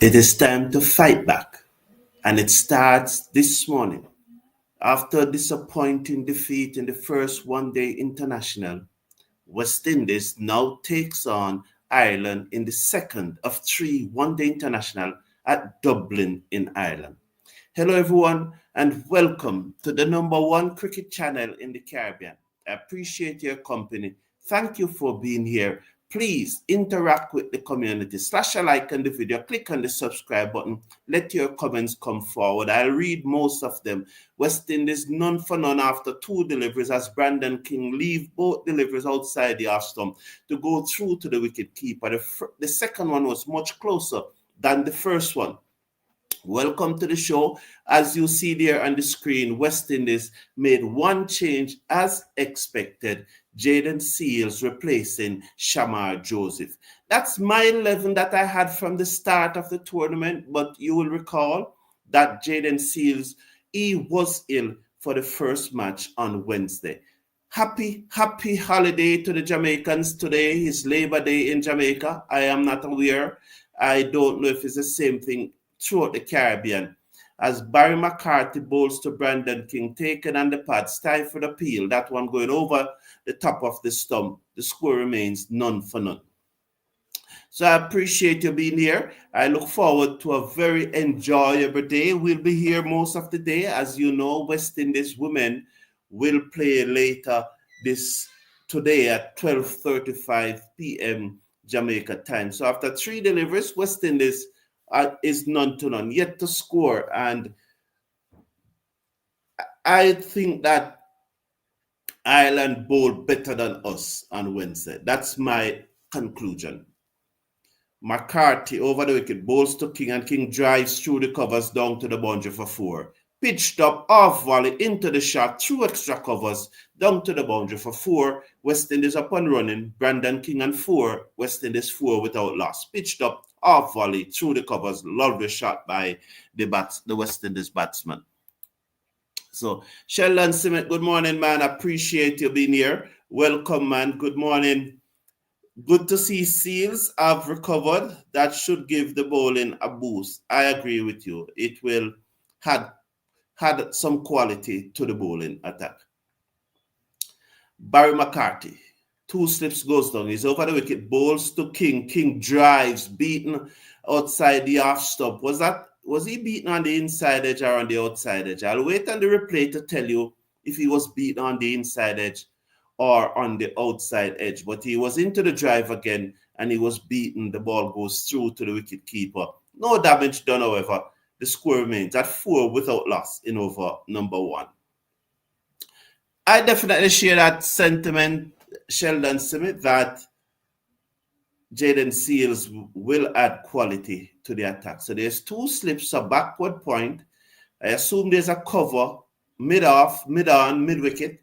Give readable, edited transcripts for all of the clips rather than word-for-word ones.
It is time to fight back, and it starts this morning. After a disappointing defeat in the first one-day international, West Indies now takes on Ireland in the second of three one-day international at Dublin in Ireland. Hello, everyone, and welcome to the number one cricket channel in the Caribbean. I appreciate your company. Thank you for being here. Please interact with the community. Slash a like on the video. Click on the subscribe button. Let your comments come forward. I'll read most of them. West Indies none for none after two deliveries as Brandon King leave both deliveries outside the off stump to go through to the wicket keeper. The second one was much closer than the first one. Welcome to the show. As you see there on the screen, West Indies made one change as expected. Jaden Seals replacing Shamar Joseph. That's my 11 that I had from the start of the tournament, but you will recall that Jaden Seals, he was ill for the first match on Wednesday. Happy holiday to the Jamaicans today. It's Labor Day in Jamaica. I am not aware. I don't know if it's the same thing throughout the Caribbean. As Barry McCarthy bowls to Brandon King, taken on the pad, stifled appeal, that one going over the top of the stump. The score remains none for none. So I appreciate you being here. I look forward to a very enjoyable day. We'll be here most of the day. As you know, West Indies women will play later today at 12:35 p.m. Jamaica time. So after three deliveries, West Indies is none to none, yet to score. And I think that Ireland bowled better than us on Wednesday. That's my conclusion. McCarthy over the wicket, bowls to King, and King drives through the covers down to the boundary for four. Pitched up off volley into the shot, through extra covers, down to the boundary for four. West Indies up and running. Brandon King and four. West Indies four without loss. Pitched up off volley through the covers. Lovely shot by the West Indies batsman. So Sheldon Simmet, good morning, man. Appreciate you being here. Welcome, man. Good morning. Good to see Seals have recovered. That should give the bowling a boost. I agree with you. It will had some quality to the bowling attack. Barry McCarthy, two slips, goes down. He's over the wicket, bowls to King. King drives, beaten outside the off stump. Was he beaten on the inside edge or on the outside edge? I'll wait on the replay to tell you if he was beaten on the inside edge or on the outside edge. But he was into the drive again and he was beaten. The ball goes through to the wicket keeper. No damage done, however. The score remains at 4 without loss in over number 1. I definitely share that sentiment, Sheldon Simmet, that Jaden Seals will add quality to the attack. So there's two slips, a backward point. I assume there's a cover, mid-off, mid-on, mid-wicket.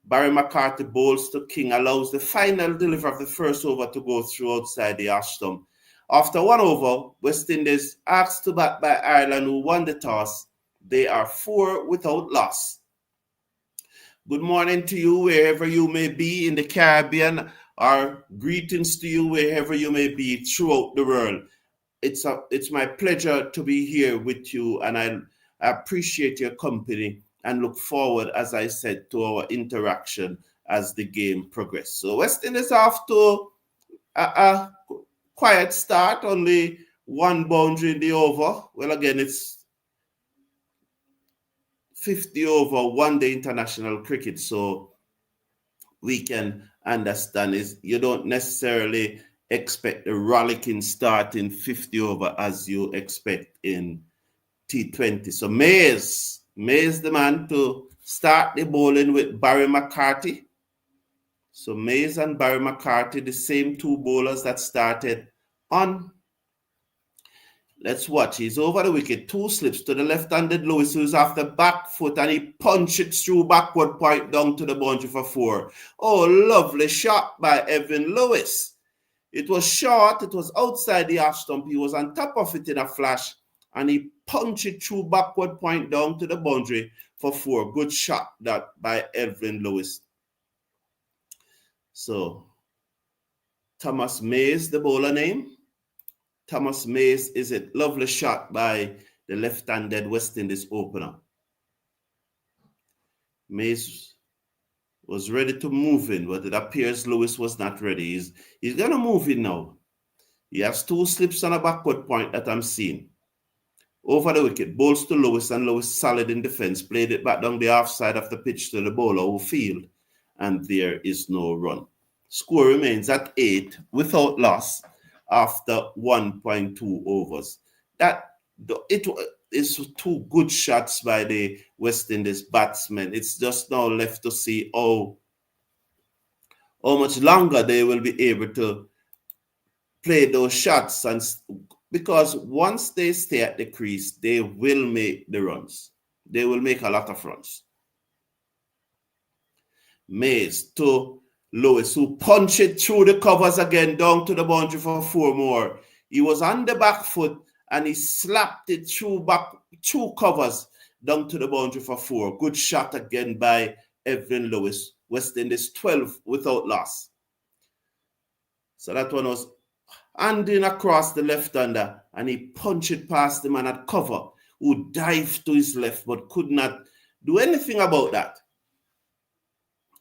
Barry McCarthy bowls to King, allows the final delivery of the first over to go through outside the ash stump. After one over, West Indies asked to bat by Ireland, who won the toss. They are 4 without loss. Good morning to you, wherever you may be in the Caribbean, or greetings to you, wherever you may be throughout the world. It's my pleasure to be here with you, and I appreciate your company and look forward, as I said, to our interaction as the game progresses. So West Indies off to a quiet start, only one boundary in the over. Well, again, it's 50 over one-day international cricket, so we can understand is you don't necessarily expect a rollicking start in 50 over as you expect in T20. So Mays the man to start the bowling with Barry McCarthy. So Mays and Barry McCarthy, the same two bowlers that started on. Let's watch. He's over the wicket. Two slips to the left-handed Lewis, who's off the back foot, and he punches through backward point down to the boundary for 4. Oh, lovely shot by Evan Lewis. It was short. It was outside the half stump. He was on top of it in a flash, and he punched it through backward point down to the boundary for 4. Good shot that by Evan Lewis. So Thomas Mays, the bowler name. Thomas Mays, is it? Lovely shot by the left-handed West Indies opener. Mays was ready to move in, but it appears Lewis was not ready. He's going to move in now. He has 2 slips on a backward point that I'm seeing. Over the wicket, bowls to Lewis, and Lewis solid in defense, played it back down the half side of the pitch to the bowler who field, and there is no run. Score remains at 8 without loss after 1.2 overs. It is 2 good shots by the West Indies batsmen. It's just now left to see how much longer they will be able to play those shots, and because once they stay at the crease, they will make the runs. They will make a lot of runs. Mays to Lewis, who punched it through the covers again, down to the boundary for 4 more. He was on the back foot and he slapped it through covers down to the boundary for 4. Good shot again by Evan Lewis. West Indies 12 without loss. So that one was handing across the left-hander, and he punched it past the man at cover, who dived to his left but could not do anything about that.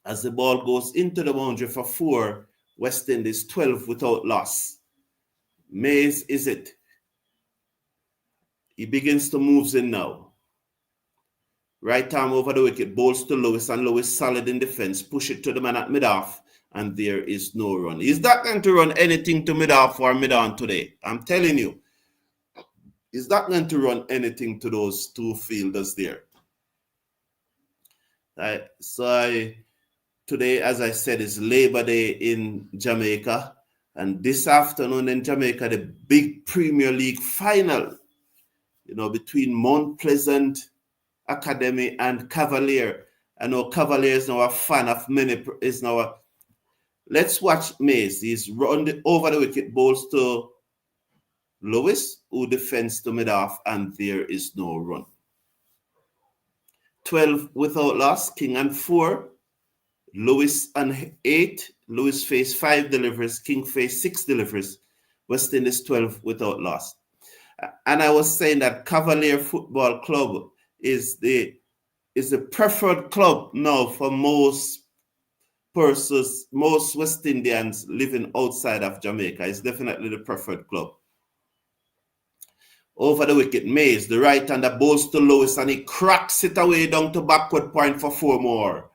As the ball goes into the boundary for 4, West Indies 12 without loss. Mays, is it? He begins to move in now. Right arm over the wicket, bowls to Lewis, and Lewis solid in defense, push it to the man at mid-off, and there is no run. He's not going to run anything to mid-off or mid-on today. I'm telling you. He's not going to run anything to those 2 fielders there. Today, as I said, is Labor Day in Jamaica. And this afternoon in Jamaica, the big Premier League final, between Mount Pleasant Academy and Cavalier. I know Cavalier is now a fan of many, let's watch Mays. He's run over the wicket, bowls to Lewis, who defends to mid-off, and there is no run. 12 without loss, King and 4. Lewis and 8. Lewis faced 5 deliveries, King faced 6 deliveries. West Indies 12 without loss. And I was saying that Cavalier Football Club is the preferred club now for most West Indians living outside of Jamaica. It's definitely the preferred club. Over the wicket, Mays, the right-hander, bowls to Lewis, and he cracks it away down to backward point for 4 more.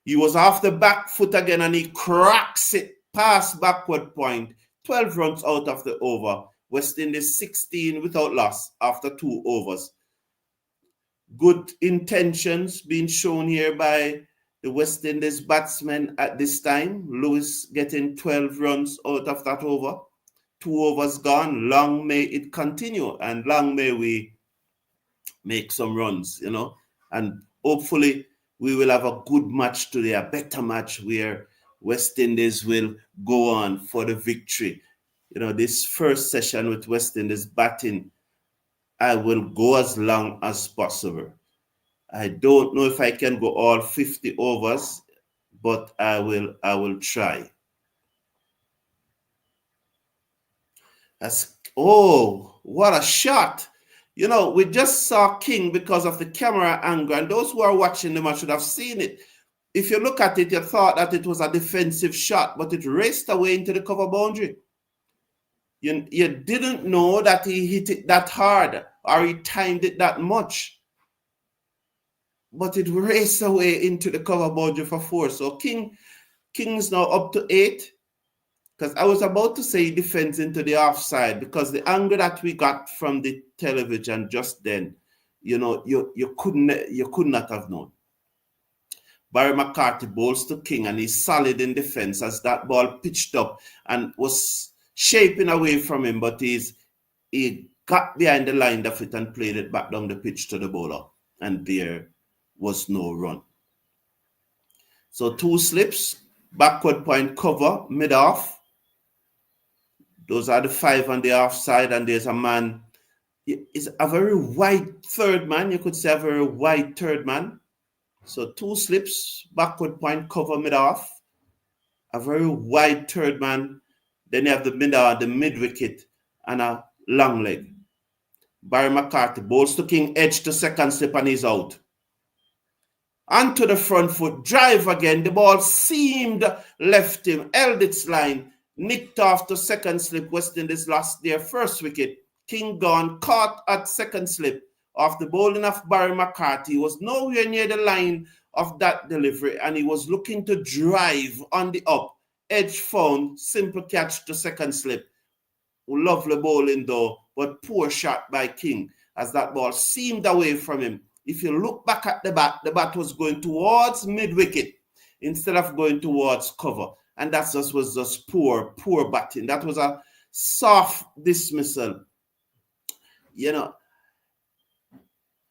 He was off the back foot again, and he cracks it past backward point. 12 runs out of the over. West Indies 16 without loss after 2 overs. Good intentions being shown here by the West Indies batsmen at this time. Lewis getting 12 runs out of that over. 2 overs gone. Long may it continue, and long may we make some runs, and hopefully we will have a good match today, a better match where West Indies will go on for the victory. This first session with West Indies batting, I will go as long as possible. I don't know if I can go all 50 overs, but I will try. What a shot. We just saw King because of the camera angle, and those who are watching the match should have seen it. If you look at it, you thought that it was a defensive shot, but it raced away into the cover boundary. You didn't know that he hit it that hard or he timed it that much. But it raced away into the cover boundary for 4. So King's now up to 8. Because I was about to say defense into the offside, because the angle that we got from the television just then, you could not have known. Barry McCarthy bowls to King, and he's solid in defense as that ball pitched up and was shaping away from him, but he got behind the line of it and played it back down the pitch to the bowler, and there was no run. So 2 slips, backward point cover, mid-off. Those are the 5 on the offside, and there's a man. It's a very wide third man. You could say a very wide third man. So 2 slips, backward point cover, mid-off. A very wide third man. Then you have the mid wicket, and a long leg. Barry McCarty bowls to King, edge to second slip, and he's out. Onto the front foot, drive again. The ball seamed left him, held its line, nicked off to second slip. West Indies lost their first wicket. King gone, caught at second slip off the bowling of Barry McCarty. He was nowhere near the line of that delivery, and he was looking to drive on the up. Edge found, simple catch to second slip. Lovely bowling though, but poor shot by King as that ball seamed away from him. If you look back at the bat was going towards mid-wicket instead of going towards cover. And that was just poor batting. That was a soft dismissal. You know,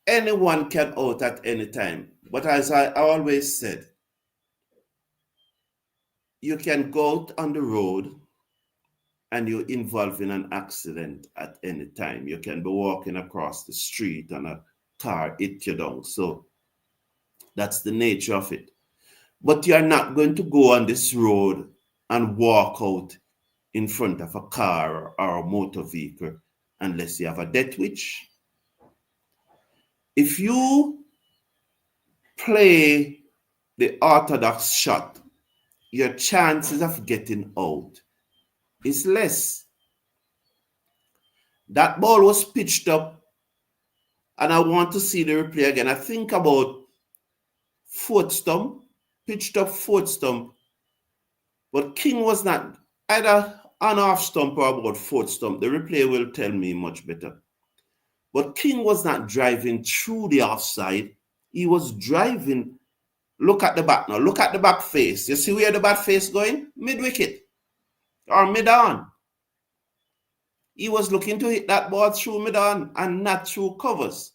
anyone can out at any time. But as I always said, you can go out on the road and you're involved in an accident at any time. You can be walking across the street and a car hit you down. So that's the nature of it. But you're not going to go on this road and walk out in front of a car or a motor vehicle unless you have a death wish. If you play the orthodox shot, your chances of getting out is less. That ball was pitched up, and I want to see the replay again. I think about fourth stump, pitched up fourth stump, but King was not either on off stump or about fourth stump. The replay will tell me much better. But King was not driving through the offside. He was driving. Look at the back now. Look at the back face. You see where the back face going? Mid-wicket or mid-on. He was looking to hit that ball through mid-on and not through covers.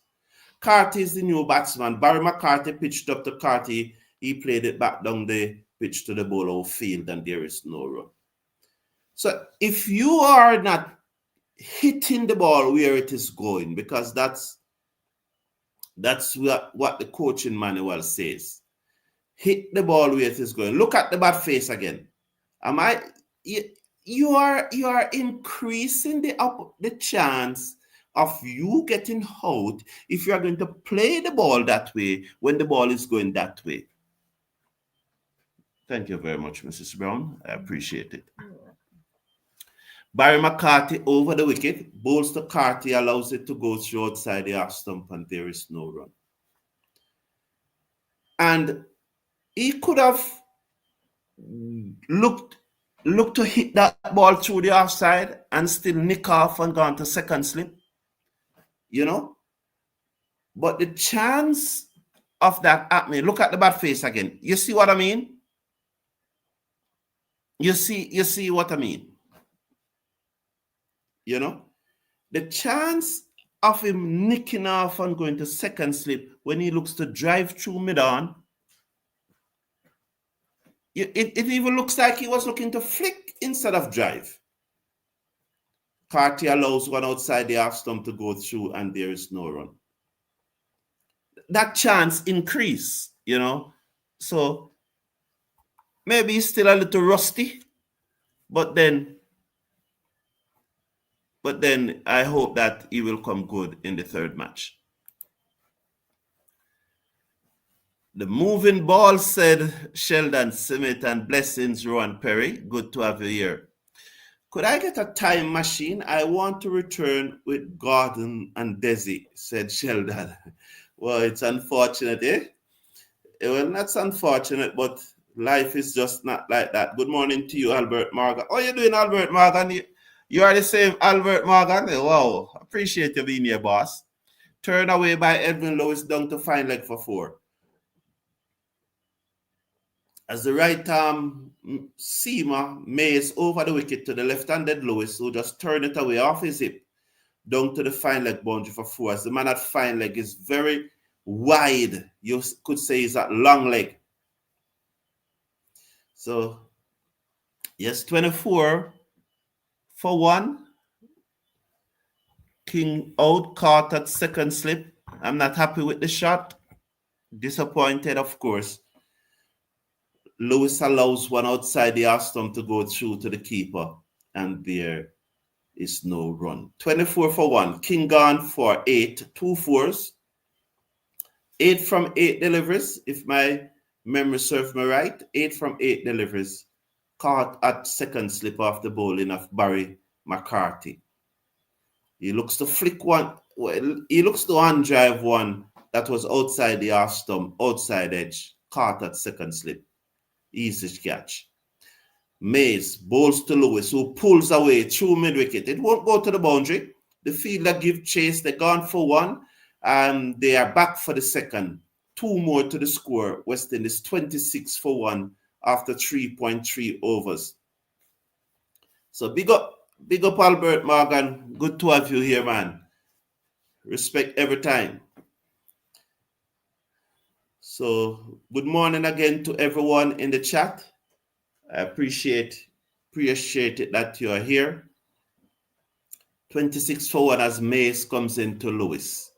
Carty is the new batsman. Barry McCarty pitched up to Carty. He played it back down the pitch to the bowler field, and there is no run. So if you are not hitting the ball where it is going, because that's what the coaching manual says. Hit the ball where it is going. Look at the bat face again. You are increasing the chance of you getting out if you are going to play the ball that way when the ball is going that way. Thank you very much, Mrs. Brown. I appreciate it. Barry McCarty over the wicket, bowls to Carty, allows it to go through outside the half stump, and there is no run. And he could have looked to hit that ball through the offside and still nick off and gone to second slip, you know. But the chance of that happening, look at the bat face again. You see what I mean? You see what I mean? You know, the chance of him nicking off and going to second slip when he looks to drive through mid-on, it even looks like he was looking to flick instead of drive. Carty allows one outside the half stump to go through, and there is no run. That chance increase, you know. So maybe he's still a little rusty, but then I hope that he will come good in the third match. The moving ball, said Sheldon Smith, and blessings, Rowan Perry. Good to have you here. Could I get a time machine? I want to return with Gordon and Desi, said Sheldon. Well, it's unfortunate, eh? Well, that's unfortunate, but life is just not like that. Good morning to you, Albert Morgan. How are you doing, Albert Morgan? You are the same Albert Morgan? Wow, appreciate you being here, boss. Turned away by Edwin Lewis down to fine leg for 4. As the right seamer Mays over the wicket to the left-handed Lewis, who just turned it away off his hip, down to the fine leg boundary for 4. As the man at fine leg is very wide, you could say he's at long leg. So, yes, 24 for 1. King out, caught at second slip. I'm not happy with the shot. Disappointed, of course. Lewis allows one outside the half stump to go through to the keeper, and there is no run. 24 for 1. King gone for 8, 2 fours. 8 from 8 deliveries, if my memory serves me right. 8 from 8 deliveries. Caught at second slip off the bowling of Barry McCarty. He looks to flick one. Well, he looks to undrive one that was outside the half stump, outside edge. Caught at second slip. Easy catch. Mays bowls to Lewis, who pulls away through mid-wicket. It won't go to the boundary. The fielder give chase. They're gone for 1. And they are back for the second. 2 more to the score. West Indies 26 for 1 after 3.3 overs. So big up Albert Morgan. Good to have you here, man. Respect every time. So good morning again to everyone in the chat. I appreciate it that you are here. 26 for 1 as Mace comes into Lewis.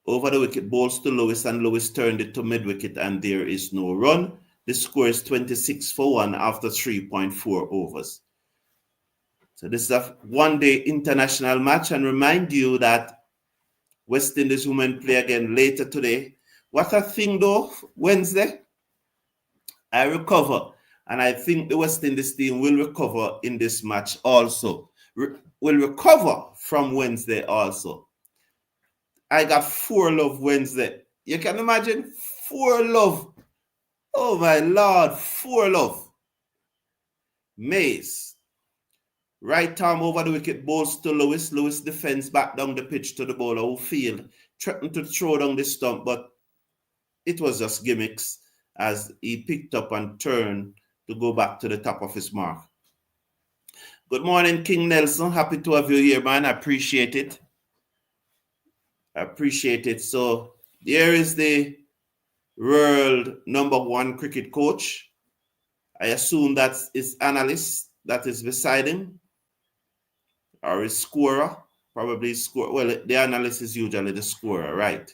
Over the wicket, balls to Lewis, and Lewis turned it to mid-wicket, and there is no run. The score is 26 for 1 after 3.4 overs. So this is a one-day international match, and remind you that West Indies women play again later today. What a thing though, Wednesday. I recover, and I think the West Indies team will recover in this match also. Will recover from Wednesday also. I got 4 love Wednesday. You can imagine 4 love. Oh my Lord, 4 love. Mays. Right arm over the wicket, bowls to Lewis. Lewis defends back down the pitch to the bowler who field. Threatened to throw down the stump, but it was just gimmicks as he picked up and turned to go back to the top of his mark. Good morning, King Nelson. Happy to have you here, man. I appreciate it. So here is the world #1 cricket coach. I assume that is analyst that is beside him, or his scorer, probably score. Well, the analyst is usually the scorer, right?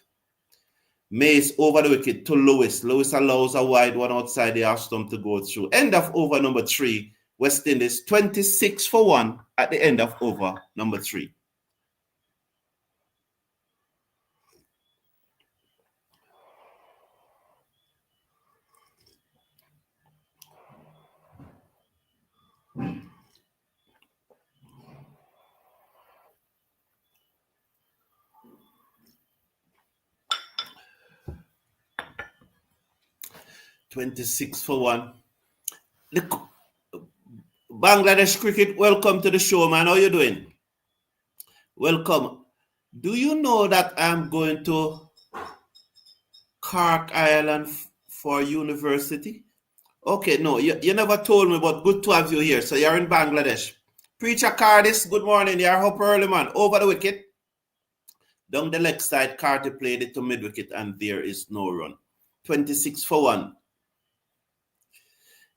Mace over the wicket to Lewis. Lewis allows a wide one outside the half stump to go through. End of over number 3. West Indies 26 for 1 at the end of over number 3. $26 for 1. Bangladesh cricket, welcome to the show, man. How you doing? Welcome. Do you know that I'm going to Cork, Ireland for university? Okay, no, you never told me, but good to have you here. So you're in Bangladesh. Preacher Carty, good morning. You're up early, man. Over the wicket. Down the leg side, Carty played it to mid-wicket, and there is no run. 26 for 1.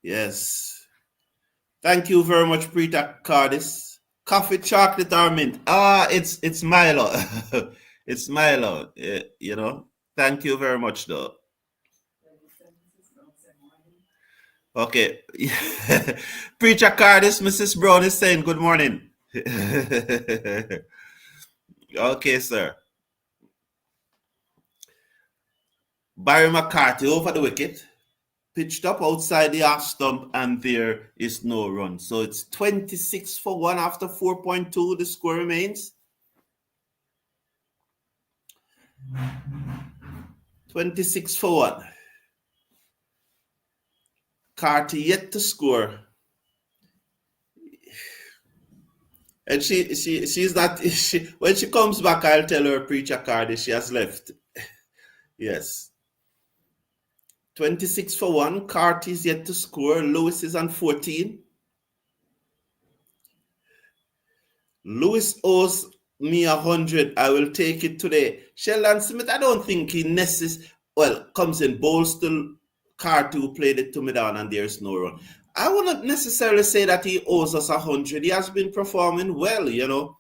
Yes. Thank you very much, Preacher Carty. Coffee, chocolate, or mint? It's Milo. It's Milo. You know. Thank you very much, though. Okay. Preacher Cardis, Mrs. Brown is saying good morning. Okay, sir. Barry McCarty over the wicket. Pitched up outside the half stump, and there is no run. So it's 26 for 1 after 4.2. The score remains 26 for 1. Carty yet to score. And she's not, when she comes back, I'll tell her, Preacher Carty, she has left. Yes. 26 for 1. Carty is yet to score. Lewis is on 14. Lewis owes me 100. I will take it today. Sheldon Smith, I don't think he comes in, bowls to Carty, who played it to me down, and there's no run. I wouldn't necessarily say that he owes us 100. He has been performing well, you know.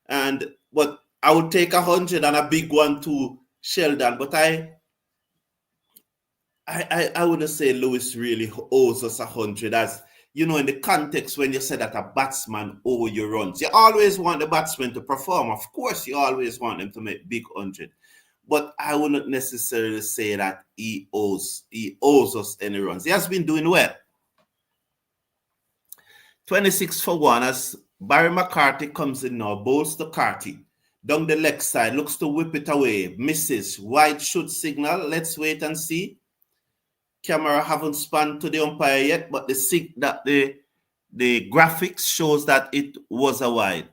But I would take 100 and a big one to Sheldon. But I wouldn't say Lewis really owes us 100, as in the context when you say that a batsman owe you runs. You always want the batsman to perform. Of course, you always want them to make big 100. But I wouldn't necessarily say that he owes us any runs. He has been doing well. 26 for 1 as Barry McCarthy comes in now, bowls to Carty. Down the leg side, looks to whip it away, misses, wide should signal. Let's wait and see. Camera haven't spun to the umpire yet, but the graphics shows that it was a wide.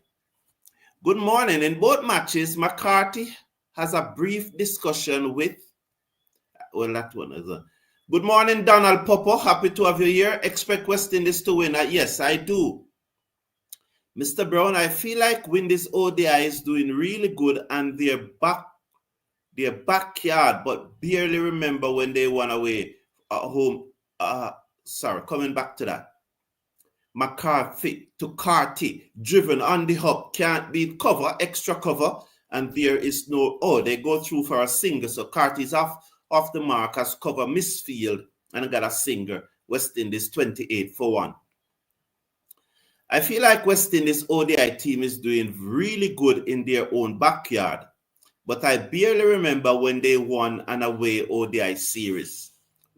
Good morning. In both matches, McCarthy has a brief discussion with, that one is a. Good morning, Donald Popo. Happy to have you here. Expect West Indies to win. Yes, I do. Mr. Brown, I feel like Windies ODI is doing really good and their backyard, but barely remember when they won away at home. Coming back to that. McCarthy to Carty, driven on the hop, can't beat cover, extra cover, and there is no, they go through for a single, so Carty's off the mark as cover misfield and got a single. West Indies 28 for 1. I feel like West Indies ODI team is doing really good in their own backyard, but I barely remember when they won an away ODI series.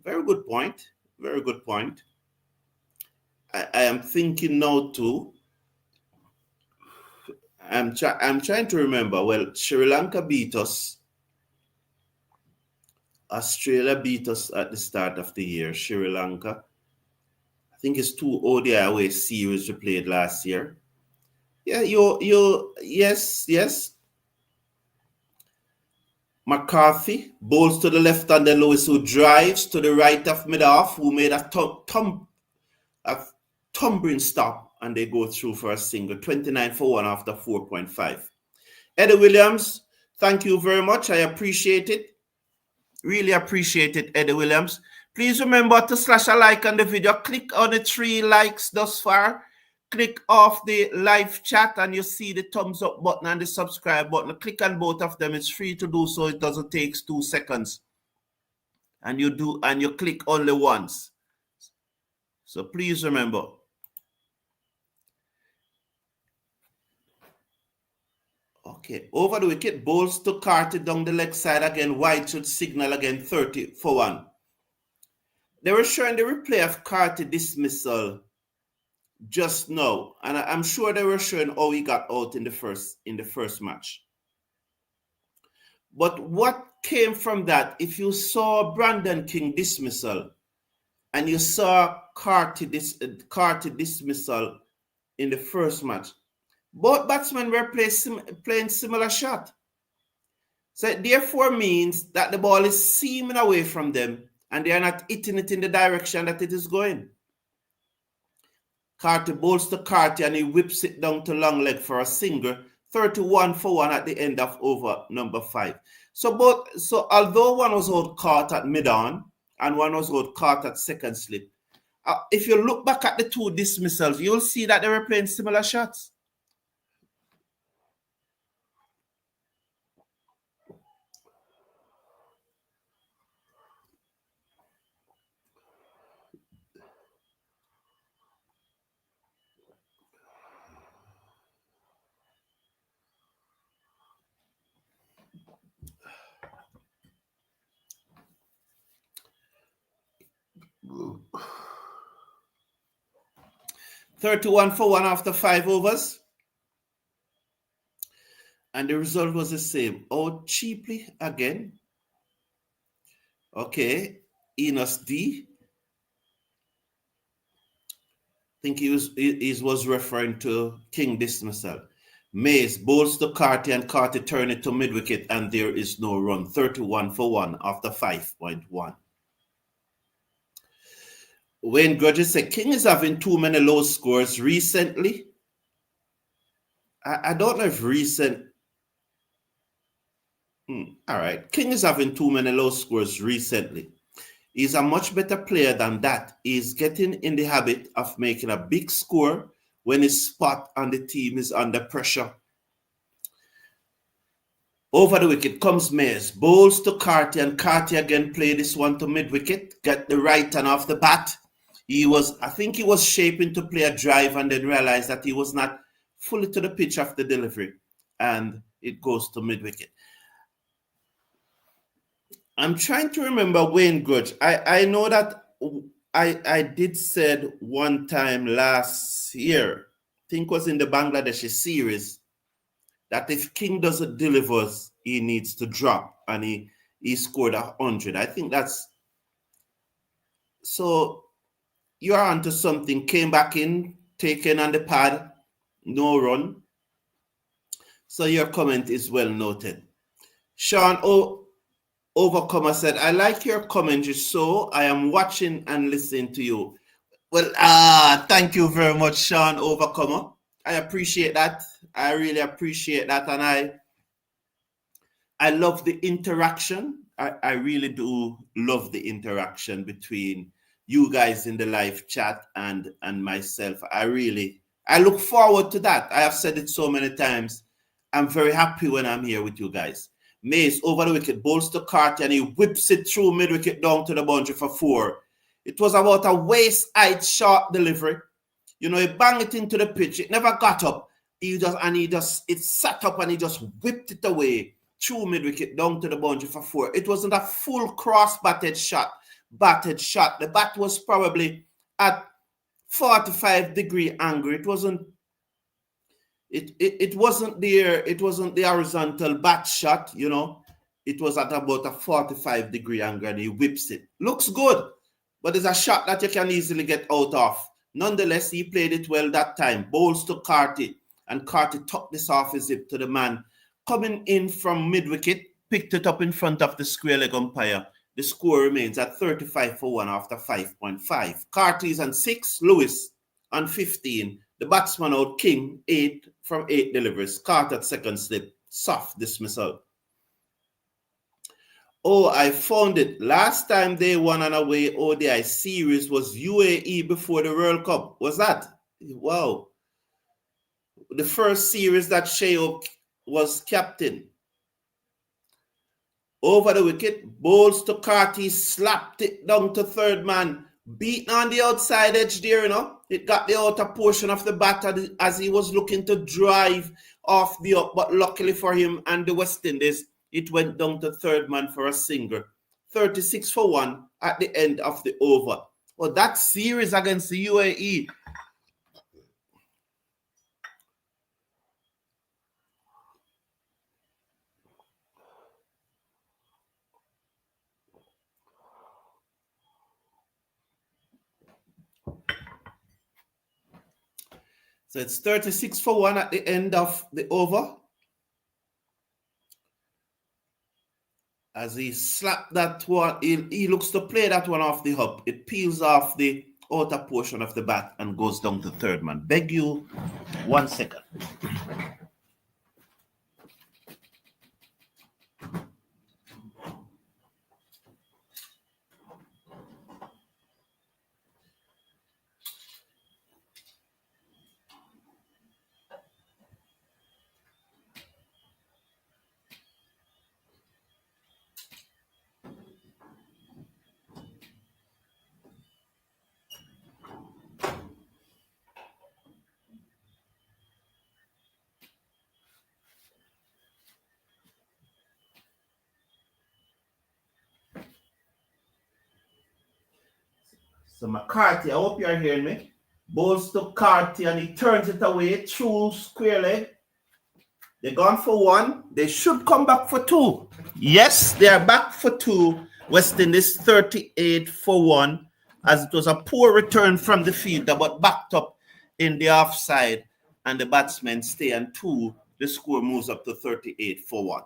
Very good point. Very good point. I am thinking now too. I'm trying to remember. Well, Sri Lanka beat us. Australia beat us at the start of the year. Sri Lanka. I think it's 2 ODI away series we played last year. Yeah, yes. McCarthy bowls to the left and then Lewis, who drives to the right of mid-off, who made a tumbling stop, and they go through for a single. 29 for 1 after 4.5. Eddie Williams, thank you very much. I appreciate it. Really appreciate it, Eddie Williams. Please remember to slash a like on the video. Click on the 3 likes thus far. Click off the live chat and you see the thumbs up button and the subscribe button. Click on both of them. It's free to do so. It doesn't take 2 seconds. And you click only once. So please remember. Okay, over the wicket, bowls to Carty down the leg side again. Wide should signal again. 30 for 1. They were showing the replay of Carty dismissal just now, and I'm sure they were showing how he got out in the first match. But what came from that? If you saw Brandon King dismissal and you saw Carty dismissal in the first match, both batsmen were playing similar shot. So it therefore means that the ball is seaming away from them and they are not hitting it in the direction that it is going. Carty bowls to Carty and he whips it down to long leg for a single. 31 for 1 at the end of over number 5. So although one was out caught at mid-on and one was out caught at second slip, if you look back at the 2 dismissals, you'll see that they were playing similar shots. $31 for 1 after 5 overs. And the result was the same. Out cheaply again. Okay. Enos D. I think he was referring to King dismissal. Mays bowls to Carty and Carty turn it to mid-wicket and there is no run. 31 for 1 after 5.1. Wayne Grudges said King is having too many low scores recently. I don't know if recent. All right. King is having too many low scores recently. He's a much better player than that. He's getting in the habit of making a big score when his spot on the team is under pressure. Over the wicket comes Mays. Bowls to Carty and Carty again play this one to mid-wicket. Get the right hand off the bat. I think he was shaping to play a drive and then realized that he was not fully to the pitch of the delivery. And it goes to mid-wicket. I'm trying to remember Wayne Grudge. I know that I did said one time last year, I think it was in the Bangladeshi series, that if King doesn't deliver, he needs to drop, and he scored 100. I think that's so. You're onto something. Came back in, taken on the pad, no run. So your comment is well noted. Sean Overcomer said, I like your commentary, so I am watching and listening to you. Well, thank you very much, Sean Overcomer. I appreciate that. I really appreciate that. And I love the interaction. I really do love the interaction between you guys in the live chat and myself. I look forward to that. I have said it so many times. I'm very happy when I'm here with you guys. Mace over the wicket, bowls to Carty, and he whips it through mid-wicket down to the boundary for 4. It was about a waist-height short delivery. You know, he banged it into the pitch. It never got up. It sat up and he just whipped it away through mid-wicket down to the boundary for 4. It wasn't a full cross-batted shot. The bat was probably at 45-degree angle. It wasn't the horizontal bat shot, you know. It was at about a 45-degree angle and he whips it. Looks good, but it's a shot that you can easily get out of. Nonetheless, he played it well that time. Bowls to Carty, and Carty tucked this off his hip to the man coming in from mid-wicket, picked it up in front of the square leg umpire. The score remains at 35 for 1 after 5.5. Carty is on 6, Lewis on 15. The batsman out, King, 8 from 8 deliveries. Carter at second slip, soft dismissal. Oh, I found it. Last time they won an away ODI series was UAE before the World Cup. Was that? Wow. The first series that Sheo was captain. Over the wicket, bowls to Carty, slapped it down to third man. Beaten on the outside edge there, you know. It got the outer portion of the bat as he was looking to drive off the up. But luckily for him and the West Indies, it went down to third man for a single. 36 for 1 at the end of the over. Well, that series against the UAE. So it's 36 for 1 at the end of the over. As he slapped that one, he looks to play that one off the hop. It peels off the outer portion of the bat and goes down to third man. Beg you 1 second. So McCarthy, I hope you're hearing me. Bowls to Carty and he turns it away through square leg. They're gone for 1. They should come back for 2. Yes, they are back for 2. West Indies 38 for 1, as it was a poor return from the fielder, but backed up in the offside, and the batsmen stay on 2. The score moves up to 38 for 1.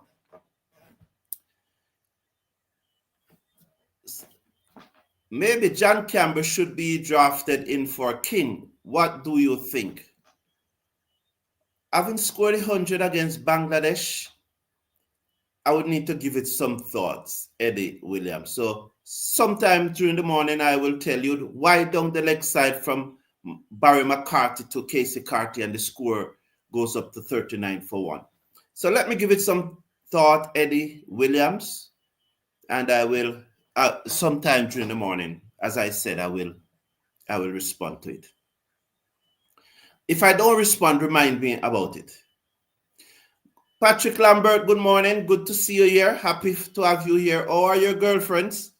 Maybe John Campbell should be drafted in for King. What do you think? Having scored 100 against Bangladesh, I would need to give it some thoughts, Eddie Williams. So sometime during the morning, I will tell you why down the leg side from Barry McCarthy to Casey Carty, and the score goes up to 39 for 1. So let me give it some thought, Eddie Williams, and I will, sometime during the morning, as I said, I will I will respond to it. If I don't respond, remind me about it. Patrick Lambert, good morning. Good to see you here. Happy to have you here. How are your girlfriends?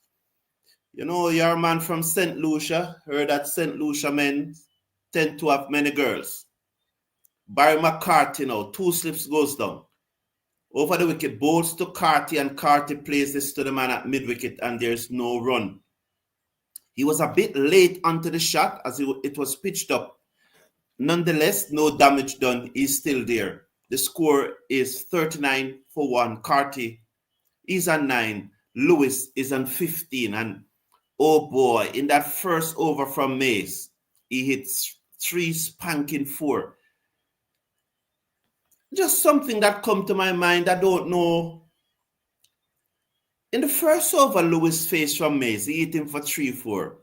You know, you're a man from St. Lucia. Heard that St. Lucia men tend to have many girls. Barry McCarty now, 2 slips goes down. Over the wicket, bowls to Carty, and Carty plays this to the man at mid-wicket, and there's no run. He was a bit late onto the shot as it was pitched up. Nonetheless, no damage done. He's still there. The score is 39 for 1. Carty is on 9. Lewis is on 15. And oh boy, in that first over from Mays, he hits 3 spanking 4. Just something that come to my mind, I don't know. In the first over, Lewis faced from Mays. He hit him for 3-4.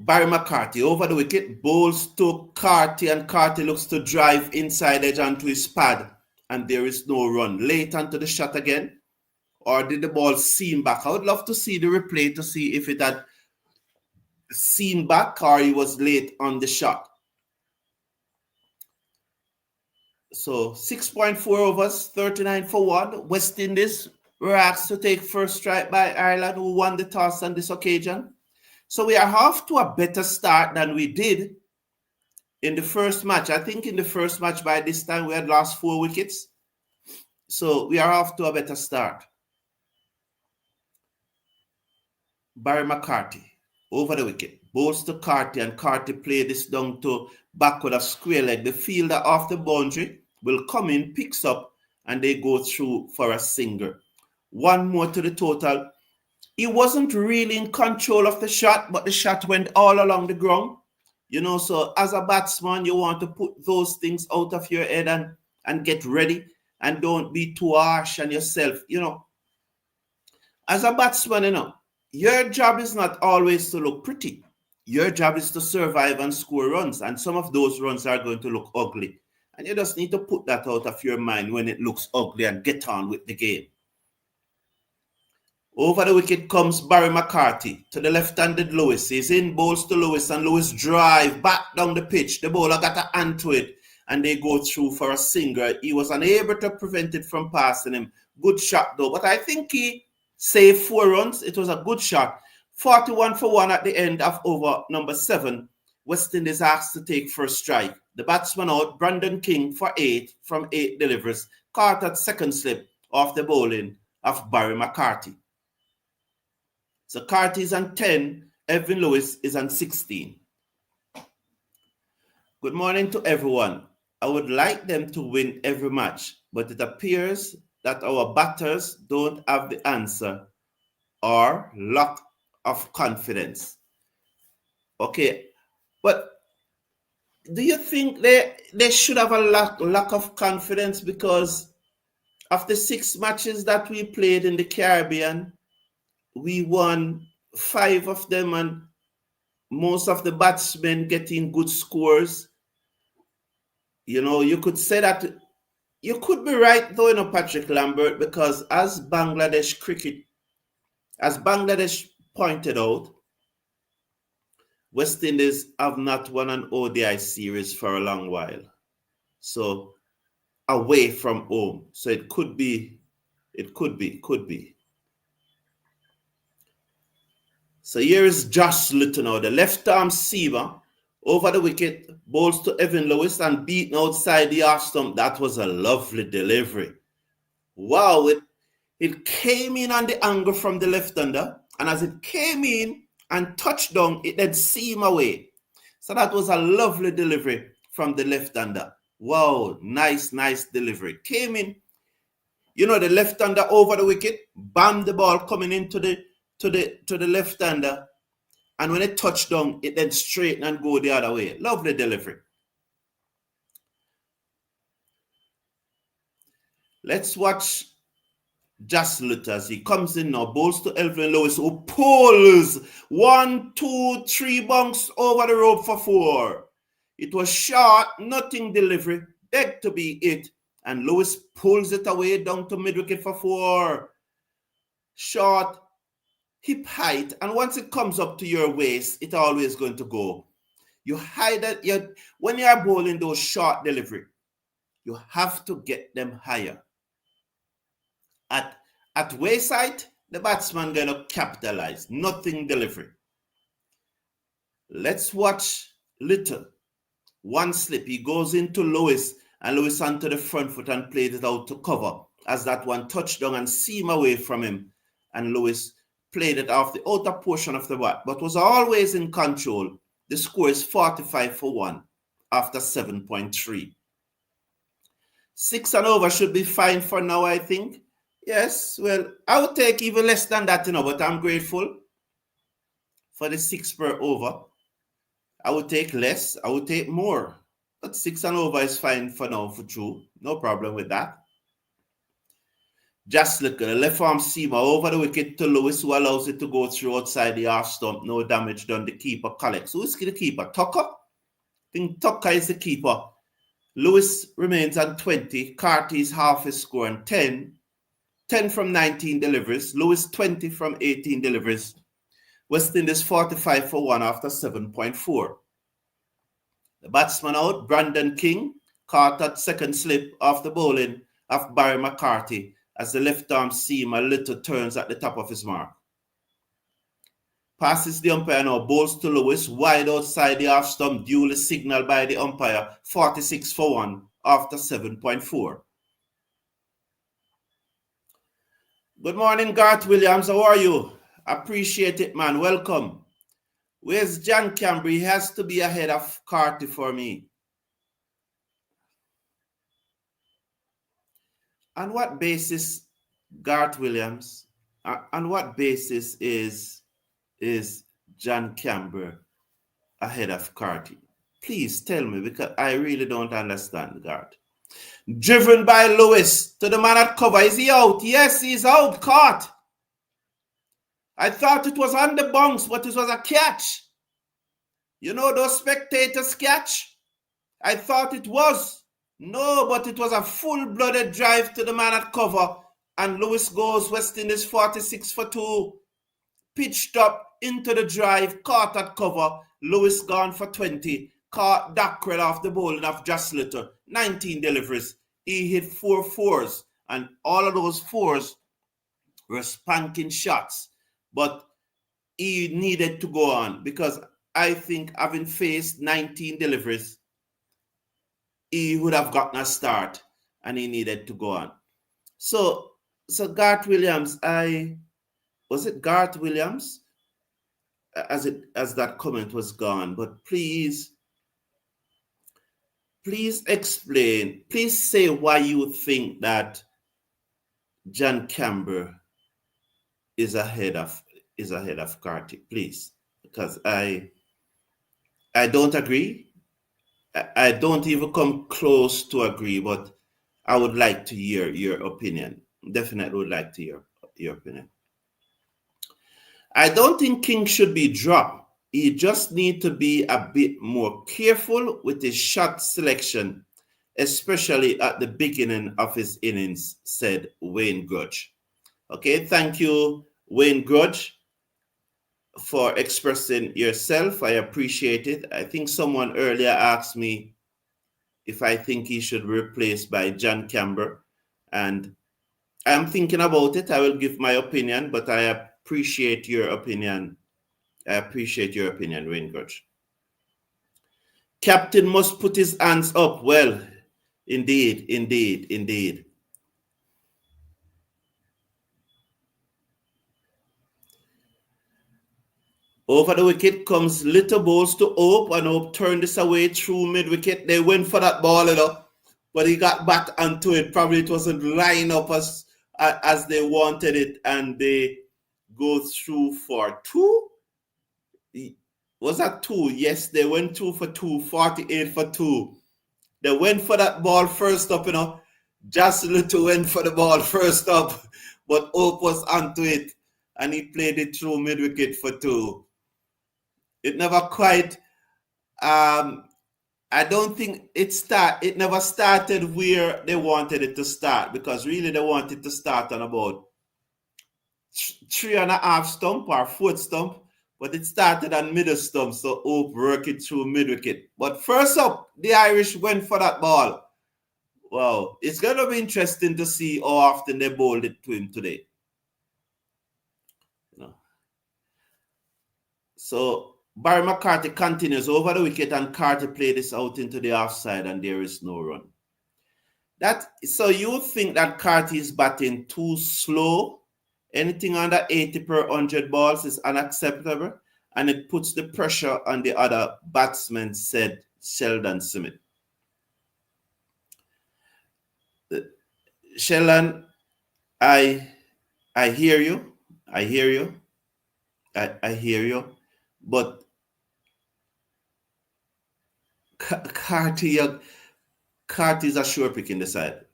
Barry McCarty over the wicket, bowls to Carty, and Carty looks to drive inside edge onto his pad, and there is no run. Late onto the shot again, or did the ball seam back? I would love to see the replay to see if it had seamed back or he was late on the shot. So 6.4 overs, 39 for 1. West Indies were asked to take first strike by Ireland, who won the toss on this occasion. So we are off to a better start than we did in the first match. I think in the first match by this time we had lost 4 wickets. So we are off to a better start. Barry McCarty over the wicket. Bowls to Carty, and Carty played this down to back with a square leg. The fielder off the boundary will come in, picks up, and they go through for a single. 1 more to the total. He wasn't really in control of the shot, but the shot went all along the ground. You know, so as a batsman, you want to put those things out of your head and get ready, and don't be too harsh on yourself. You know, as a batsman, you know, your job is not always to look pretty. Your job is to survive and score runs, and some of those runs are going to look ugly. And you just need to put that out of your mind when it looks ugly and get on with the game. Over the wicket comes Barry McCarty to the left-handed Lewis. He's in, bowls to Lewis, and Lewis drive back down the pitch. The bowler got a hand to it, and they go through for a single. He was unable to prevent it from passing him. Good shot though, but I think he saved 4 runs. It was a good shot. 41 for 1 at the end of over number 7. West Indies asked to take first strike. The batsman out, Brandon King for 8 from 8 deliveries. Caught at second slip off the bowling of Barry McCarty. So Carty is on 10, Evan Lewis is on 16. Good morning to everyone. I would like them to win every match, but it appears that our batters don't have the answer or lack of confidence. Okay, but do you think they should have a lack of confidence because of the 6 matches that we played in the Caribbean? We won 5 of them, and most of the batsmen getting good scores. You know, you could say that. You could be right though, you know, Patrick Lambert, because as Bangladesh pointed out, West Indies have not won an ODI series for a long while. So away from home. So it could be. So here is Josh Litton now, the left-arm seamer over the wicket, bowls to Evan Lewis and beaten outside the off stump. That was a lovely delivery. Wow, it came in on the angle from the left-hander, and as it came in and touched down, it then seamed away. So that was a lovely delivery from the left-hander. Wow, nice delivery. Came in, you know, the left-hander over the wicket, bammed the ball coming into the left-hander, and when it touched down, it then straighten and go the other way. Lovely delivery. Let's watch Jaslut as he comes in now, bowls to Elvin Lewis, who pulls 1, 2, 3 bunks over the rope for 4. It was short, nothing delivery, begged to be it, and Lewis pulls it away down to mid-wicket for 4. Short, hip height, and once it comes up to your waist, it's always going to go. You hide that when you are bowling those short delivery, you have to get them higher. At waist height, the batsman gonna capitalize. Nothing delivery. Let's watch Little. One slip, he goes into Lewis, and Lewis onto the front foot and played it out to cover as that one touched down and seam away from him. And Lewis played it off the outer portion of the bat, but was always in control. The score is 45 for 1 after 7.3. 6 and over should be fine for now, I think. Yes, well, I would take even less than that, but I'm grateful for the 6 per over. I would take less, I would take more. But 6 and over is fine for now, for true. No problem with that. Just look at the left arm seamer over the wicket to Lewis, who allows it to go through outside the half stump. No damage done. The keeper collects. Who is the keeper? Tucker? I think Tucker is the keeper. Lewis remains on 20. Carty is half his score and 10. 10 from 19 deliveries. Lewis 20 from 18 deliveries. West Indies 45 for 1 after 7.4. The batsman out, Brandon King, caught at second slip after bowling of Barry McCarthy as the left arm seamer Little turns at the top of his mark. Passes the umpire now, bowls to Lewis, wide outside the half stump, duly signaled by the umpire, 46 for 1 after 7.4. Good morning, Garth Williams. How are you? Appreciate it, man. Welcome. Where's John Campbell? He has to be ahead of Carty for me. On what basis, Garth Williams? On what basis is John Campbell ahead of Carty? Please tell me, because I really don't understand, Garth. Driven by Lewis to the man at cover. Is he out? Yes, he's out. Caught. I thought it was on the bounce, but it was a catch. You know those spectators catch? I thought it was. No, but it was a full-blooded drive to the man at cover. And Lewis goes West Indies 46 for 2. Pitched up into the drive, caught at cover. Lewis gone for 20. Caught Dockrell off the bowling of Just Little. 19 deliveries. He hit 4 fours. And all of those fours were spanking shots. But he needed to go on because I think having faced 19 deliveries, he would have gotten a start and he needed to go on. So Garth Williams, was it Garth Williams? As that comment was gone, but please explain, please say why you think that John Campbell is ahead of Carty, please, because I don't agree. I don't even come close to agree, but I would like to hear your opinion. Definitely would like to hear your opinion. I don't think King should be dropped. He just needs to be a bit more careful with his shot selection, especially at the beginning of his innings, said Wayne Grudge. Okay, thank you, Wayne Grudge, for expressing yourself. I appreciate it. I think someone earlier asked me if I think he should be replaced by John Campbell, and I'm thinking about it. I will give my opinion, but I appreciate your opinion. I appreciate your opinion, Wayne Grudge. Captain must put his hands up. Well, indeed. Over the wicket comes Little Bowls to Hope, and Hope turned this away through mid-wicket. They went for that ball, but he got back onto it. Probably it wasn't lined up as they wanted it, and they go through for 2. Was that 2? Yes, they went through for 2, 48 for 2. They went for that ball first up, Just Little went for the ball first up, but Hope was onto it, and he played it through mid-wicket for 2. It never quite, I don't think it never started where they wanted it to start, because really they wanted to start on about 3.5 stump or fourth stump, but it started on middle stump, so Hope worked it through mid wicket. But first up, the Irish went for that ball. Wow, it's going to be interesting to see how often they bowled it to him today. You know. So Barry McCarthy continues over the wicket, and Carty played this out into the offside, and there is no run. So you think that Carty is batting too slow? Anything under 80 per 100 balls is unacceptable, and it puts the pressure on the other batsmen, said Sheldon Smith. Sheldon, I hear you. I hear you. I hear you. But Carty is a sure pick in the side.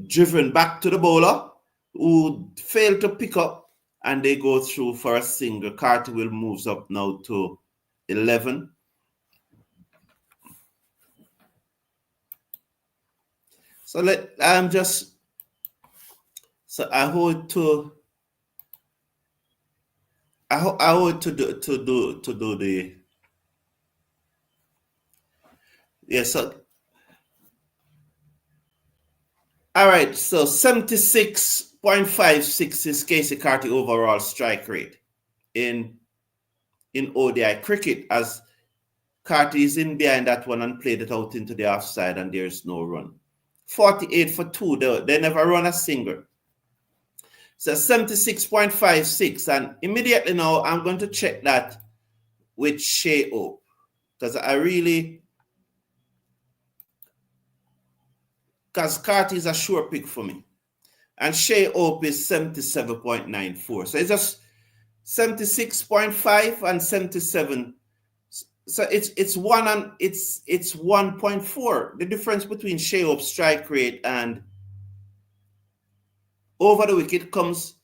Driven back to the bowler, who failed to pick up, and they go through for a single. Carty will move up now to 11. So I hold to do the so all right, so 76.56 is Casey Carty overall strike rate in ODI cricket, as Carty is in behind that one and played it out into the offside, and there's no run. 48 for 2, they never run a single. So 76.56, and immediately now I'm going to check that with Shea Hope, because because Carty is a sure pick for me. And Shea Hope is 77.94. So it's just 76.5 and 77. So it's 1.4. The difference between Shea Hope's strike rate and over the wicket comes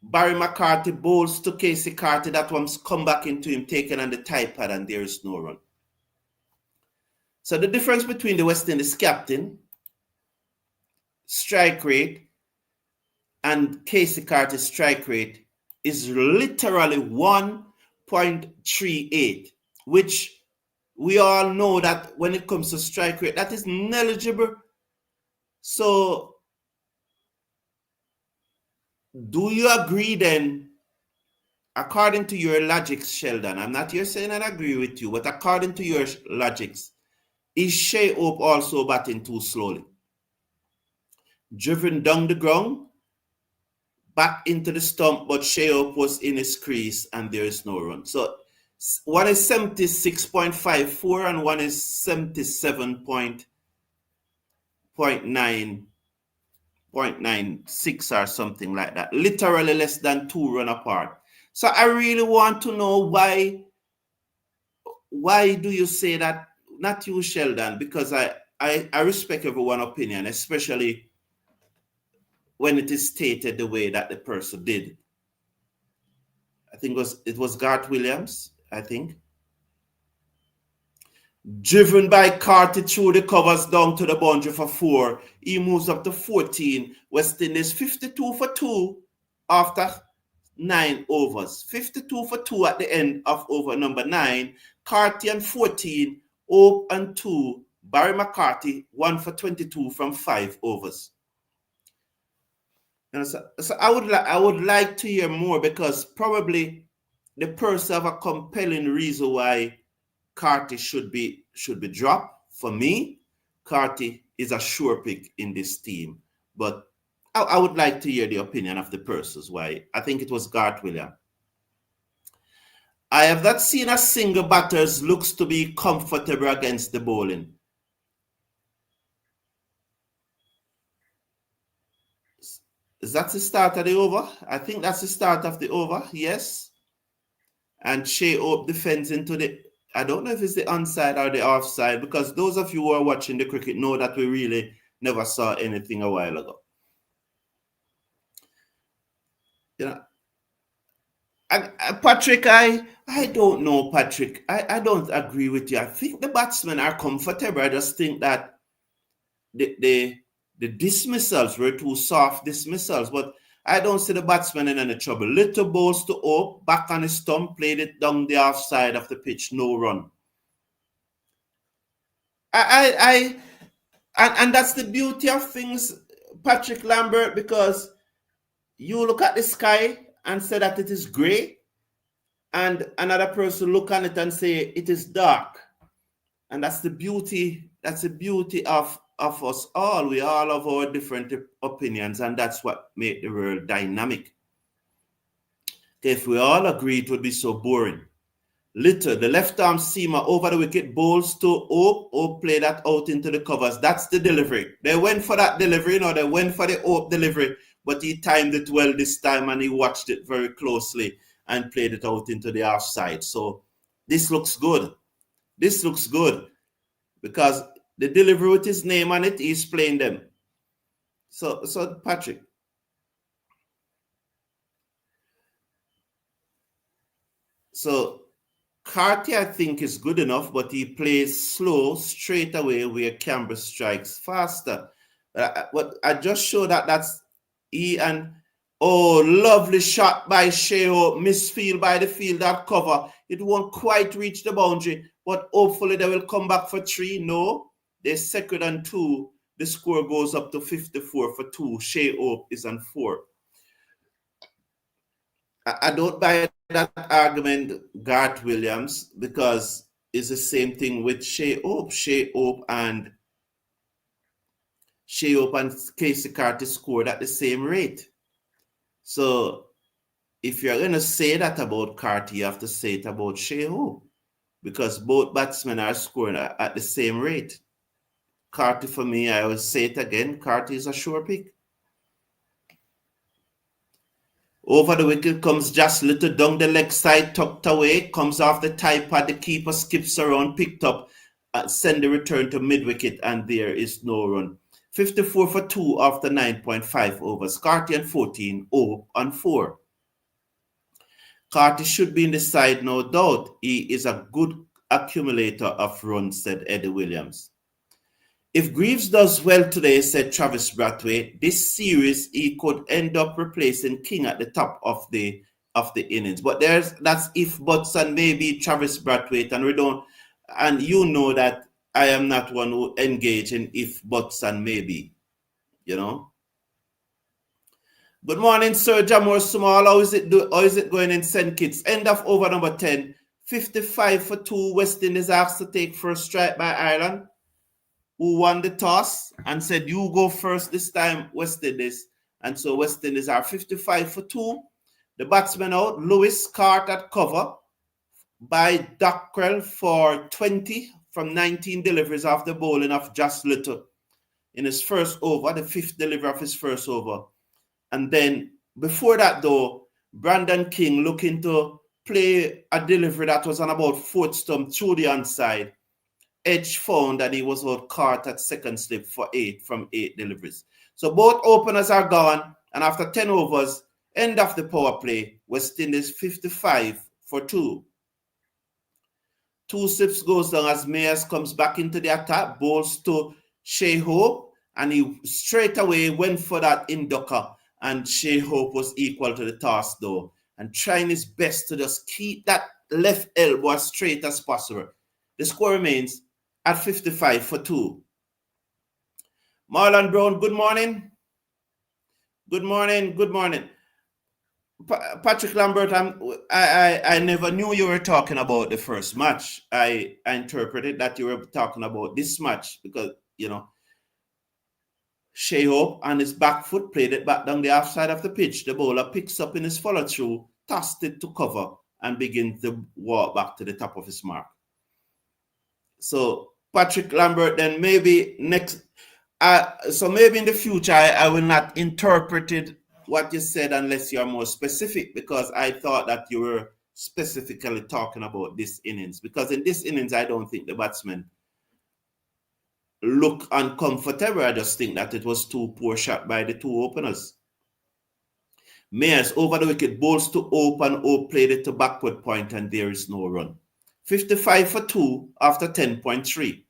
Barry McCarthy bowls to Casey Carty. That one's come back into him, taken on the tie pad, and there is no run. So the difference between the West Indies captain strike rate and Casey Carty's strike rate is literally 1.38, which we all know that when it comes to strike rate, that is negligible. So do you agree then, according to your logic, Sheldon? I'm not here saying I agree with you, but according to your logics, is Shea Hope also batting too slowly? Driven down the ground, back into the stump, but Shea Hope was in his crease, and there is no run. So one is 76.54 and one is 77.96 or something like that. Literally less than 2 run apart. So I really want to know why do you say that? Not you, Sheldon, because I respect everyone's opinion, especially when it is stated the way that the person did. I think it was Garth Williams, I think. Driven by Carty through the covers down to the boundary for 4. He moves up to 14. West Indies 52 for 2 after 9 overs. 52 for 2 at the end of over number 9. Carty and 14. Hope and 2. Barry McCarthy 1 for 22 from 5 overs. So I would like to hear more, because probably the person have a compelling reason why Carty should be dropped. For me, Carty is a sure pick in this team, but I would like to hear the opinion of the persons why. I think it was Garth Williams. I have not seen a single batters looks to be comfortable against the bowling. Is that the start of the over? I think that's the start of the over, yes. And Shea Hope defends into the, I don't know if it's the onside or the offside, because those of you who are watching the cricket know that we really never saw anything a while ago. You know, Patrick, I don't know, Patrick. I don't agree with you. I think the batsmen are comfortable. I just think that the dismissals were too soft dismissals. But I don't see the batsman in any trouble. Little balls to Oak, back on his stump, played it down the offside of the pitch, no run. And that's the beauty of things, Patrick Lambert, because you look at the sky and say that it is grey, and another person look on it and say it is dark. And that's the beauty. That's the beauty of us all. We all have our different opinions, and that's what makes the world dynamic. If we all agree, it would be so boring. Little, the left arm seamer over the wicket, bowls to Ope. Ope play that out into the covers. That's the delivery. They went for that delivery, they went for the Ope delivery, but he timed it well this time and he watched it very closely and played it out into the offside. So this looks good. This looks good because the delivery with his name on it, he's playing them. So Patrick. So Carty, I think, is good enough, but he plays slow straight away where Canberra strikes faster. But I just show that's he and lovely shot by Sheo, misfield by the field, that cover. It won't quite reach the boundary, but hopefully they will come back for 3. No, they're second and 2. The score goes up to 54 for 2. Sheo is on 4. I don't buy that argument, Garth Williams, because it's the same thing with Shea Hope. Shea Hope and Casey Carty scored at the same rate. So if you're going to say that about Carty, you have to say it about Shea Hope, because both batsmen are scoring at the same rate. Carty, for me, I will say it again, Carty is a sure pick. Over the wicket comes just little down the leg side, tucked away, comes off the tie pad, the keeper skips around, picked up, send the return to mid-wicket, and there is no run. 54 for 2 after 9.5 overs. Carty and 14, O on 4. Carty should be in the side, no doubt. He is a good accumulator of runs, said Eddie Williams. If Greaves does well today, said Travis Brathwaite, this series he could end up replacing King at the top of the innings. But that's if, buts, and maybe Travis Brathwaite, and you know that I am not one who engage in if, buts, and maybe, Good morning, Sir Jamor Small. How is it going in St. Kitts? End of over number 10. 55 for 2. West Indies asked to take first strike by Ireland, who won the toss and said, you go first this time, West Indies. And so West Indies are 55 for 2. The batsman out, Lewis caught at cover by Dockrell for 20 from 19 deliveries after bowling of just little in his first over, the 5th delivery of his first over. And then before that, though, Brandon King looking to play a delivery that was on about 4th stump through the onside. Edge found that he was out caught at second slip for 8 from 8 deliveries. So both openers are gone, and after 10 overs, end of the power play, West Indies 55 for 2. 2 slips goes down as Mayers comes back into the attack, bowls to Shea Hope, and he straight away went for that inducker, and Shea Hope was equal to the task though, and trying his best to just keep that left elbow as straight as possible. The score remains at 55 for 2. Marlon Brown, good morning. Good morning. Patrick Lambert, I never knew you were talking about the first match. I interpreted that you were talking about this match because, Shea Hope on his back foot played it back down the offside of the pitch. The bowler picks up in his follow-through, tossed it to cover, and begins to walk back to the top of his mark. So Patrick Lambert, then maybe next, so maybe in the future I will not interpret it what you said unless you are more specific, because I thought that you were specifically talking about this innings. Because in this innings, I don't think the batsmen look uncomfortable. I just think that it was too poor shot by the 2 openers. Mayers over the wicket, bowls to open, played it to backward point, and there is no run. 55 for 2 after 10.3.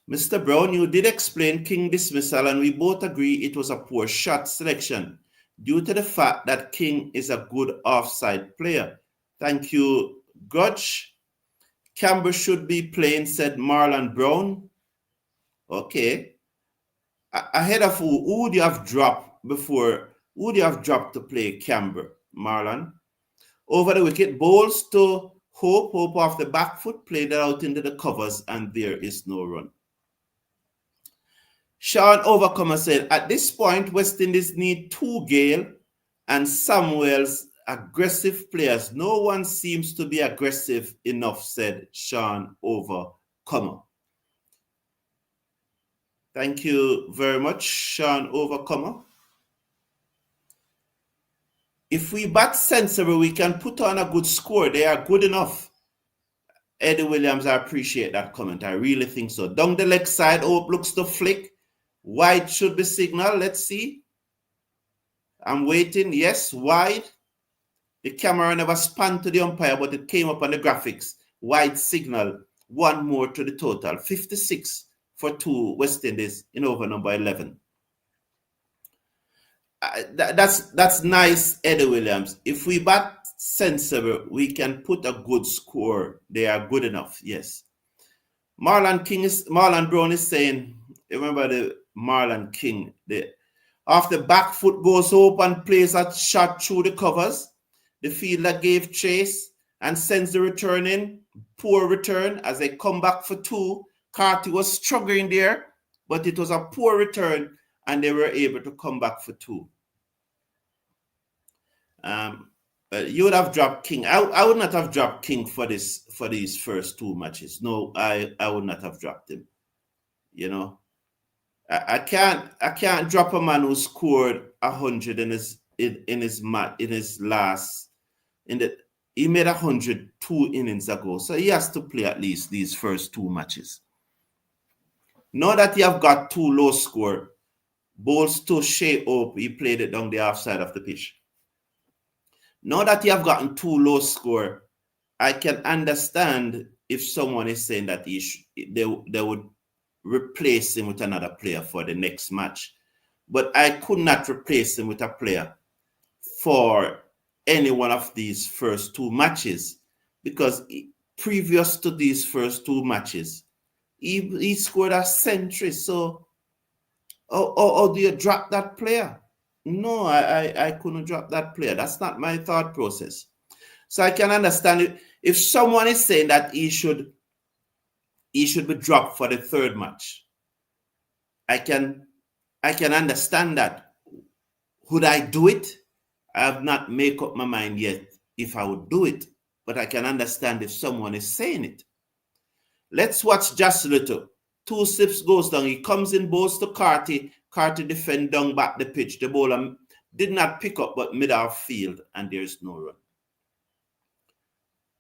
Mr. Brown, you did explain King dismissal, and we both agree it was a poor shot selection due to the fact that King is a good offside player. Thank you, Gutch. Camber should be playing, said Marlon Brown. Okay. Ahead of who would you have dropped before? Who would you have dropped to play Camber, Marlon? Over the wicket, bowls to Hope. Hope off the back foot, played it out into the covers, and there is no run. Sean Overcomer said, at this point, West Indies need two Gale and Samuel's aggressive players. No one seems to be aggressive enough, said Sean Overcomer. Thank you very much, Sean Overcomer. If we bat sensible, we can put on a good score. They are good enough. Eddie Williams, I appreciate that comment. I really think so. Down the leg side, Hope looks to flick. Wide should be signal. Let's see. I'm waiting. Yes, wide. The camera never spun to the umpire, but it came up on the graphics. Wide signal. One more to the total. 56 for 2 West Indies in over number 11. That's nice, Eddie Williams. If we bat sensible, we can put a good score. They are good enough. Yes. Marlon Brown is saying, remember the Marlon King, off the back foot goes up and plays a shot through the covers. The fielder gave chase and sends the return in. Poor return as they come back for 2. Carty was struggling there, but it was a poor return and they were able to come back for 2. You would have dropped King. I would not have dropped King for these first 2 matches. No, I would not have dropped him. You know, I can't drop a man who scored 100 he made 100 2 innings ago, so he has to play at least these first 2 matches. Now that you have got 2 low score, balls to Shea Hope, he played it down the offside of the pitch. Now that you have gotten 2 low score, I can understand if someone is saying that they would replace him with another player for the next match. But I could not replace him with a player for any one of these first 2 matches, because previous to these first 2 matches, he scored a century. So, do you drop that player? No, I couldn't drop that player. That's not my thought process. So I can understand it. If someone is saying that he should be dropped for the 3rd match, I can understand that. Would I do it? I have not made up my mind yet if I would do it, but I can understand if someone is saying it. Let's watch just a little. 2 steps goes down. He comes in, bowls to Carty. Carty defend down back the pitch. The bowler did not pick up, but mid-off field, and there's no run.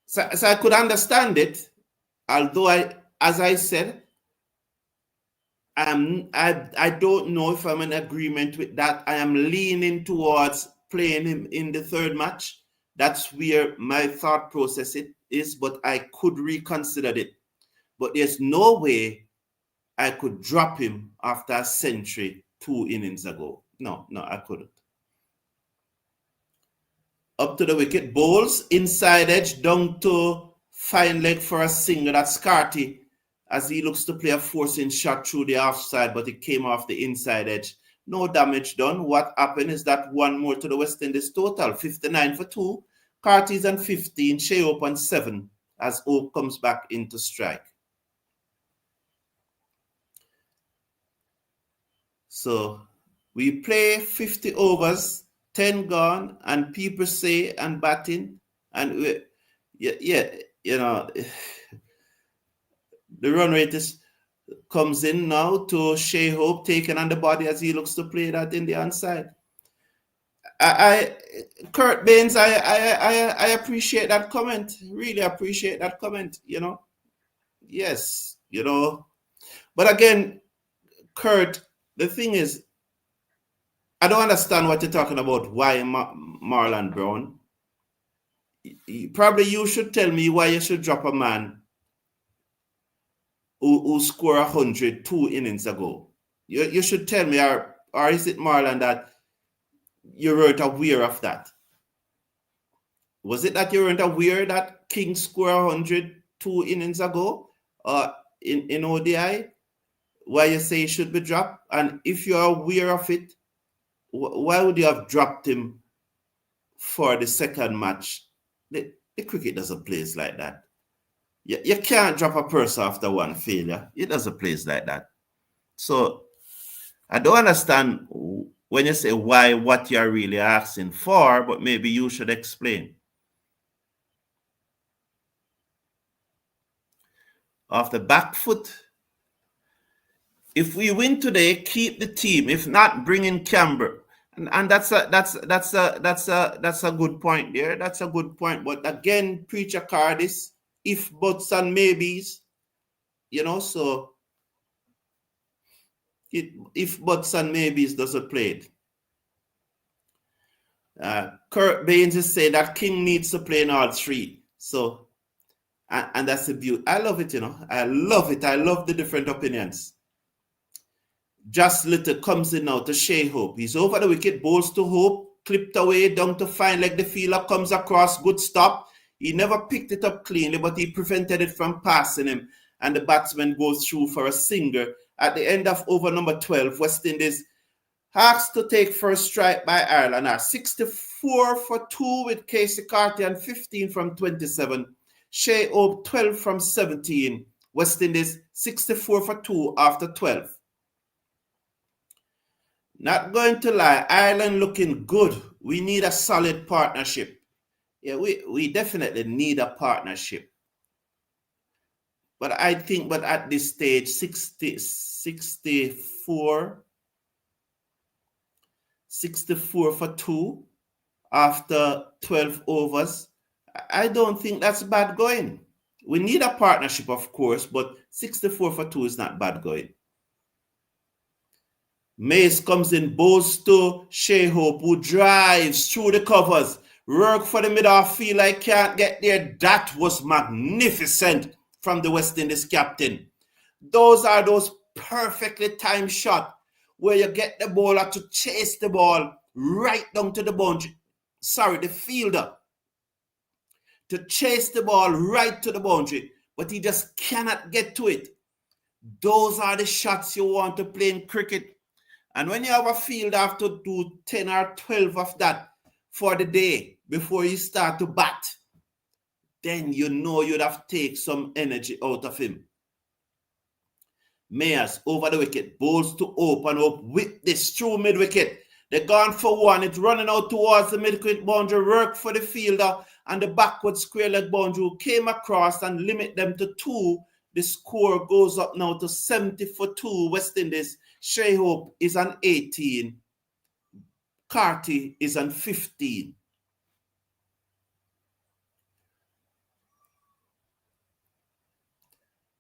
So I could understand it, although as I said, I don't know if I'm in agreement with that. I am leaning towards playing him in the 3rd match. That's where my thought process is, but I could reconsider it. But there's no way I could drop him after a century 2 innings ago. No, I couldn't. Up to the wicket, bowls, inside edge, down to fine leg for a single. That's Carty, as he looks to play a forcing shot through the offside, but it came off the inside edge. No damage done. What happened is that 1 more to the West Indies total. 59 for 2. Carty's on 15. Shea Hope on 7 as Hope comes back into strike. So we play 50 overs, 10 gone, and people say and batting, and the run rate comes in now to Shea Hope, taken on the body as he looks to play that in the onside. Kurt Baines, I appreciate that comment. Really appreciate that comment. Yes, but again, Kurt, the thing is, I don't understand what you're talking about. Why Marlon Brown? Probably you should tell me why you should drop a man who scored 100 2 innings ago. You should tell me, or is it, Marlon, that you weren't aware of that? Was it that you weren't aware that King scored 100 2 innings ago in ODI? Why you say he should be dropped? And if you're aware of it, why would you have dropped him for the second match? The cricket doesn't play like that. You can't drop a person after one failure. It doesn't play like that. So I don't understand when you say why, what you're really asking for, but maybe you should explain. Off the back foot, if we win today, keep the team. If not, bring in Camber. And that's a good point there. That's a good point. But again, preacher Cardis, if buts and maybes, so if buts and maybes doesn't play it. Kurt Baines is saying that King needs to play in all three. So, and that's the beauty. I love it, I love it. I love the different opinions. Just Little comes in now to Shea Hope. He's over the wicket, bowls to Hope, clipped away, down to fine leg. The fielder comes across, good stop. He never picked it up cleanly, but he prevented it from passing him. And the batsman goes through for a single. At the end of over number 12, West Indies asked to take first strike by Ireland. Are 64 for 2 with Casey Carty and 15 from 27. Shea Hope 12 from 17. West Indies 64 for 2 after 12. Not going to lie, Ireland looking good. We need a solid partnership. Yeah, we definitely need a partnership. But I think, at this stage, 64 for 2 after 12 overs, I don't think that's bad going. We need a partnership, of course, but 64 for 2 is not bad going. Mace comes in, bowls to Shea Hope, who drives through the covers. Work for the mid-off field, I can't get there. That was magnificent from the West Indies captain. Those are those perfectly timed shots where you get the bowler to chase the ball right down to the boundary. Sorry, the fielder to chase the ball right to the boundary, but he just cannot get to it. Those are the shots you want to play in cricket. And when you have a field, have to do 10 or 12 of that for the day before you start to bat, then you'd have to take some energy out of him. Mayers over the wicket, bowls to open up with this through mid-wicket. They're gone for one. It's running out towards the mid-wicket boundary. Work for the fielder and the backward square leg boundary who came across and limit them to 2. The score goes up now to 70 for 2. West Indies. Shea Hope is on 18. Carty is on 15.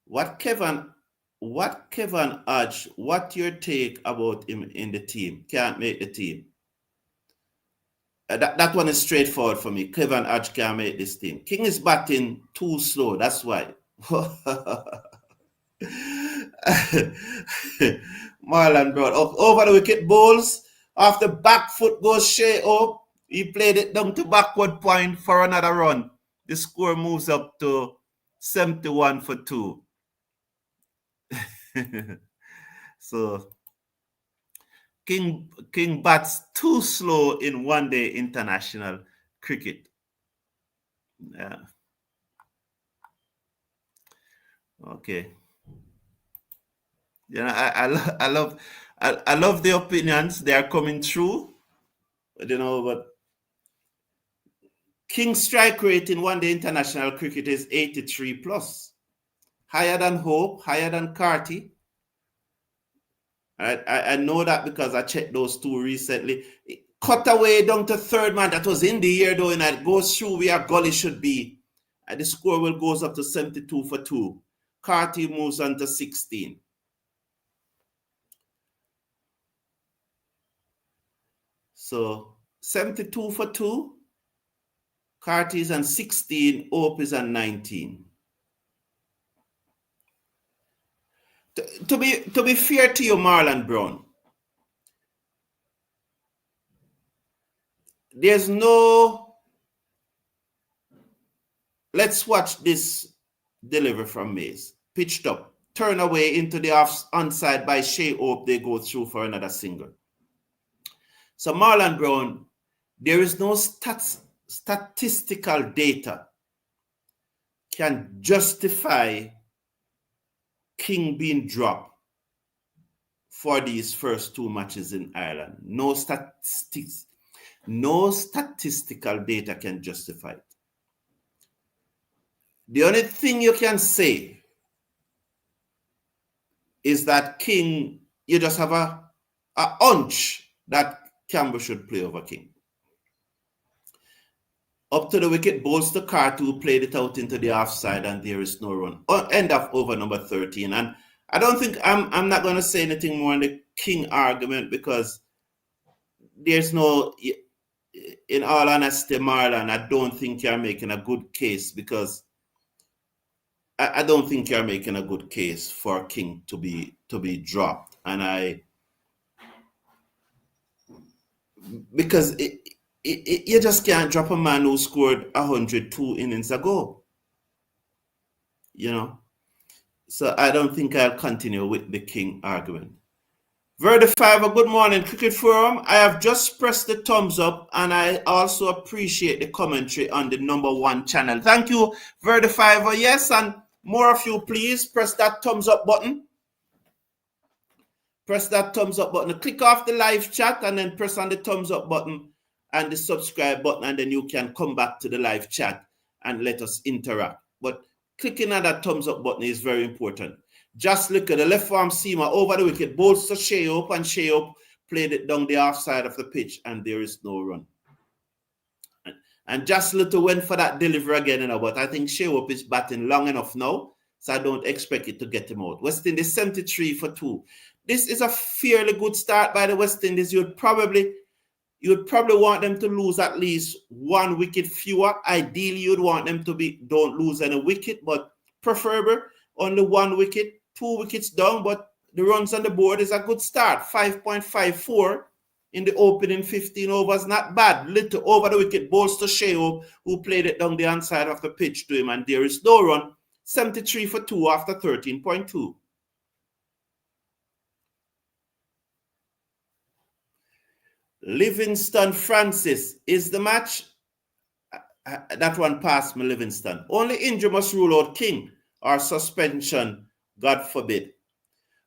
What Kevin Hodge, what your take about him in the team? Can't make the team. That one is straightforward for me. Kevin Hodge can't make this team. King is batting too slow. That's why. Marlon brought up over the wicket bowls. Off the back foot goes Shea Hope. He played it down to backward point for another run. The score moves up to 71 for 2. So King bats too slow in one-day international cricket. Yeah. Okay. I love the opinions. They are coming through. But King's strike rate in one-day international cricket is 83 plus. Higher than Hope, higher than Carty. I know that because I checked those two recently. Cut away down to third man. That was in the air though, and it goes through where Gully should be. And the score will goes up to 72 for 2. Carty moves on to 16. So 72 for 2. Carty is on 16. Hope is on 19. To be fair to you, Marlon Brown, there's no. Let's watch this delivery from Mays. Pitched up, turn away into the onside by Shea Hope. They go through for another single. So Marlon Brown, there is no statistical data can justify King being dropped for these first two matches in Ireland. No statistical data can justify it. The only thing you can say is that King, you just have a hunch that Campbell should play over King. Up to the wicket, balls to Carty, who played it out into the offside, and there is no run. End of over number 13. And I don't think I'm not going to say anything more on the King argument, because there's no, in all honesty, Marlon, I don't think you're making a good case, because I don't think you're making a good case for King to be dropped. And because you just can't drop a man who scored 102 innings ago. You know? So I don't think I'll continue with the King argument. Verdi Fiver, good morning, Cricket Forum. I have just pressed the thumbs up, and I also appreciate the commentary on the #1 channel. Thank you, Verdi Fiver. Yes, and more of you, please press that thumbs up button. Press that thumbs up button. Click off the live chat and then press on the thumbs up button and the subscribe button, and then you can come back to the live chat and let us interact. But clicking on that thumbs up button is very important. Just look at the left arm seamer over the wicket, balls to Shea Hope, and Shea Hope played it down the offside of the pitch, and there is no run. And just little went for that delivery again, but I think Shea Hope is batting long enough now, so I don't expect it to get him out. West Indies 73 for 2. This is a fairly good start by the West Indies. You would probably want them to lose at least 1 wicket fewer. Ideally, you'd want them to don't lose any wicket, but preferably only 1 wicket, 2 wickets down. But the runs on the board is a good start. 5.54 in the opening 15 overs, not bad. Little over the wicket, balls to Shea Hope, who played it down the inside of the pitch to him, and there is no run. 73 for 2 after 13.2. Livingston Francis is the match. That one passed me, Livingston. Only injury must rule out King, or suspension, God forbid.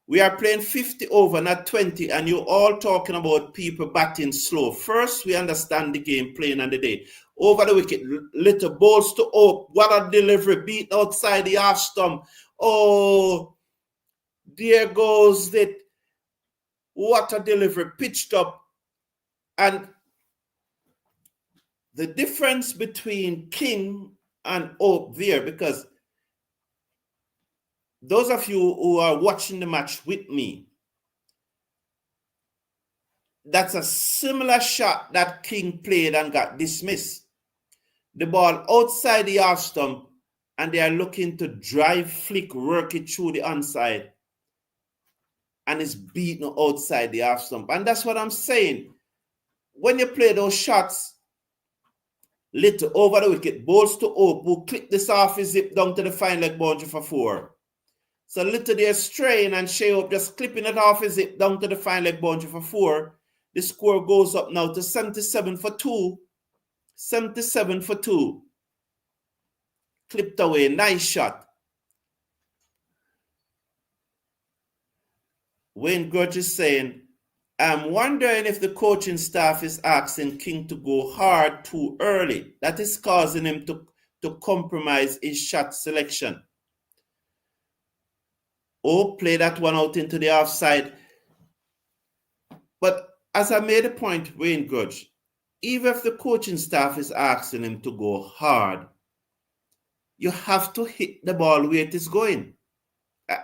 We are playing 50 over, not 20, and you're all talking about people batting slow. First, we understand the game playing on the day. Over the wicket, little balls to Hope. What a delivery, beat outside the half stump. Oh, there goes it. What a delivery, pitched up. And the difference between King and Hope there, because those of you who are watching the match with me, that's a similar shot that King played and got dismissed. The ball outside the half stump, and they are looking to drive, flick, work it through the onside, and it's beaten outside the half stump. And that's what I'm saying. When you play those shots, little over the wicket, balls to Hope, who click this off his zip down to the fine leg boundary for 4. So little they're straying, and Shea Hope just clipping it off his zip down to the fine leg boundary for 4. The score goes up now to 77 for 2. 77 for 2. Clipped away, nice shot. Wayne Grudge is saying, I'm wondering if the coaching staff is asking King to go hard too early. That is causing him to compromise his shot selection. Oh, play that one out into the offside. But as I made a point, Wayne Grudge, even if the coaching staff is asking him to go hard, you have to hit the ball where it is going.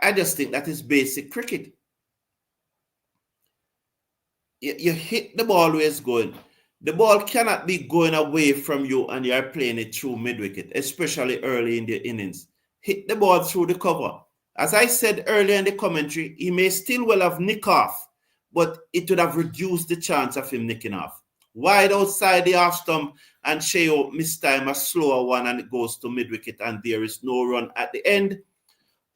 I just think that is basic cricket. You hit the ball where it's going. The ball cannot be going away from you and you're playing it through mid-wicket, especially early in the innings. Hit the ball through the cover. As I said earlier in the commentary, he may still well have nick off, but it would have reduced the chance of him nicking off. Wide outside the half stump, and Sheo missed time a slower one, and it goes to mid-wicket, and there is no run at the end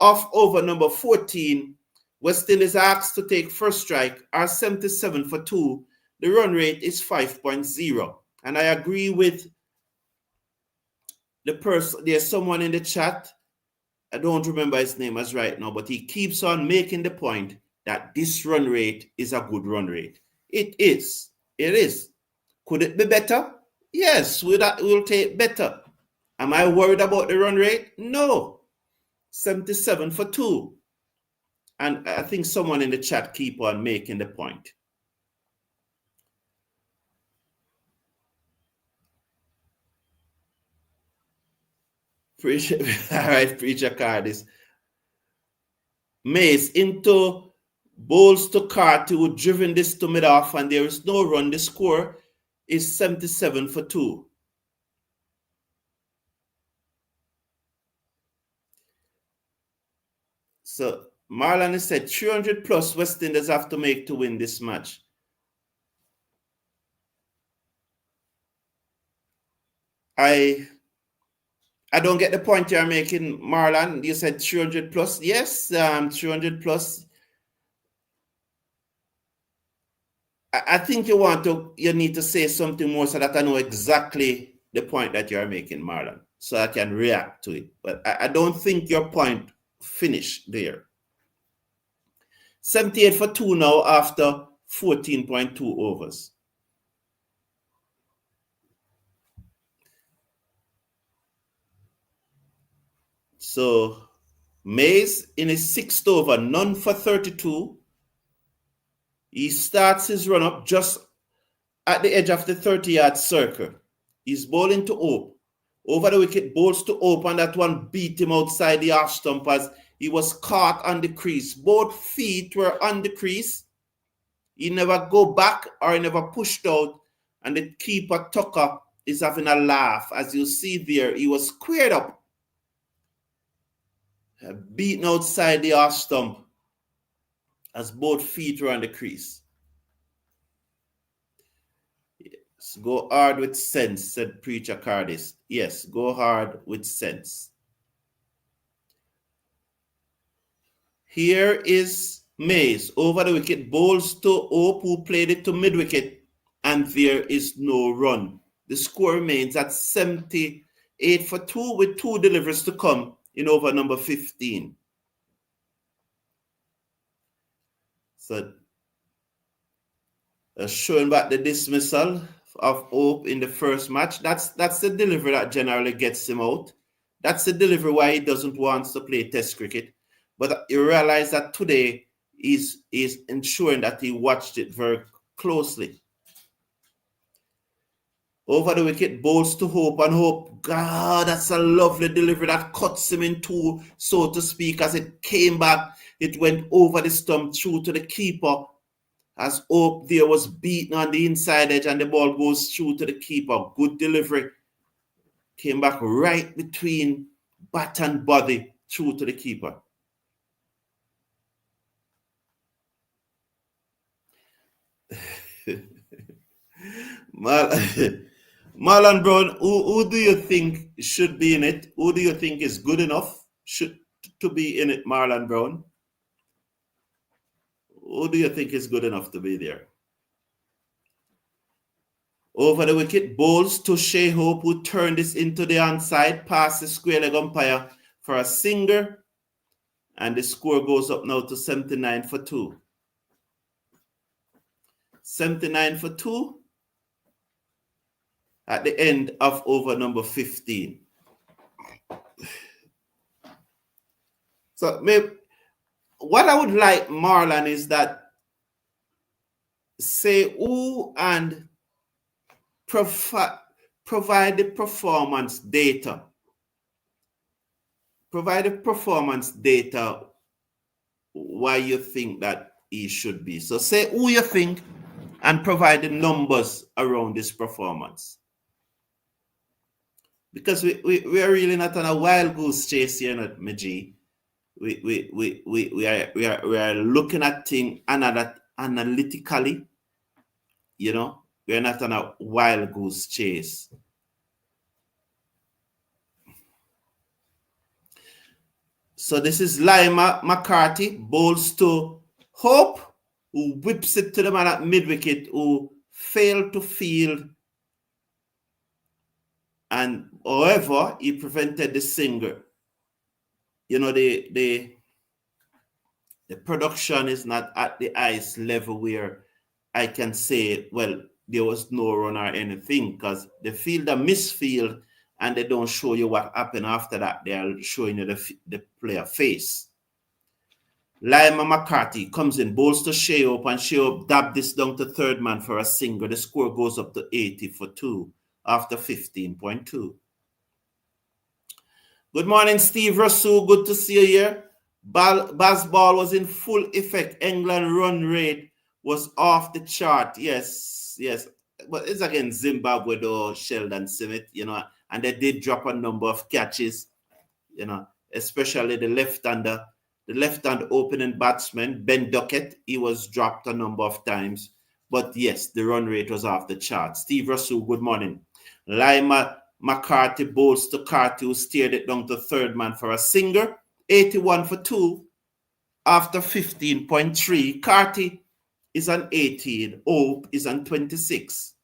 of over number 14. West Indies asked to take first strike are 77 for 2. The run rate is 5.0. And I agree with the person. There's someone in the chat. I don't remember his name as right now, but he keeps on making the point that this run rate is a good run rate. It is. It is. Could it be better? Yes, we'll take better. Am I worried about the run rate? No. 77 for 2. And I think someone in the chat keep on making the point. All right, Preacher Cardis. Mace into bowls to Carty, who driven this to mid-off, and there is no run. The score is 77 for 2. So Marlon has said 300 plus West Indies have to make to win this match. I don't get the point you're making, Marlon. You said 300 plus. Yes, 300 plus. I think you need to say something more so that I know exactly the point that you're making, Marlon, so I can react to it. But I don't think your point finished there. 78 for 2 now after 14.2 overs. So Mays in his 6th over, none for 32. He starts his run up just at the edge of the 30-yard circle. He's bowling to Ope. Over the wicket, bowls to Ope, and that one beat him outside the half stump as he was caught on the crease. Both feet were on the crease. He never go back or he never pushed out, and the keeper Tucker is having a laugh. As you see there, he was squared up, beaten outside the half stump as both feet were on the crease. Yes, go hard with sense, said Preacher Cardis. Yes, go hard with sense. Here is Mays over the wicket, bowls to Ope, who played it to mid-wicket, and there is no run. The score remains at 78 for 2 with 2 deliveries to come in over number 15. So showing back the dismissal of Ope in the first match. That's the delivery that generally gets him out. That's the delivery why he doesn't want to play Test cricket. But you realize that today he's ensuring that he watched it very closely. Over the wicket, bowls to Hope, and Hope, God, that's a lovely delivery that cuts him in two, so to speak. As it came back, it went over the stump through to the keeper. As Hope there was beaten on the inside edge, and the ball goes through to the keeper. Good delivery. Came back right between bat and body through to the keeper. Marlon Brown, who do you think should be in it? Who do you think is good enough to be in it, Marlon Brown? Who do you think is good enough to be there? Over the wicket, bowls to Shea Hope, who turned this into the onside, past the square leg umpire for a singer, and the score goes up now to 79 for 2. 79 for 2 at the end of over number 15. So maybe what I would like, Marlon, is that say who and provide the performance data. Provide the performance data why you think that he should be. So say who you think and provide the numbers around this performance. Because we are really not on a wild goose chase here, not Meji. we are looking at things analytically. You know, we're not on a wild goose chase. So this is Lima McCarty, bowls to Hope, who whips it to the man at mid-wicket, who failed to field. And however, he prevented the single. You know, the production is not at the highest level where I can say, well, there was no run or anything, because the fielder misfield and they don't show you what happened after that. They are showing you the player face. Lima McCarty comes in, bowls to Sheop, and Sheop dabbed this down to third man for a single. The score goes up to 80 for 2 after 15.2. Good morning, Steve Russell. Good to see you here. Baseball was in full effect. England run rate was off the chart. Yes. But it's against Zimbabwe, though, Sheldon Simmet, you know, and they did drop a number of catches, you know, especially the left-hander. The left-hand opening batsman, Ben Duckett, he was dropped a number of times. But yes, the run rate was off the chart. Steve Russell, good morning. Lima McCarty bowls to Carty, who steered it down to third man for a single. 81 for 2 after 15.3. Carty is on 18. Hope is on 26.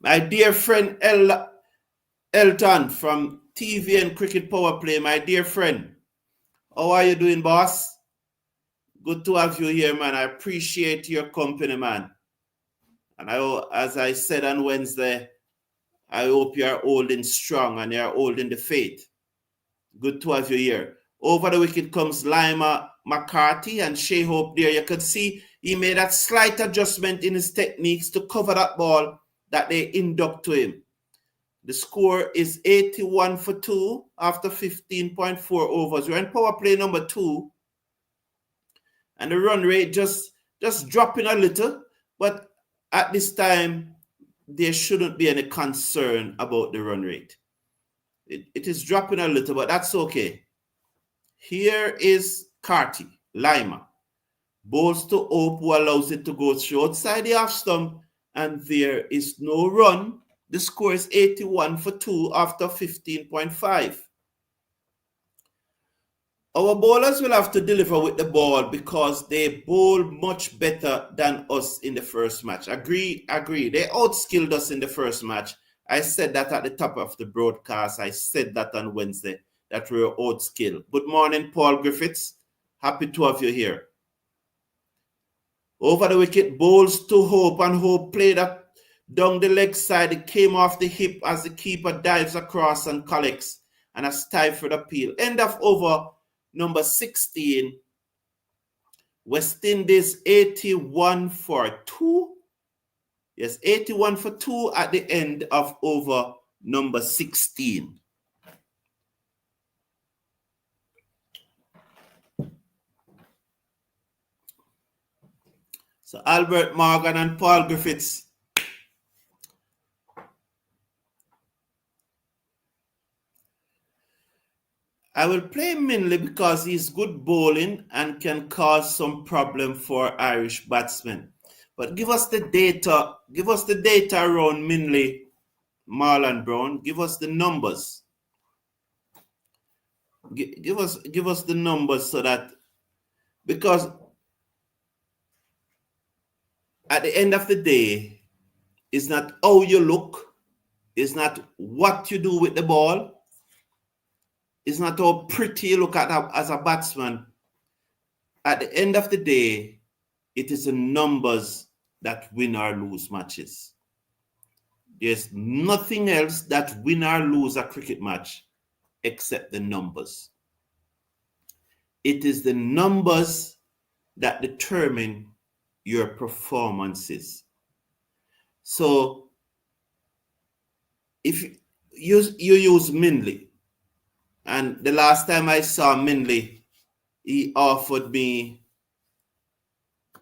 My dear friend Elton from TV and Cricket Power Play, my dear friend, how are you doing, boss? Good to have you here, man. I appreciate your company, man. And as I said on Wednesday, I hope you are holding strong and you are holding the faith. Good to have you here. Over the wicket comes Lima McCarty and Shea Hope there. You could see he made that slight adjustment in his techniques to cover that ball that they induct to him. The score is 81 for 2 after 15.4 overs. We're in power play number 2. And the run rate just dropping a little. But at this time, there shouldn't be any concern about the run rate. It is dropping a little, but that's okay. Here is Carty, Lima. Bowls to Hope, who allows it to go through outside the off stump. And there is no run. The score is 81 for 2 after 15.5. Our bowlers will have to deliver with the ball because they bowl much better than us in the first match. Agree. They outskilled us in the first match. I said that at the top of the broadcast. I said that on Wednesday, that we were outskilled. Good morning, Paul Griffiths. Happy to have you here. Over the wicket, bowls to Hope, and Hope played that down the leg side. It came off the hip as the keeper dives across and collects, and a stifled appeal. End of over number 16. West Indies 81 for 2. Yes, 81 for 2 at the end of over number 16. So Albert Morgan and Paul Griffiths. I will play Minley because he's good bowling and can cause some problem for Irish batsmen. But give us the data. Give us the data around Minley, Marlon Brown. Give us the numbers. Give us the numbers so that, because at the end of the day, it's not how you look, it's not what you do with the ball, it's not how pretty you look at as a batsman. At the end of the day, it is the numbers that win or lose matches. There's nothing else that win or lose a cricket match except the numbers. It is the numbers that determine your performances. So if you use Minley, and the last time I saw Minley, he offered me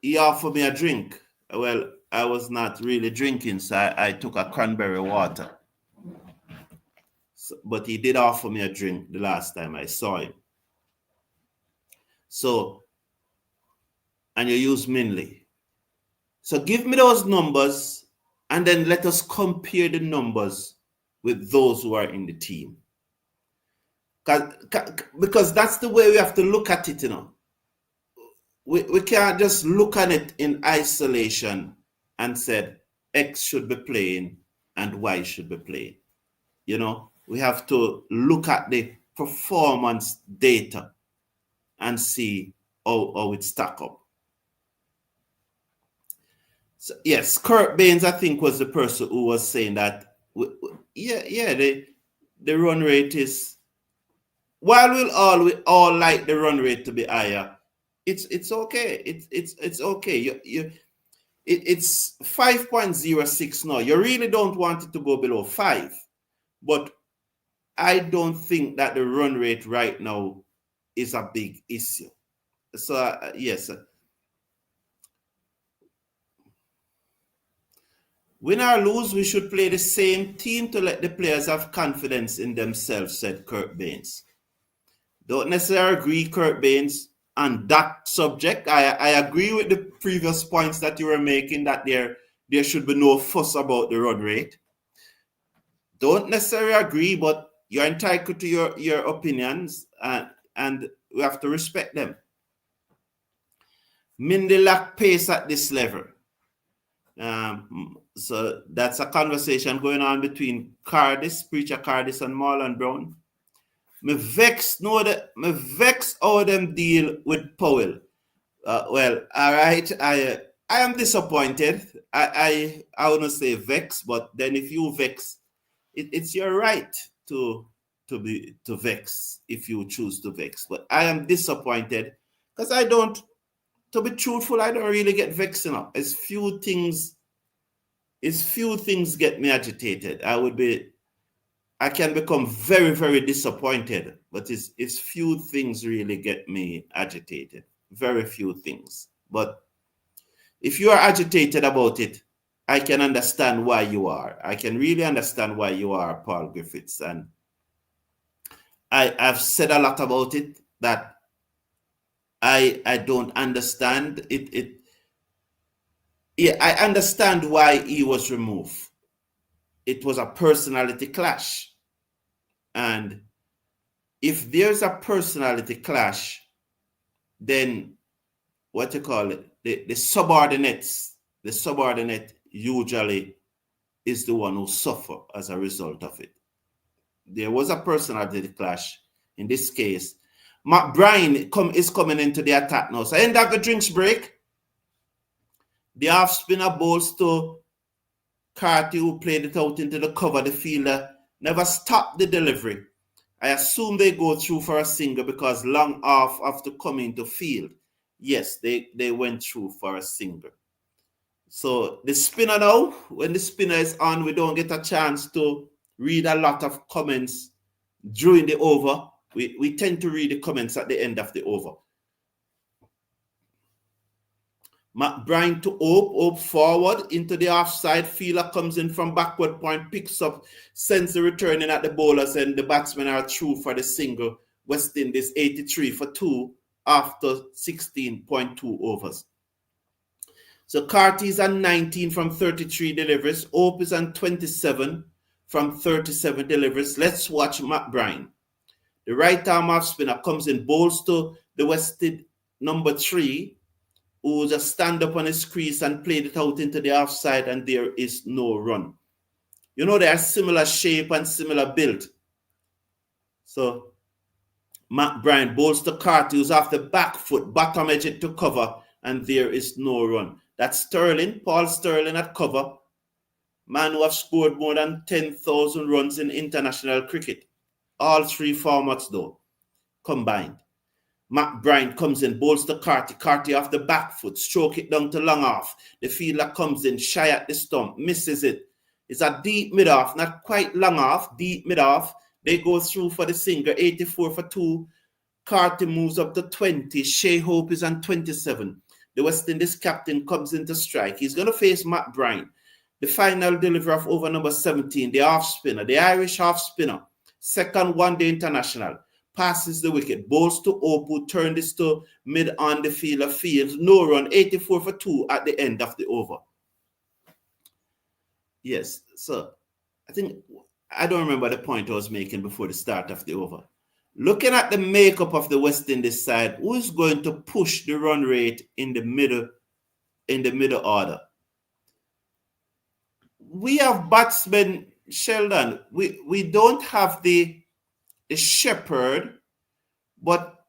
a drink. Well, I was not really drinking, so I took a cranberry water. So, but he did offer me a drink the last time I saw him. So, and you use Minley. So give me those numbers and then let us compare the numbers with those who are in the team. Because that's the way we have to look at it, We can't just look at it in isolation and say X should be playing and Y should be playing. We have to look at the performance data and see how it stack up. So, yes, Kurt Baines, I think, was the person who was saying that, the run rate is, while we all like the run rate to be higher, it's okay. It's okay. It's 5.06 now. You really don't want it to go below 5, but I don't think that the run rate right now is a big issue. So yes. Win or lose, we should play the same team to let the players have confidence in themselves, said Kurt Baines. Don't necessarily agree, Kurt Baines, on that subject. I agree with the previous points that you were making, that there should be no fuss about the run rate. Don't necessarily agree, but you're entitled to your opinions, and we have to respect them. Mindy lack pace at this level. So that's a conversation going on between Preacher Cardis and Marlon Brown. Me vex how them deal with Powell. Well, all right. I am disappointed. I wouldn't say vex, but then if you vex, it's your right to vex if you choose to vex. But I am disappointed because to be truthful, I don't really get vexed enough. It's few things get me agitated. I can become very, very disappointed, but it's few things really get me agitated. Very few things. But if you are agitated about it, I can understand why you are. I can really understand why you are, Paul Griffiths. And I've said a lot about it that I don't understand it. Yeah, I understand why he was removed. It was a personality clash. And if there's a personality clash, then what you call it, the subordinate usually is the one who suffer as a result of it. There was a personality clash. In this case, Matt Bryan is coming into the attack now. So end of the drinks break. The off spinner bowls to Carty, who played it out into the cover. The fielder never stopped the delivery. I assume they go through for a single because long off after coming to field. Yes, they went through for a single. So the spinner now, when the spinner is on, we don't get a chance to read a lot of comments during the over. We tend to read the comments at the end of the over. Matt Bryan to Hope forward into the offside. Fielder comes in from backward point, picks up, sends the return in at the bowlers, and the batsmen are through for the single. West Indies 83 for 2 after 16.2 overs. So Carty is on 19 from 33 deliveries. Hope is on 27 from 37 deliveries. Let's watch Matt Bryan. The right arm off spinner comes in, bowls to the West Indies number 3, who just stand up on his crease and played it out into the offside, and there is no run. They are similar shape and similar build. So Matt Bryan bowls to Carty, who's off the back foot, bottom edge it to cover, and there is no run. That's Paul Sterling at cover, man who have scored more than 10,000 runs in international cricket. All 3 formats though, combined. Matt Bryan comes in, bowls to Carty. Carty off the back foot, stroke it down to long off. The fielder comes in, shy at the stump, misses it. It's a deep mid-off, not quite long off, deep mid-off. They go through for the single, 84 for 2. Carty moves up to 20. Shea Hope is on 27. The West Indies captain comes into strike. He's going to face Matt Bryan. The final delivery of over number 17, the off spinner, the Irish off spinner, second one-day international. passes the wicket, bowls to Opu, turn this to mid on the field of fields, no run, 84 for 2 at the end of the over. Yes, so I don't remember the point I was making before the start of the over. Looking at the makeup of the West Indies side, who is going to push the run rate in the middle order? We have batsmen, Sheldon. We don't have the shepherd, but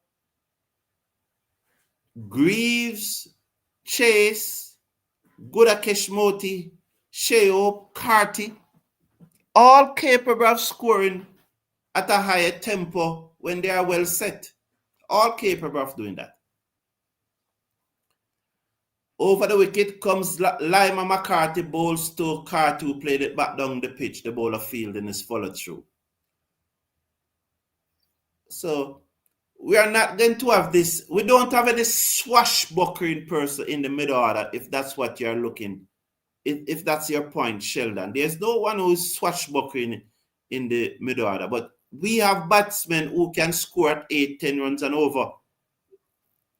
Greaves, Chase, Gudakesh Moti, Sheo, Carty, all capable of scoring at a higher tempo when they are well set. All capable of doing that. Over the wicket comes Lima McCarthy, bowls to Carty, who played it back down the pitch, the bowler field in his follow through. So we are not going to have this. We don't have any swashbuckling person in the middle order, if that's what you're looking. If that's your point, Sheldon. There's no one who is swashbuckling in the middle order. But we have batsmen who can score at 8, 10 runs and over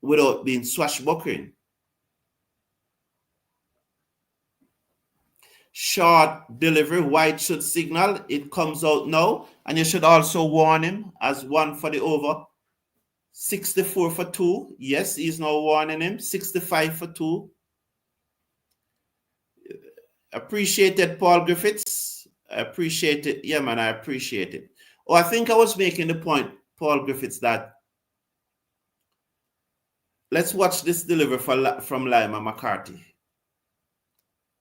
without being swashbuckling. Short delivery, White should signal. It comes out now. And you should also warn him as 1 for the over. 64 for 2. Yes, he's now warning him. 65 for 2. Appreciated, Paul Griffiths. I appreciate it. Yeah, man, I appreciate it. Oh, I think I was making the point, Paul Griffiths, that let's watch this delivery from Lima McCarthy.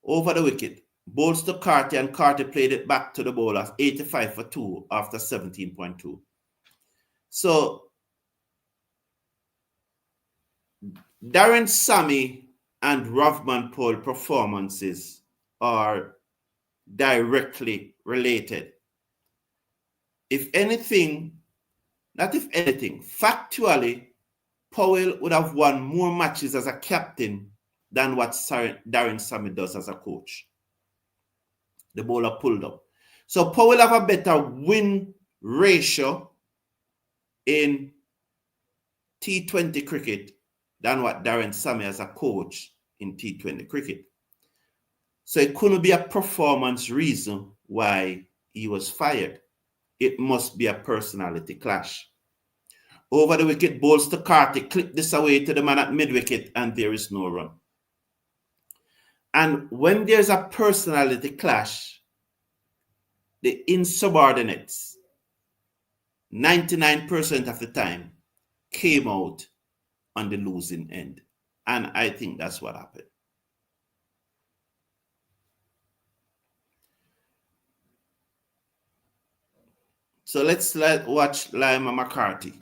Over the wicket. Bowls to Carty, and Carty played it back to the bowlers. 85 for 2 after 17.2. So, Darren Sammy and Rovman Paul performances are directly related. If anything, factually, Powell would have won more matches as a captain than what Darren Sammy does as a coach. The bowler pulled up. So Powell have a better win ratio in T20 cricket than what Darren Sammy as a coach in T20 cricket. So it couldn't be a performance reason why he was fired. It must be a personality clash. Over the wicket, bowls to Carty, clip this away to the man at mid-wicket, and there is no run. And when there's a personality clash, the insubordinates, 99% of the time, came out on the losing end. And I think that's what happened. So let's watch Lima McCarthy.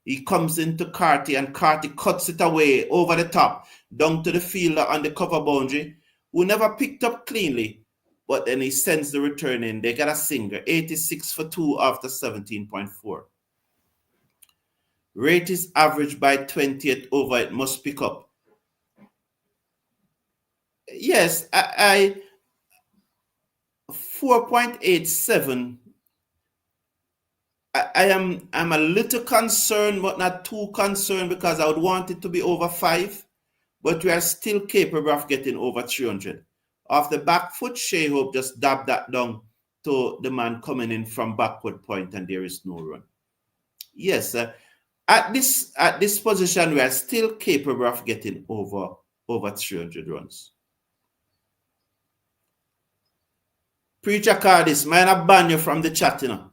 He comes into Carty, and Carty cuts it away over the top, down to the fielder on the cover boundary, who never picked up cleanly, but then he sends the return in. They got a singer, 86 for 2 after 17.4. Rate is average by 20th over, it must pick up. Yes, I 4.87. I'm a little concerned, but not too concerned, because I would want it to be over 5, but we are still capable of getting over 300. Off the back foot, Shea Hope just dabbed that down to the man coming in from backward point, and there is no run. Yes, at this position, we are still capable of getting over 300 runs. Preacher Cardis, man, I ban you from the chat, you know.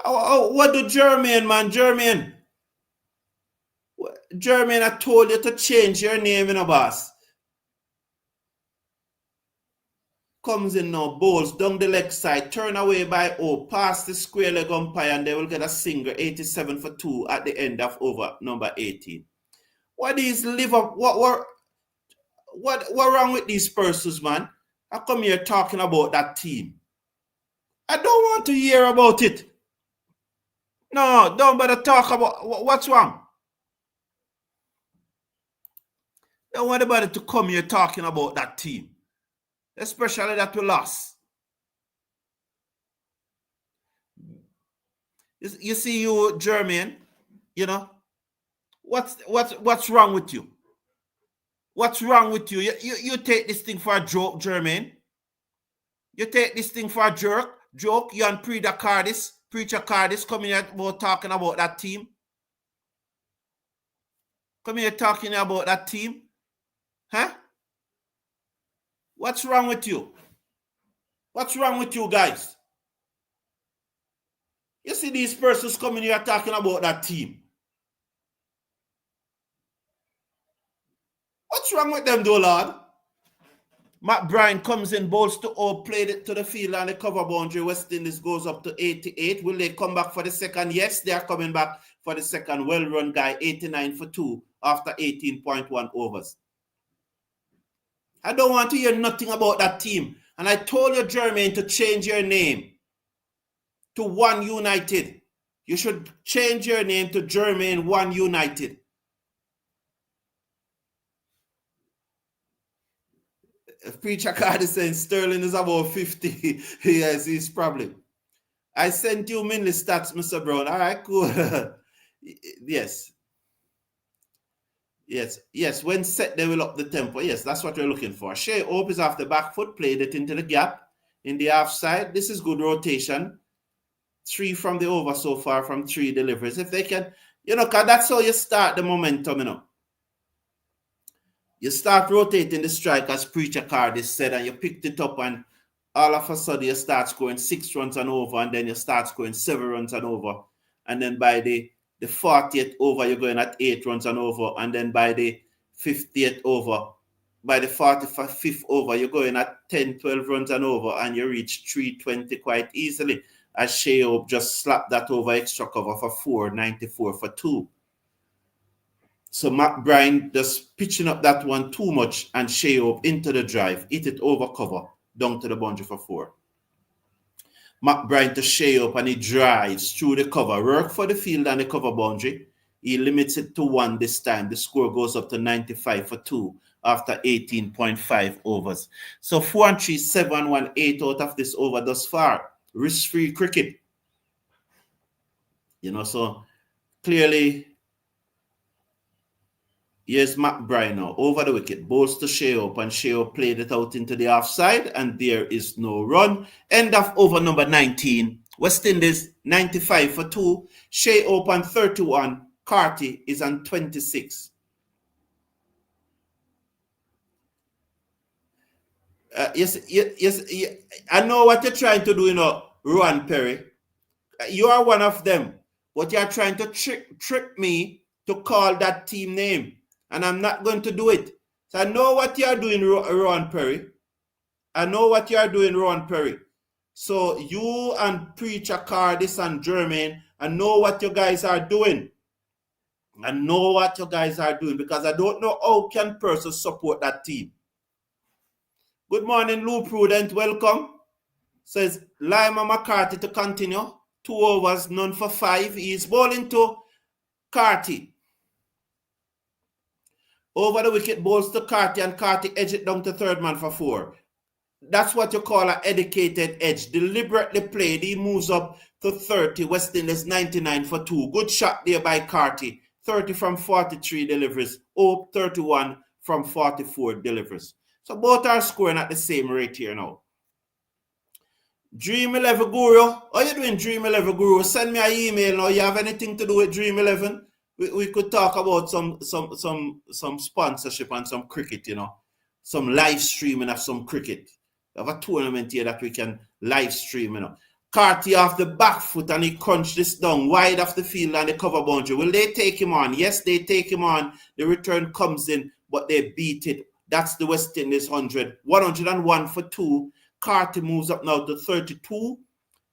What do Jermaine, man? Jermaine, I told you to change your name, you know, boss. Comes in now, bowls down the leg side, turn away by O, pass the square leg umpire, and they will get a single, 87 for 2 at the end of over number 18. What is Liverpool? What wrong with these persons, man? How come you're talking about that team? I don't want to hear about it. No, don't bother talk about what's wrong. Don't want anybody to come here talking about that team, especially that we lost. You see, you, Jermaine, you know, what's wrong with you? What's wrong with you? You take this thing for a joke, Jermaine. You take this thing for a joke. You and Preacher Cardis coming here about talking about that team. Come here talking about that team. Huh? What's wrong with you? What's wrong with you guys? You see these persons coming here talking about that team. What's wrong with them, though, Lord? Matt Bryan comes in, bowls to all, played it to the field and the cover boundary. West Indies goes up to 88. Will they come back for the second? Yes, they are coming back for the second. Well-run guy, 89 for 2 after 18.1 overs. I don't want to hear nothing about that team. And I told you, Jermaine, to change your name to One United. You should change your name to Jermaine One United. Preacher Card is saying Sterling is about 50. Yes, he's probably. I sent you mainly stats, Mr. Brown. All right, cool. Yes. When set, they will up the tempo. Yes, that's what we're looking for. Shea Hope is off the back foot, played it into the gap in the half side. This is good rotation. 3 from the over so far from 3 deliveries. If they can, because that's how you start the momentum, You start rotating the strike, as Preacher Card is said, and you picked it up, and all of a sudden you start scoring 6 runs and over, and then you start scoring 7 runs and over. And then by the 40th over, you're going at 8 runs and over. And then by the 50th over, by the 45th over, you're going at 10, 12 runs and over, and you reach 320 quite easily. As Shea Hope just slapped that over extra cover for 494 for 2. So Matt Bryan just pitching up that one too much, and Shea Hope into the drive, hit it over cover, down to the boundary for 4. Matt Bryan to Shea Hope, and he drives through the cover, work for the field and the cover boundary. He limits it to 1 this time. The score goes up to 95 for 2 after 18.5 overs. So 4-3, 7-1, 8 out of this over thus far. Risk-free cricket. So clearly, here's Matt Bryan now, over the wicket, bowls to Shea Hope, and Shea Hope played it out into the offside, and there is no run. End of over number 19. West Indies 95 for 2. Shea Hope on 31. Carty is on 26. Yes, I know what you're trying to do, Rowan Perry. You are one of them, but you're trying to trick me to call that team name, and I'm not going to do it. So I know what you're doing, Rowan Perry. I know what you're doing, Rowan Perry. So you and Preacher Cardis and Jermaine, I know what you guys are doing. I know what you guys are doing, because I don't know how can persons support that team. Good morning, Lou Prudent. Welcome. Says Lima McCarty to continue. 2 overs, none for 5. He is bowling to Carty. Over the wicket, bowls to Carty, and Carty edge it down to third man for 4. That's what you call an educated edge. Deliberately played. He moves up to 30. West Indies 99 for 2. Good shot there by Carty. 30 from 43 deliveries. Hope 31 from 44 deliveries. So both are scoring at the same rate here now. Dream 11 Guru. How you doing, Dream 11 Guru? Send me an email now. You have anything to do with Dream 11? We could talk about some sponsorship and some cricket, some live streaming of some cricket. We have a tournament here that we can live stream, Carty off the back foot, and he crunched this down wide off the field and the cover boundary. Will they take him on? Yes, they take him on. The return comes in, but they beat it. That's the West Indies 100. 101 for 2. Carty moves up now to 32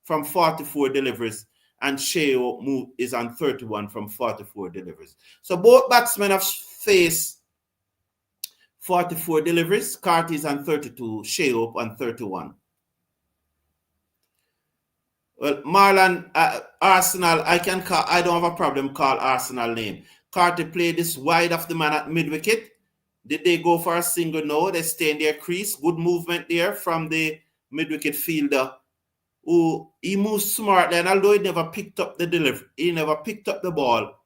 from 44 deliveries, and Shea Hope is on 31 from 44 deliveries. So both batsmen have faced 44 deliveries. Carty is on 32, Shea Hope on 31. Well, Marlon, Arsenal, I don't have a problem call Arsenal name. Carty played this wide off the man at mid-wicket. Did they go for a single? No, they stay in their crease. Good movement there from the mid-wicket fielder, who he moved smartly, and although he never picked up the delivery, he never picked up the ball.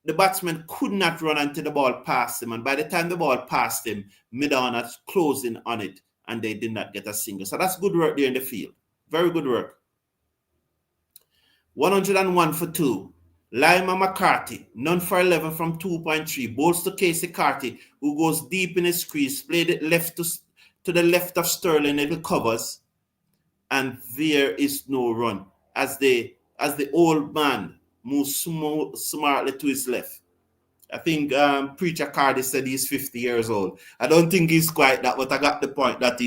The batsman could not run until the ball passed him, and by the time the ball passed him, mid-on was closing on it, and they did not get a single. So that's good work there in the field. Very good work. 101 for 2. Lima McCarthy, none for 11 from 2.3. Bowls to Casey Carty, who goes deep in his crease, played it left to the left of Sterling, it recovers, and there is no run as the old man moves smartly to his left. I think Preacher Carty said he's 50 years old. I don't think he's quite that, but I got the point that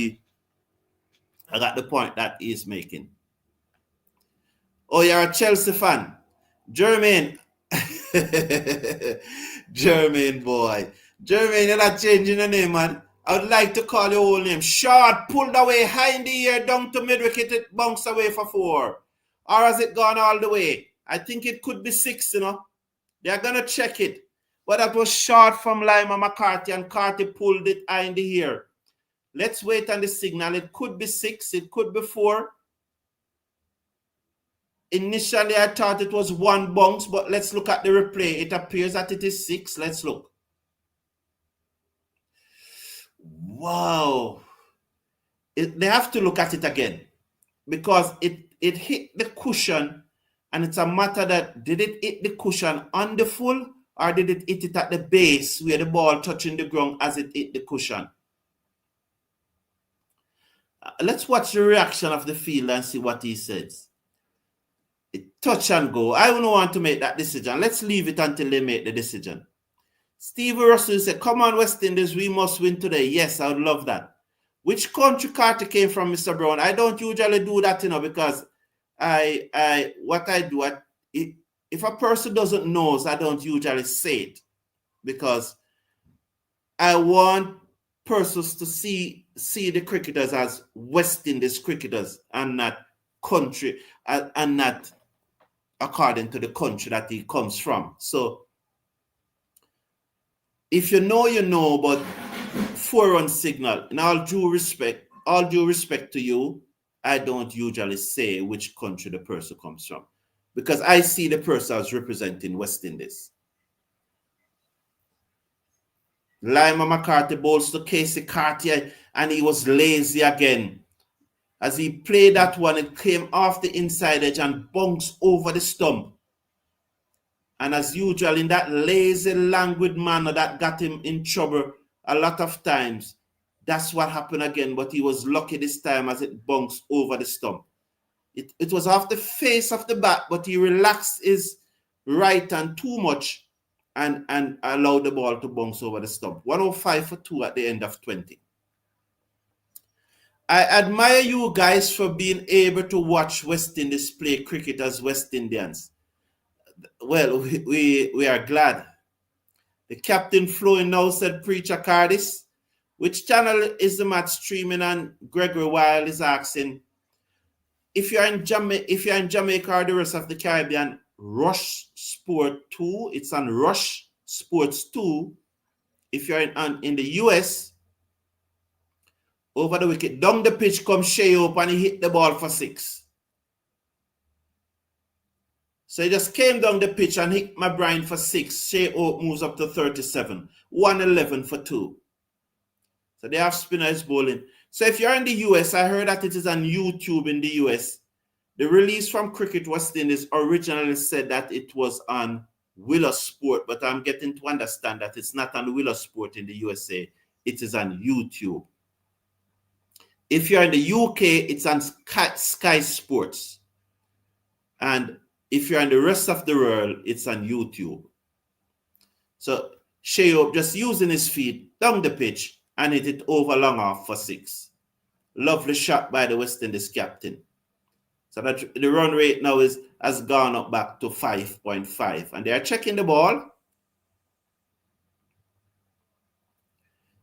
he's making. Oh, you're a Chelsea fan. Jermaine. Jermaine, boy. Jermaine, you're not changing the name, man. I would like to call your whole name. Short, pulled away, high in the air, down to mid-wicket, it bounced away for 4. Or has it gone all the way? I think it could be 6, you know. They're going to check it. But that was short from Lima McCarthy, and Carty pulled it high in the air. Let's wait on the signal. It could be 6, it could be 4. Initially, I thought it was 1 bounce, but let's look at the replay. It appears that it is 6. Let's look. Wow. They have to look at it again because it hit the cushion, and it's a matter that did it hit the cushion on the full or did it hit it at the base where the ball touching the ground as it hit the cushion? Let's watch the reaction of the fielder and see what he says. Touch and go. I don't want to make that decision. Let's leave it until they make the decision. Steve Russell said, come on, West Indies, we must win today. Yes, I would love that. Which country Carty came from, Mr. Brown? I don't usually do that, you know, because if a person doesn't know, I don't usually say it because I want persons to see the cricketers as West Indies cricketers and not country and not according to the country that he comes from. So if you know, you know, but 4-run signal, in all due respect to you, I don't usually say which country the person comes from because I see the person as representing West Indies. Lima McCarthy bowls to Casey Carty, and he was lazy again. As he played that one, it came off the inside edge and bounced over the stump. And as usual, in that lazy, languid manner that got him in trouble a lot of times, that's what happened again. But he was lucky this time as it bounced over the stump. It was off the face of the bat, but he relaxed his right hand too much and allowed the ball to bounce over the stump. 105 for 2 at the end of 20. I admire you guys for being able to watch West Indies play cricket as West Indians. Well, we are glad. The captain flowing now said, Preacher Carty, which channel is the match streaming? And Gregory Wild is asking, if you're in Jamaica or the rest of the Caribbean, Rush Sport 2, it's on Rush Sports 2. If you're in the US, over the wicket, down the pitch comes Shea up and he hit the ball for 6. So he just came down the pitch and hit my Brian for 6. Shea Oak moves up to 37. 111 for 2. So they have spinners bowling. So if you're in the US, I heard that it is on YouTube in the US. The release from Cricket West Indies originally said that it was on Willow Sport, but I'm getting to understand that it's not on Willow Sport in the USA. It is on YouTube. If you're in the UK, it's on Sky Sports. And if you're in the rest of the world, it's on YouTube. So Shea just using his feet down the pitch and hit it over long off for 6. Lovely shot by the West Indies captain. So that the run rate now has gone up back to 5.5. And they are checking the ball.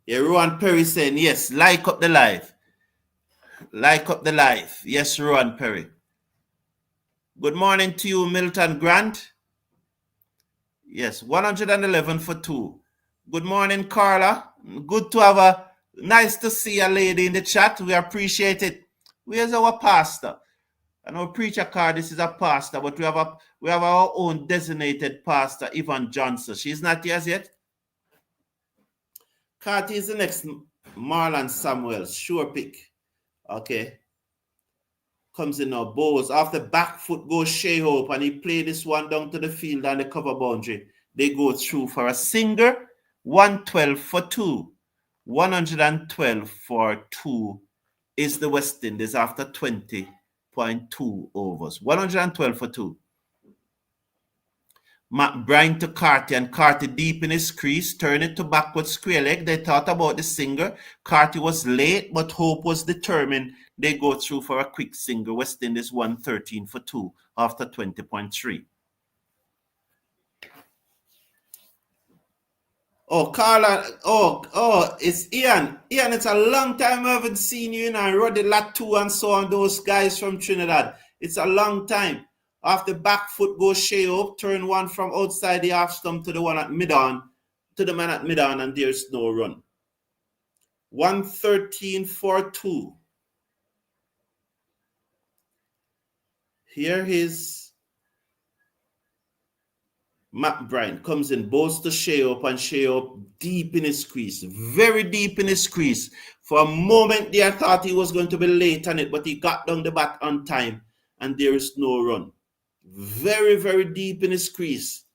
Yeah, Rowan Perry saying, yes, like up the live. Like up the live. Yes, Rowan Perry. Good morning to you, Milton Grant. Yes, 111 for 2. Good morning, Carla. Good to have nice to see a lady in the chat. We appreciate it. Where's our pastor? I know Preacher Carty is a pastor, but we have our own designated pastor, Yvonne Johnson. She's not here as yet. Carty is the next Marlon Samuels, sure pick. Okay. Comes in now, Bowes. After back foot goes Shea Hope, and he played this one down to the field and the cover boundary. They go through for a single, 112 for 2. 112 for 2 is the West Indies after 20.2 overs. 112 for 2. Matt Bryant to Carty, and Carty deep in his crease, turn it to backward square leg. They thought about the single. Carty was late, but Hope was determined. They go through for a quick single. West Indies 113 for 2 after 20.3. Oh, Carla. Oh, it's Ian. Ian, it's a long time I haven't seen you in and Roddy Latu and so on, those guys from Trinidad. It's a long time. After back foot goes Shea up, turn one from outside the half stump to the one at mid-on, to the man at mid-on, and there's no run. 113 for 2. Here is Matt Bryant comes in, bows to Shea up, and Shea up deep in his crease, very deep in his crease. For a moment there, I thought he was going to be late on it, but he got down the bat on time, and there is no run. Very, very deep in his crease.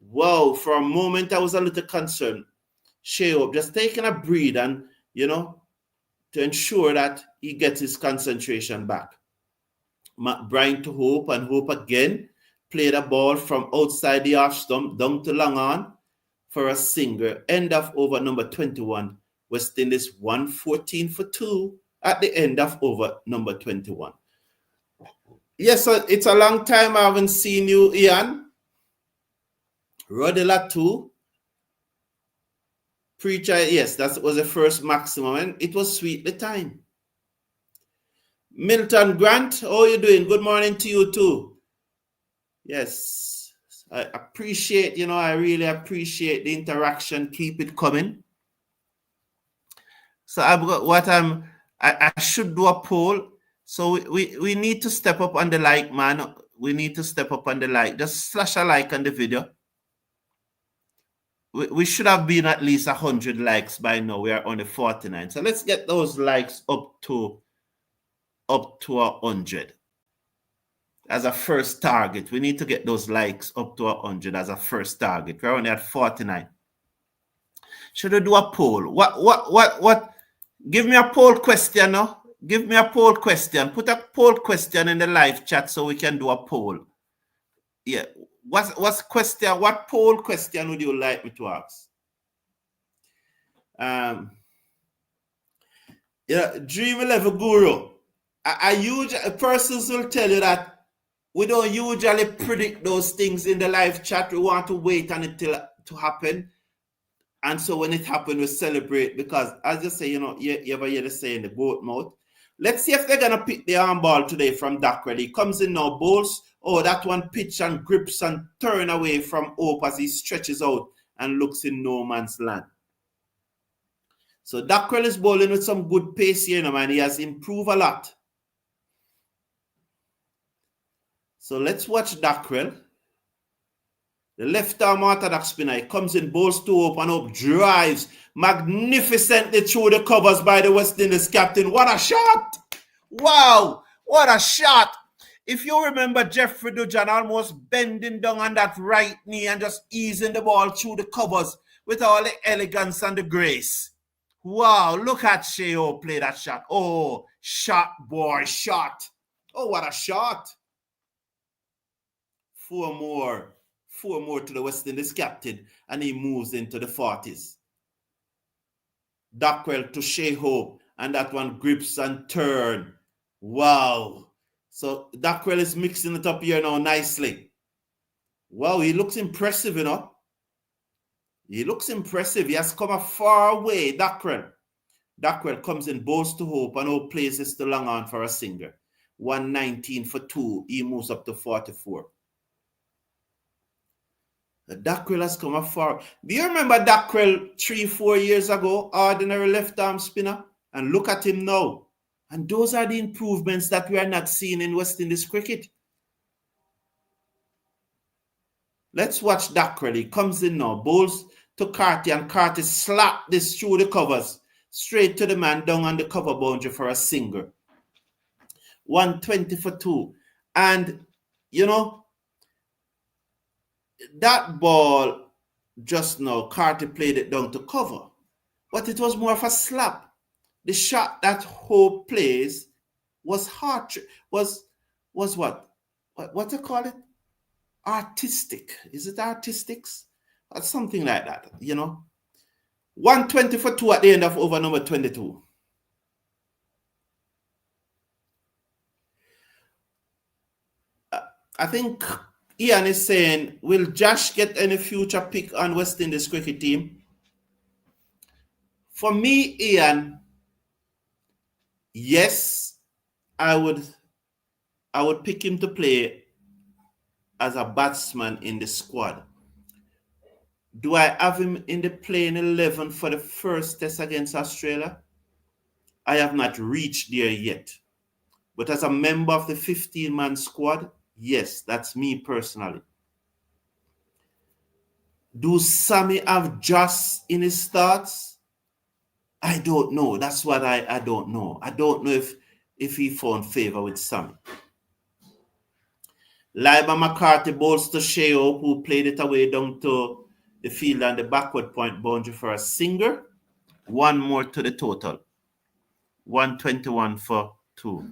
Wow, for a moment I was a little concerned. Shea up just taking a breathe and, to ensure that he gets his concentration back. Matt Bryant to Hope, and Hope again played a ball from outside the half stump down to long on for a single. End of over number 21. West Indies 114 for 2 at the end of over number 21. Yes, sir, it's a long time I haven't seen you, Ian. Roddy Latu. Preacher, yes, that was the first maximum, and it was sweet the time. Milton Grant, how are you doing? Good morning to you too. Yes, I appreciate, I really appreciate the interaction. Keep it coming. So I've got I should do a poll. So we need to step up on the like, man. We need to step up on the like. Just slash a like on the video. We should have been at least 100 likes by now. We are only 49. So let's get those likes up to 100 as a first target. We need to get those likes up to 100 as a first target. We're only at 49. Should I do a poll? What? Give me a poll question now. Give me a poll question. Put a poll question in the live chat so we can do a poll. Yeah. What's question? What poll question would you like me to ask? Dream 11 Guru. Persons will tell you that we don't usually predict those things in the live chat. We want to wait until to happen. And so when it happens, we celebrate because, as you say, you ever hear the saying, the goat mouth. Let's see if they're going to pick the arm ball today from Dockrell. He comes in now, bowls. Oh, that one pitch and grips and turn away from Hope as he stretches out and looks in no man's land. So Dockrell is bowling with some good pace here, man. He has improved a lot. So let's watch Dockrell. The left arm orthodox spinner. He comes in, bowls to Hope, and Hope drives magnificently through the covers by the West Indies captain. What a shot! Wow, what a shot! If you remember Jeffrey Dujan almost bending down on that right knee and just easing the ball through the covers with all the elegance and the grace. Wow, look at Shea Hope play that shot. Oh, shot, boy, shot. Oh, what a shot. Four more to the West Indies captain, and he moves into the 40s. Dockrell to Shea Hope, and that one grips and turn. Wow. So Dockrell is mixing it up here now nicely. Wow, he looks impressive, He looks impressive. He has come a far way, Dockrell. Dockrell comes in, bows to Hope, and Hope places to long on for a single. 119 for 2. He moves up to 44. Dockrell has come afar. Do you remember Dockrell 3-4 years ago? Ordinary left arm spinner. And look at him now. And those are the improvements that we are not seeing in West Indies cricket. Let's watch Dockery. Comes in now, bowls to Carty, and Carty slap this through the covers, straight to the man down on the cover boundary for a single. 120 for 2. And, you know, that ball just now, Carty played it down to cover. But it was more of a slap. The shot that Hope plays was hard, was what? What do you call it? Artistic. Is it artistics? Or something like that, you know? 120 for 2 at the end of over number 22. I think Ian is saying, will Josh get any future pick on West Indies cricket team? For me, Ian, yes, I would pick him to play as a batsman in the squad. Do I have him in the playing 11 for the first test against Australia? I have not reached there yet. But as a member of the 15-man squad, yes, that's me personally. Do Sammy have Josh in his thoughts? I don't know. That's what I don't know. I don't know if he found favor with Sammy. Lima McCarthy bowls to Sheo, who played it away down to the field and the backward point boundary for a single. One more to the total. 121 for 2.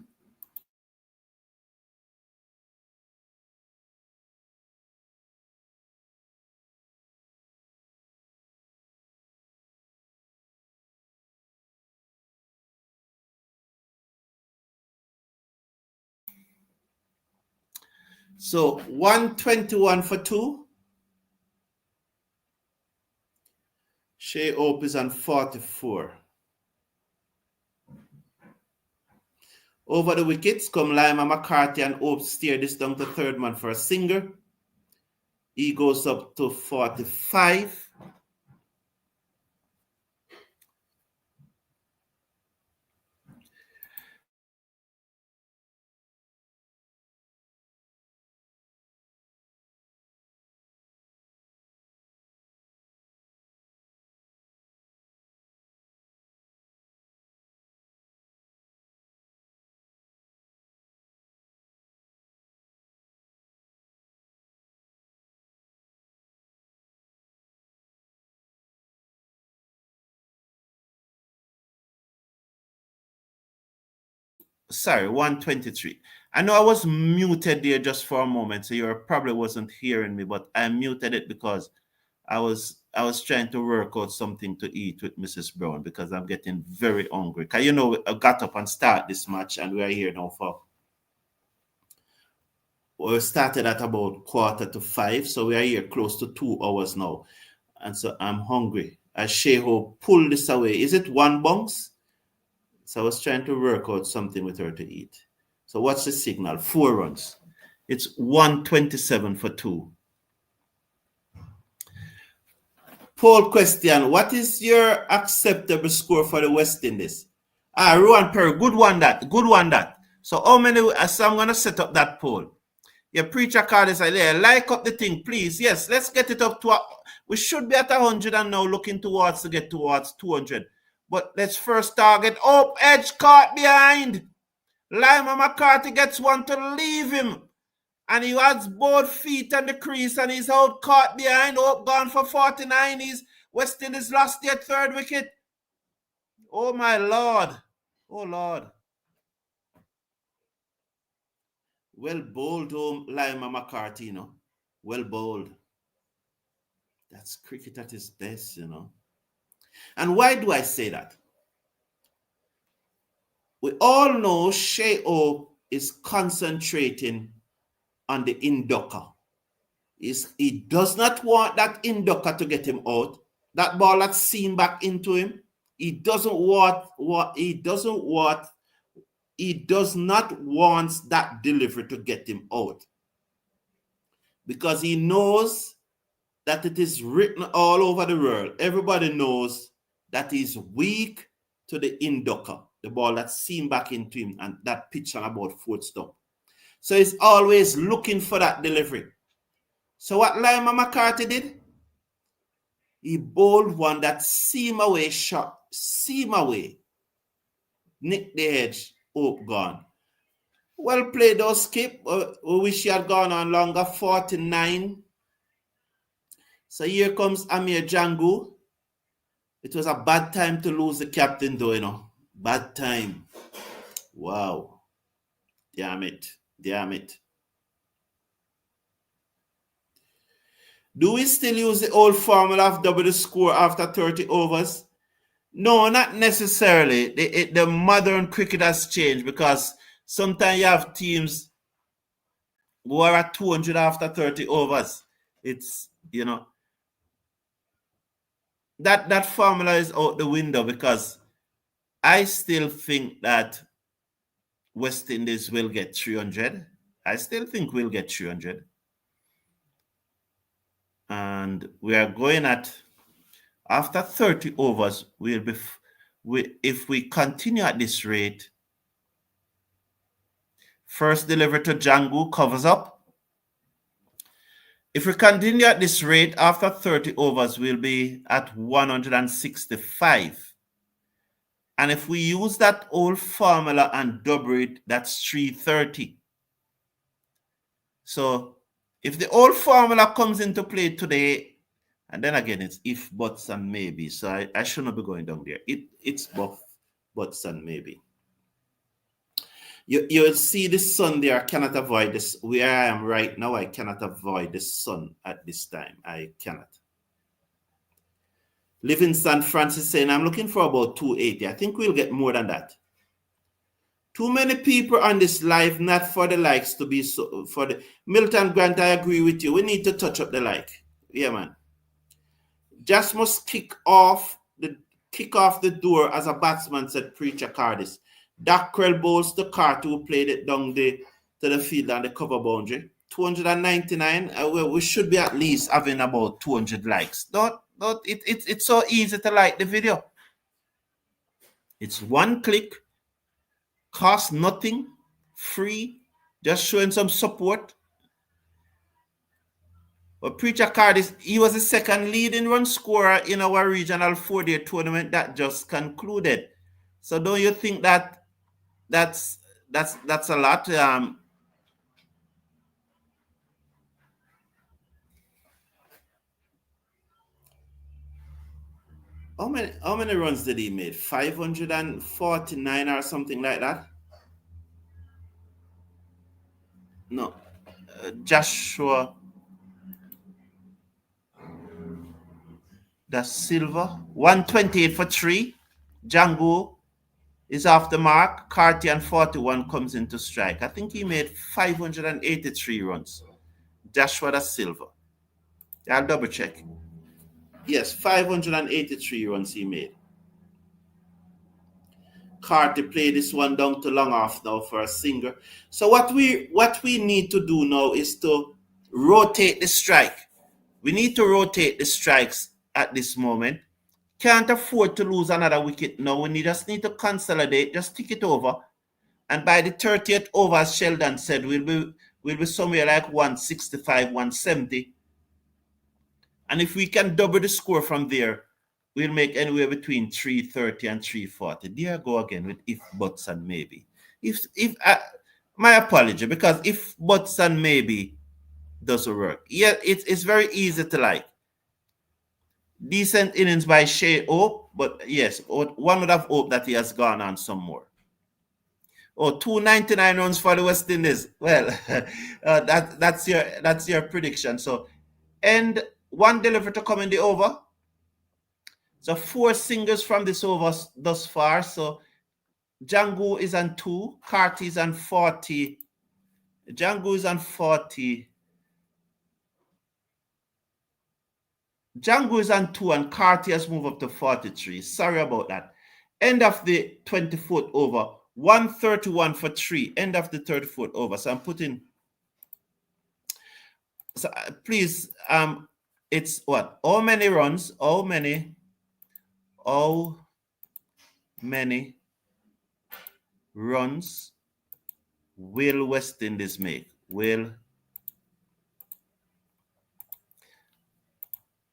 So 121 for 2. Shea Ope is on 44. Over the wickets come Lima McCarthy, and Ope steer this down to third man for a single. He goes up to 45. Sorry, 123. I know I was muted there just for a moment, so you probably wasn't hearing me, but I muted it because I was trying to work out something to eat with Mrs. Brown because I'm getting very hungry. Cause I got up and start this match, and we are here now we started at about 4:45, so we are here close to 2 hours now, and so I'm hungry. As Sheho pulled this away, is it one bounce? So I was trying to work out something with her to eat. So what's the signal? 4 runs. It's 127 for 2. Poll question. What is your acceptable score for the West Indies? Rowan Perry. Good one that. Good one that. So how many? So I'm going to set up that poll. Your preacher card is there. Like up the thing, please. Yes, let's get it up to we should be at 100 and now looking towards to get towards 200. But let's first target up. Edge caught behind. Lima McCarthy gets one to leave him. And he has both feet on the crease and he's out caught behind. Up gone for 49. West Indies lost their third wicket. Oh my Lord. Oh Lord. Well bowled home Lima McCarthy, Well bowled. That's cricket at its best, And why do I say that? We all know Shea O is concentrating on the inducker. He does not want that inducker to get him out. That ball that's seen back into him. He does not want that delivery to get him out. Because he knows that it is written all over the world. Everybody knows that he's weak to the inducker. the ball that's seamed back into him, and that pitch on about fourth stump. So he's always looking for that delivery. So what Lyman McCarty did? He bowled one that seam away shot, seam away, nick the edge, gone. Well played, though, Skip. We wish he had gone on longer, 49. So here comes Amir Django. It was a bad time to lose the captain, though, you know. Bad time. Wow. Damn it. Damn it. Do we still use the old formula of double the score after 30 overs? No, not necessarily. The modern cricket has changed because sometimes you have teams who are at 200 after 30 overs. It's, you know, that formula is out the window because I still think that West Indies will get 300. I still think we'll get 300. And we are going at, after 30 overs, if we continue at this rate, first delivery to Django covers up. If we continue at this rate, after 30 overs, we'll be at 165. And if we use that old formula and double it, that's 330. So if the old formula comes into play today, and then again, it's if, buts, and maybe. So I shouldn't be going down there. It's both buts and maybe. You'll see the sun there. I cannot avoid this. Where I am right now, I cannot avoid the sun at this time. I cannot. Livingston Francis saying, I'm looking for about 280. I think we'll get more than that. Too many people on this live, not for the likes to be so. For the Milton Grant, I agree with you. We need to touch up the like. Yeah, man. Just must kick off the door, as a batsman said, Preacher Cardis. Dockrell bowls to Carty, who played it down to the field and the cover boundary. 299. We should be at least having about 200 likes. It's so easy to like the video. It's one click, cost nothing, free, just showing some support. But Preacher Cardis, he was the second leading run scorer in our regional 4-day tournament that just concluded. So don't you think that that's a lot? How many runs did he make? 549 or something like that? No. Joshua Da Silva, 128 for 3. Django is off the mark. Carty and 41 comes into strike. I think he made 583 runs. Joshua Da Silva. I'll double check. Yes, 583 runs he made. Carty played this one down to long off now for a single. So what we need to do now is to rotate the strike. We need to rotate the strikes at this moment. Can't afford to lose another wicket now. We just need to consolidate, just tick it over. And by the 30th over, as Sheldon said, we'll be somewhere like 165, 170. And if we can double the score from there, we'll make anywhere between 330 and 340. There I go again with if, buts, and maybe. My apology, because if, buts, and maybe doesn't work. Yeah, it's very easy to like. Decent innings by Shea Hope, but yes, one would have hoped that he has gone on some more. 299 runs for the West Indies. Well, that's your prediction. So, and one delivery to come in the over. So 4 singles from this over thus far. So Django is on 2, Carty is on 40. Django is on 40. Django is on 2 and Carty has moved up to 43. Sorry about that. End of the 24th over. 131 for 3. End of the 34th over. So I'm putting. So please, it's what? How many runs? How many runs will West Indies make? Will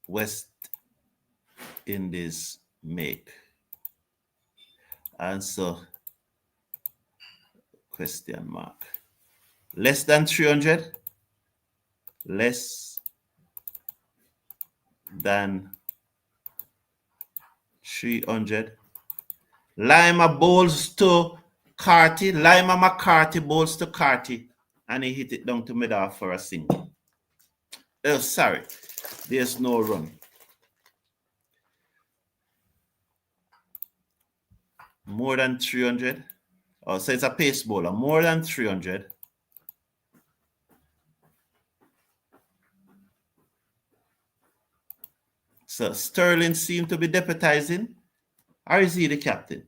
West Indies make? Answer question mark. Less than 300? Less than 300. Lima bowls to Carty. Lima McCarthy bowls to Carty. And he hit it down to mid-off for a single. Oh, sorry. There's no run. More than 300. Oh, so it's a pace bowler. More than 300. So Sterling seemed to be deputizing. Or is he the captain?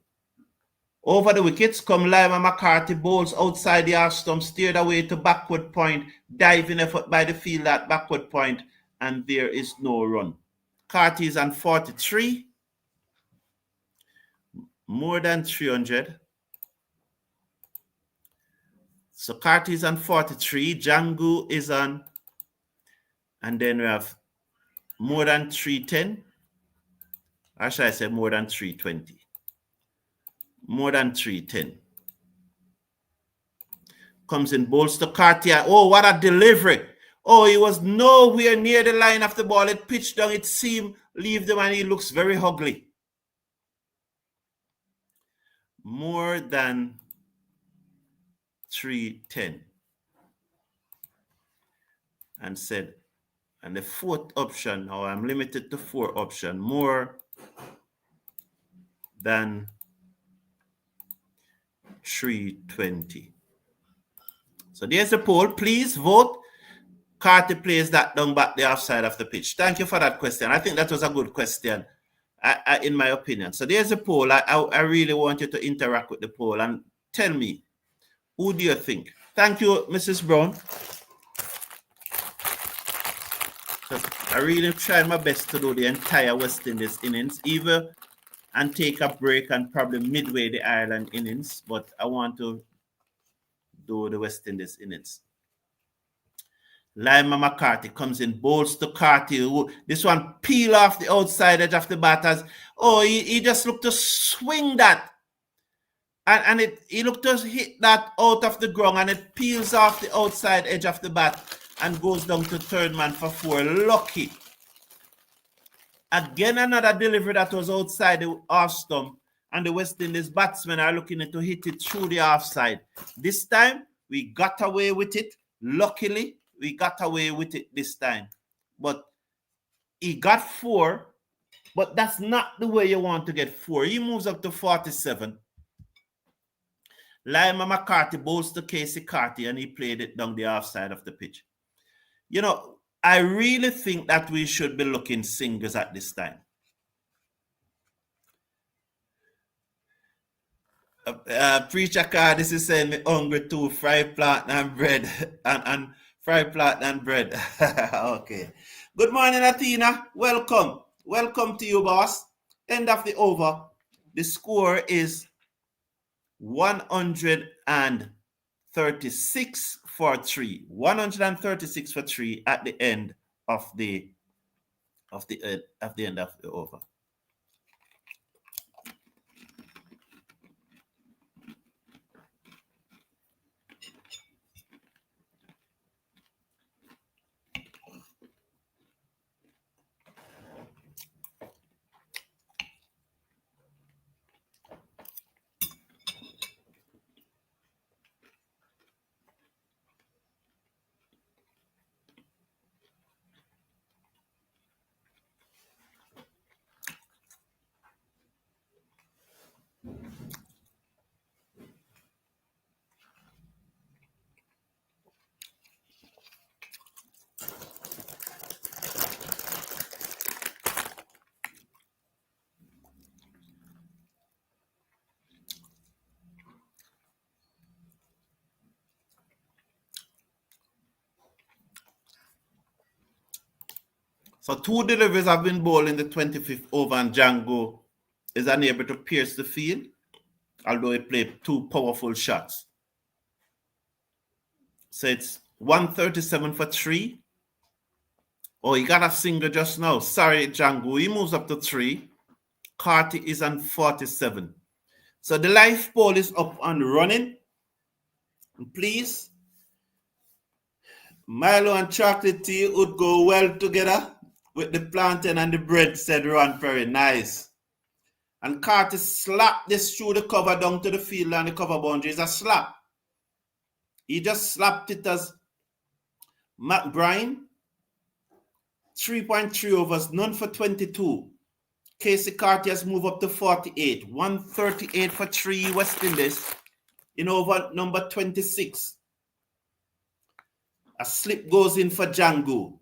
Over the wickets come Lima McCarthy, bowls outside the half stump, steered away to backward point, diving effort by the field at backward point, and there is no run. Carty is on 43. More than 300. So Carty is on 43. Django is on, and then we have more than 310. Or should I say more than 320? More than 310. Comes in, bowls to Carty. Oh, what a delivery. Oh, he was nowhere near the line of the ball. It pitched down, it seemed, leave the man. He looks very ugly. More than 310. And said, and the fourth option, now I'm limited to 4 options, more than 320. So there's the poll. Please vote. Carty plays that down back the offside of the pitch. Thank you for that question. I think that was a good question, in my opinion. So there's a poll. I really want you to interact with the poll and tell me, who do you think? Thank you, Mrs. Brown. So I really tried my best to do the entire West Indies innings, even and take a break and probably midway the Ireland innings, but I want to do the West Indies innings. Lima McCarthy comes in, bowls to Carty. This one peel off the outside edge of the batters. Oh, he just looked to swing that. And he looked to hit that out of the ground, and it peels off the outside edge of the bat and goes down to third man for 4. Lucky. Again, another delivery that was outside the off stump, and the West Indies batsmen are looking to hit it through the offside. This time, we got away with it. Luckily, we got away with it this time. But he got 4, but that's not the way you want to get 4. He moves up to 47. Lima McCarthy bowls to Casey Carty, and he played it down the offside of the pitch. You know, I really think that we should be looking singles at this time. Preacher Car, this is saying me hungry too. Fried plant and bread and fried plant and bread. Okay. Good morning, Athena. Welcome. Welcome to you, boss. End of the over. The score is 136 for 3. 136 for 3 at the end of the end of the over. So 2 deliveries have been bowled in the 25th over, and Django is unable to pierce the field. although he played two powerful shots. So it's 137 for 3. Oh, he got a single just now. Sorry, Django. He moves up to 3. Carty is on 47. So the live poll is up and running. Please, Milo and chocolate tea would go well together with the plantain and the bread, said Ron Perry. Nice. And Carty slapped this through the cover down to the field and the cover boundary. It's a slap. He just slapped it as McBride. 3.3 overs, none for 22. Casey Carty has moved up to 48. 138 for 3 West Indies in over number 26. A slip goes in for Django.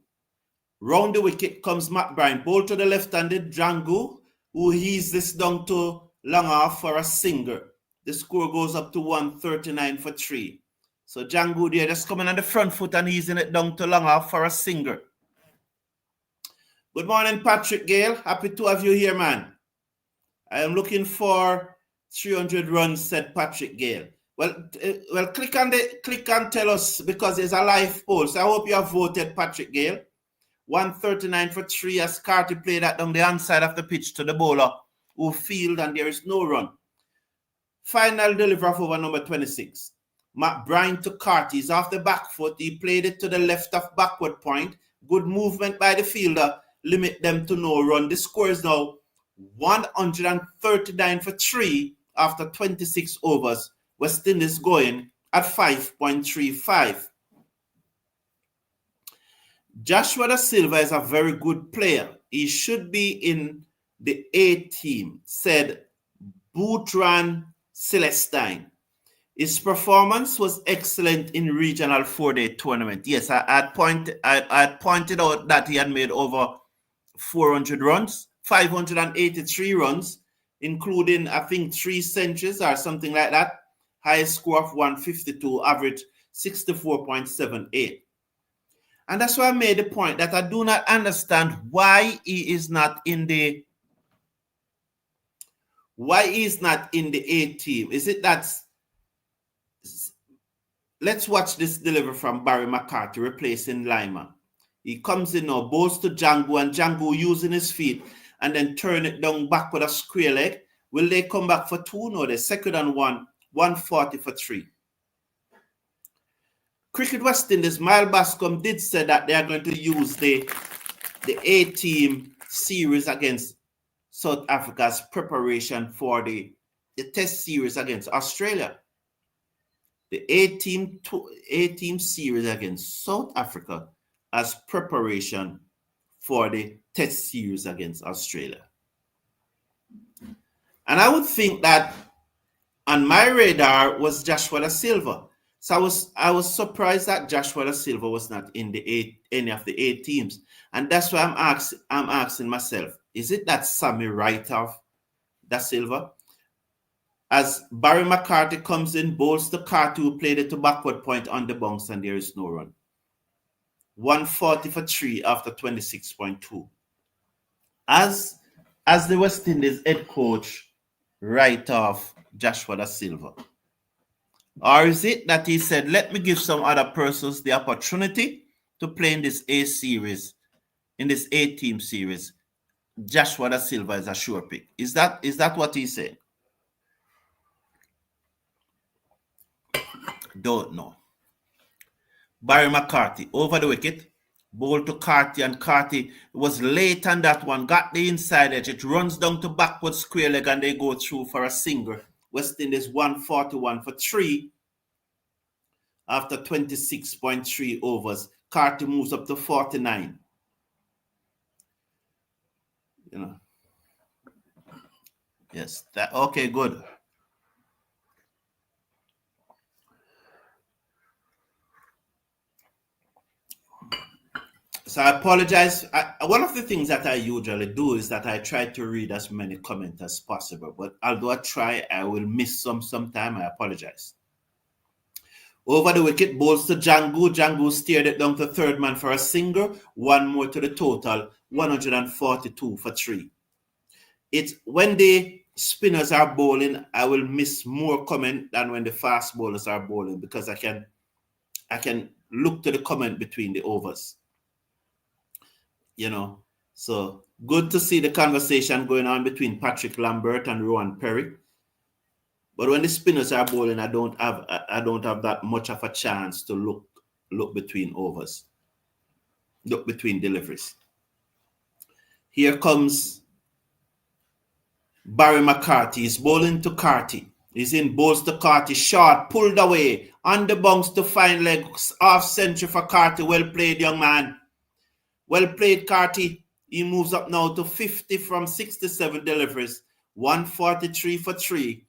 Round the wicket comes McBride. Ball to the left-handed Django, who heaves this down to long off for a single. The score goes up to 139 for 3. So Django there just coming on the front foot and easing it down to long off for a single. Good morning, Patrick Gale. Happy to have you here, man. I am looking for 300 runs, said Patrick Gale. Well, click and tell us, because there's a live poll. So I hope you have voted, Patrick Gale. 139 for 3 as Carty played that down the inside of the pitch to the bowler who field, and there is no run. Final delivery of over number 26. McBride to Carty. He's off the back foot. He played it to the left of backward point. Good movement by the fielder. Limit them to no run. The score is now 139 for 3 after 26 overs. West Indies going at 5.35. Joshua Da Silva is a very good player. He should be in the A team, said Boutran Celestine. His performance was excellent in regional 4-day tournament. Yes, I had pointed out that he had made over 400 runs, 583 runs, including, I think, 3 centuries or something like that. Highest score of 152, average 64.78. And that's why I made the point that I do not understand why he is not in the A team. Is it that? Let's watch this delivery from Barry McCarthy replacing Lyman. He comes in now, bowls to Django, and Django using his feet and then turn it down back with a square leg. Will they come back for 2? No, they're second and 1, 140 for 3. Cricket West Indies, Mile Bascom did say that they are going to use the A-team series against South Africa as preparation for the test series against Australia. The A-team series against South Africa as preparation for the test series against Australia. And I would think that on my radar was Joshua Da Silva. So I was surprised that Joshua Da Silva was not in any of the 8 teams. And that's why I'm asking myself, is it that Sammy write-off Da Silva? As Barry McCarthy comes in, bowls to Carty, who played it to backward point on the bounce, and there is no run. 140 for 3 after 26.2. As the West Indies head coach write off Joshua Da Silva? Or is it that he said, let me give some other persons the opportunity to play in this A series, in this A-team series? Joshua Da Silva is a sure pick. Is that what he said? Don't know. Barry McCarthy over the wicket, ball to Carty, and Carty was late on that one, got the inside edge. It runs down to backward square leg and they go through for a single. West Indies 141 for 3 after 26.3 overs. Carty moves up to 49. Yes, okay, good. So I apologize. One of the things that I usually do is that I try to read as many comments as possible. But although I try, I will miss sometime. I apologize. Over the wicket, bowls to Django. Django steered it down to third man for a single. One more to the total, 142 for 3. It's when the spinners are bowling, I will miss more comment than when the fast bowlers are bowling, because I can look to the comment between the overs. So good to see the conversation going on between Patrick Lambert and Rowan Perry. But when the spinners are bowling, I don't have that much of a chance to look between overs, look between deliveries. Here comes Barry McCarthy. He's bowling to Carty. He's in, bowls to Carty, short, pulled away, on the bounce to fine legs, off century for Carty. Well played, young man. Well played, Carty. He moves up now to 50 from 67 deliveries, 143 for 3.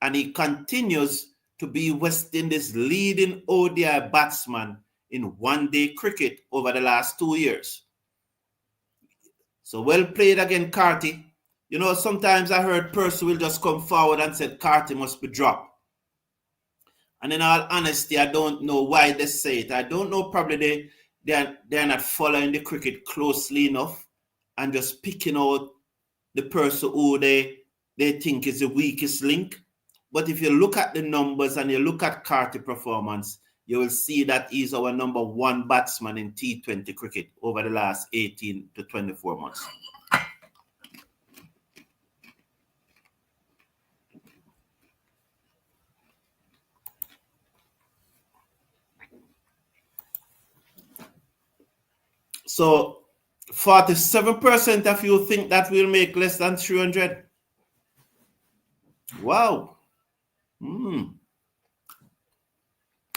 And he continues to be West Indies' leading ODI batsman in one-day cricket over the last 2 years. So well played again, Carty. Sometimes I heard Percy will just come forward and said Carty must be dropped. And in all honesty, I don't know why they say it. I don't know, probably they're not following the cricket closely enough and just picking out the person who they think is the weakest link. But if you look at the numbers and you look at Carty performance, you will see that he's our number one batsman in T20 cricket over the last 18 to 24 months. So 47% of you think that we'll make less than 300. Wow.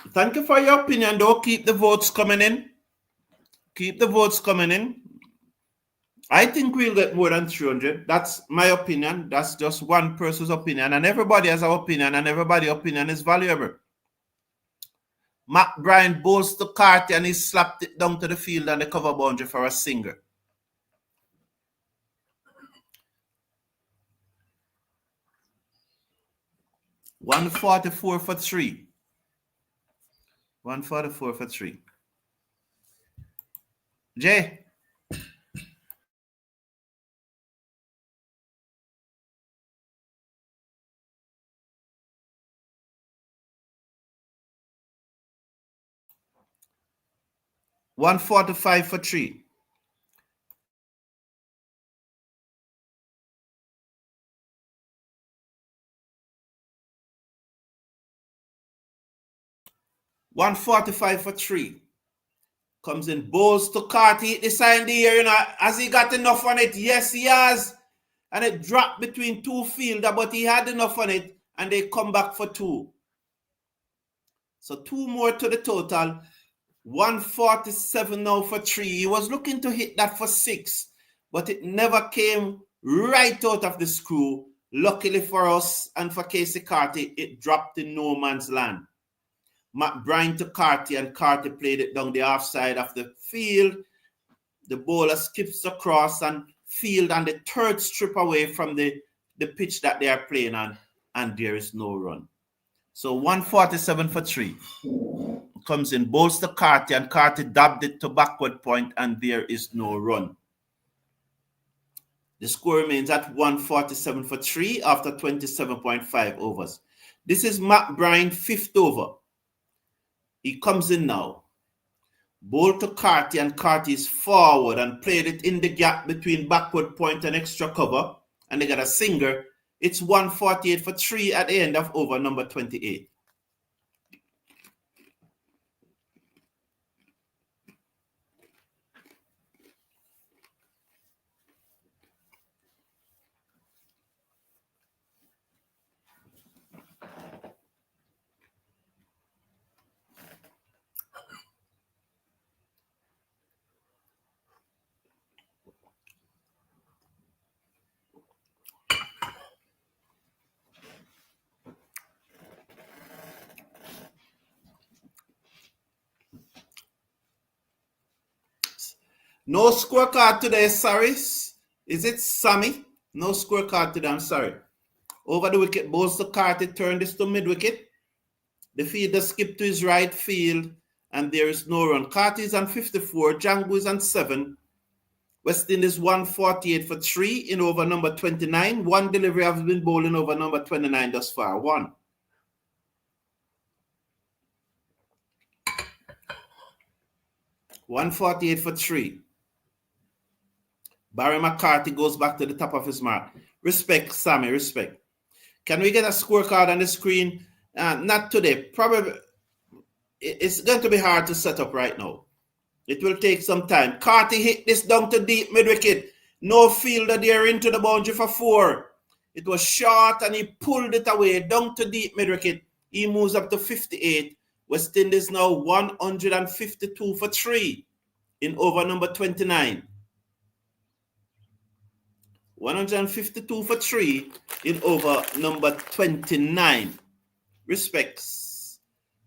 Thank you for your opinion, though. Keep the votes coming in. I think we'll get more than 300. That's my opinion. That's just one person's opinion. And everybody has an opinion, and everybody's opinion is valuable. Matt Bryan bowls to Carty, and he slapped it down to the field and the cover boundary for a single. $144 for 3. 144 for 3. Jay. $145 for 3. $145 for 3. Comes in, bowls to Carty. This in the air, has he got enough on it? Yes, he has. And it dropped between two fielder, but he had enough on it, and they come back for 2. So 2 more to the total. 147 now for 3. He was looking to hit that for 6, but it never came right out of the screw. Luckily for us and for Casey Carty, it dropped in no man's land. Matt Bryan to Carty, and Carty played it down the offside of the field. The bowler skips across and field on the third strip away from the pitch that they are playing on, and there is no run. So 147 for 3. Comes in, bowls to Carty, and Carty dabbed it to backward point, and there is no run. The score remains at 147 for 3 after 27.5 overs. This is Matt Bryan, 5th over. He comes in now. Bowl to Carty, and Carty is forward and played it in the gap between backward point and extra cover, and they got a single. It's 148 for 3 at the end of over number 28. No scorecard today, sorry. Is it Sammy? No scorecard today, I'm sorry. Over the wicket, bowls to Carty, turn this to mid-wicket. The fielder skipped to his right field, and there is no run. Carty is on 54, Django is on 7, West Indies 148 for 3 in over number 29. One delivery has been bowling over number 29 thus far. 148 for 3. Barry McCarty goes back to the top of his mark. Respect, Sammy, respect. Can we get a scorecard on the screen? Not today. Probably it's going to be hard to set up right now. It will take some time. Carty hit this down to deep mid-wicket. No fielder there into the boundary for 4. It was short and he pulled it away down to deep mid-wicket. He moves up to 58. West Indies now 152 for 3 in over number 29. 152 for 3 in over number 29. Respects.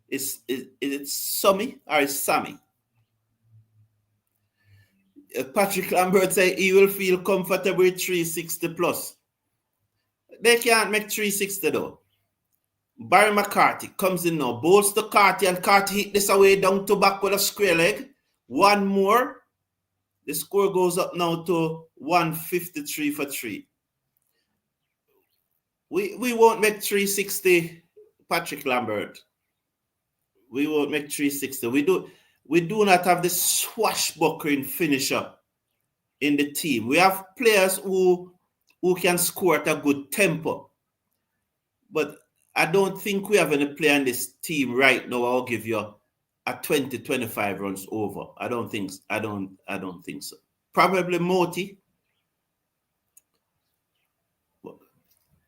Is it Sammy or is Sammy? Patrick Lambert said he will feel comfortable with 360 plus. They can't make 360 though. Barry McCarty comes in now, bowls to Carty, and Carty hit this away down to back with a square leg. One more. The score goes up now to 153 for 3. We won't make 360, Patrick Lambert. We won't make 360. We do not have the swashbuckling finisher in the team. We have players who can score at a good tempo. But I don't think we have any player in this team right now. I'll give you a 20-25 runs over. I don't think so. Probably Moti.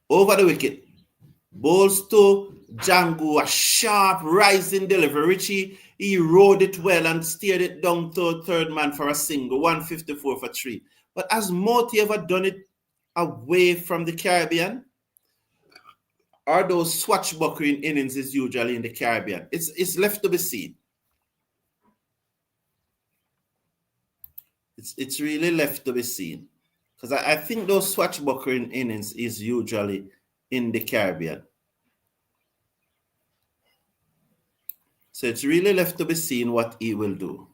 Over the wicket. Bowls to Django, a sharp rising delivery. Richie, he rode it well and steered it down to third man for a single, 154 for 3. But has Moti ever done it away from the Caribbean? Or those swashbuckling innings is usually in the Caribbean? It's left to be seen. It's really left to be seen. Because I think those swashbuckling innings is usually in the Caribbean. So it's really left to be seen what he will do.